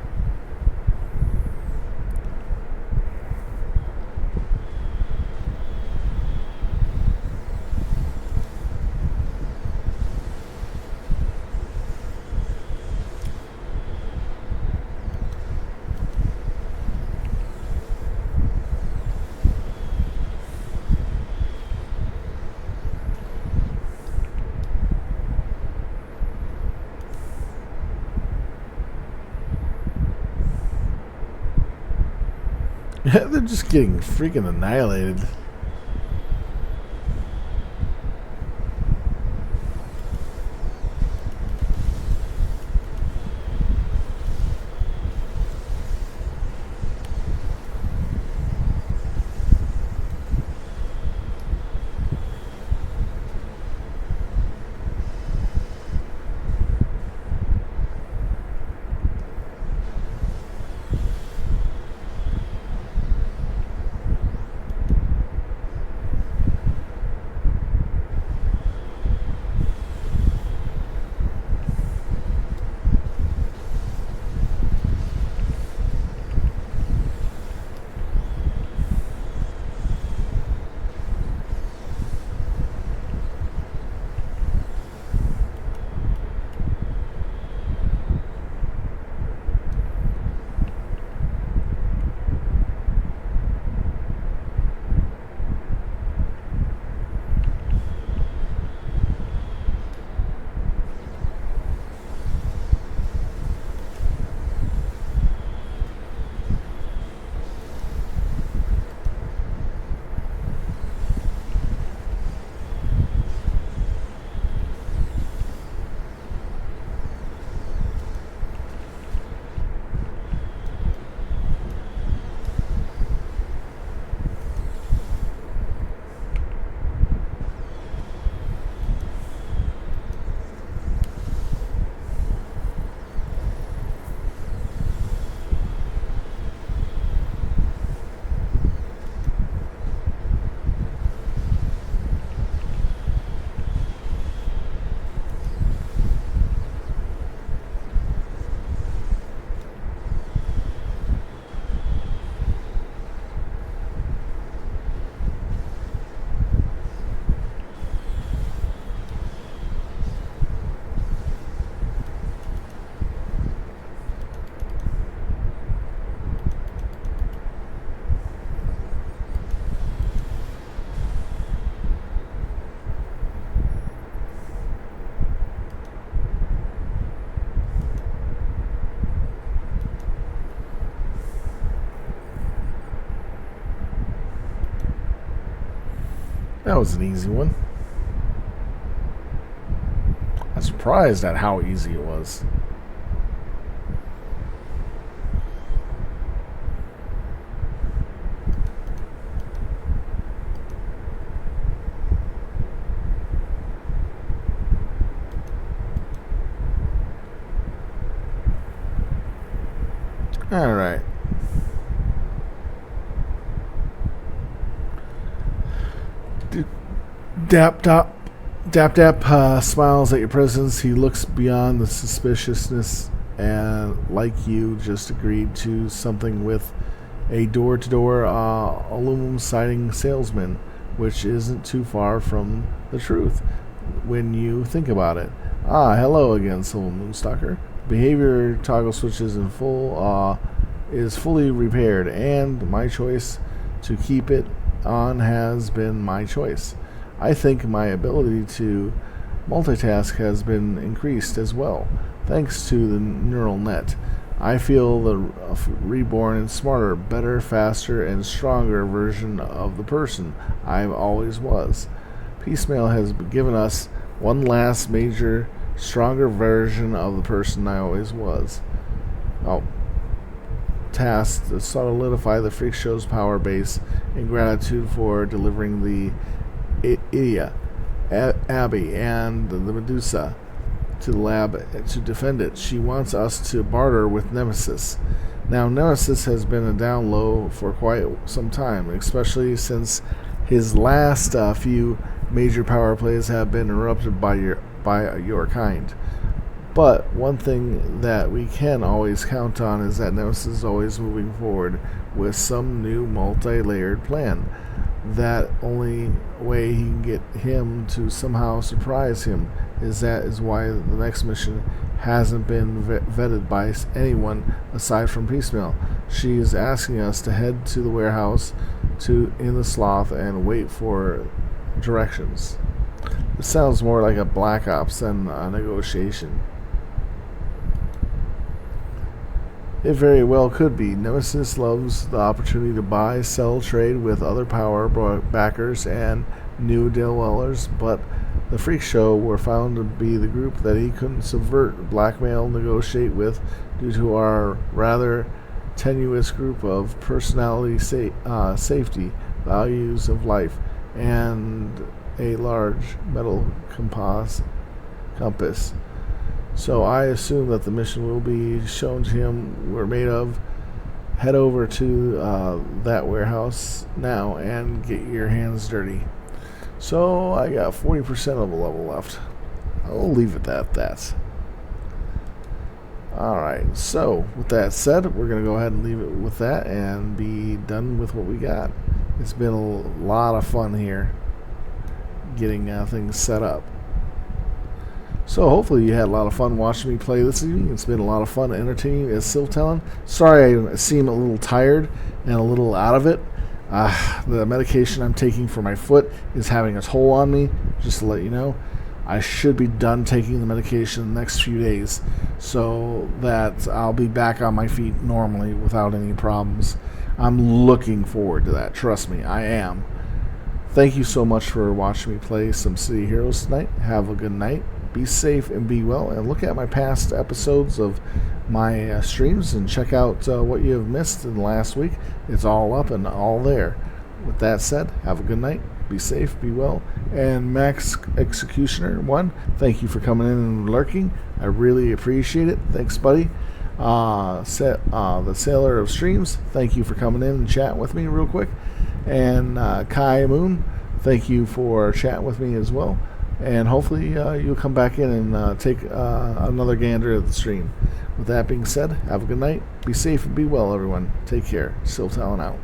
They're just getting freaking annihilated. That was an easy one. I'm surprised at how easy it was. All right. Dap smiles at your presence. He looks beyond the suspiciousness and, like you, just agreed to something with a door-to-door aluminum siding salesman, which isn't too far from the truth when you think about it. Hello again, Silver Moonstalker. Behavior toggle switches in full is fully repaired, and my choice to keep it on has been my choice. I think my ability to multitask has been increased as well, thanks to the neural net. I feel the reborn and smarter, better, faster, and stronger version of the person I always was. Piecemeal has given us one last major, stronger version of the person I always was. Task to solidify the freak show's power base in gratitude for delivering the Idia, Abby, and the Medusa to the lab to defend it. She wants us to barter with Nemesis. Now, Nemesis has been down low for quite some time, especially since his last few major power plays have been interrupted by your kind. But one thing that we can always count on is that Nemesis is always moving forward with some new multi-layered plan. That only way he can get him to somehow surprise him is why the next mission hasn't been vetted by anyone aside from Piecemeal. She is asking us to head to the warehouse in the sloth and wait for directions. It sounds more like a Black Ops than a negotiation. It very well could be. Nemesis loves the opportunity to buy, sell, trade with other power backers and new dwellers, but the Freak Show were found to be the group that he couldn't subvert, blackmail, negotiate with due to our rather tenuous group of personality safety, values of life, and a large metal compass. So I assume that the mission will be shown to him we're made of. Head over to that warehouse now and get your hands dirty. So I got 40% of a level left. I'll leave it at that. Alright, so with that said, we're going to go ahead and leave it with that and be done with what we got. It's been a lot of fun here getting things set up. So hopefully you had a lot of fun watching me play this evening. It's been a lot of fun entertaining as Siltalon. Sorry I seem a little tired and a little out of it. The medication I'm taking for my foot is having a toll on me, just to let you know. I should be done taking the medication the next few days so that I'll be back on my feet normally without any problems. I'm looking forward to that. Trust me, I am. Thank you so much for watching me play some City Heroes tonight. Have a good night. Be safe and be well, and look at my past episodes of my streams and check out what you have missed in the last week. It's all up and all there. With that said, have a good night, be safe, be well, and Max Executioner 1, thank you for coming in and lurking. I really appreciate it. Thanks, buddy. The Sailor of Streams, thank you for coming in and chatting with me real quick. And Kai Moon, thank you for chatting with me as well. And hopefully you'll come back in and take another gander at the stream. With that being said, have a good night. Be safe and be well, everyone. Take care. Siltalon out.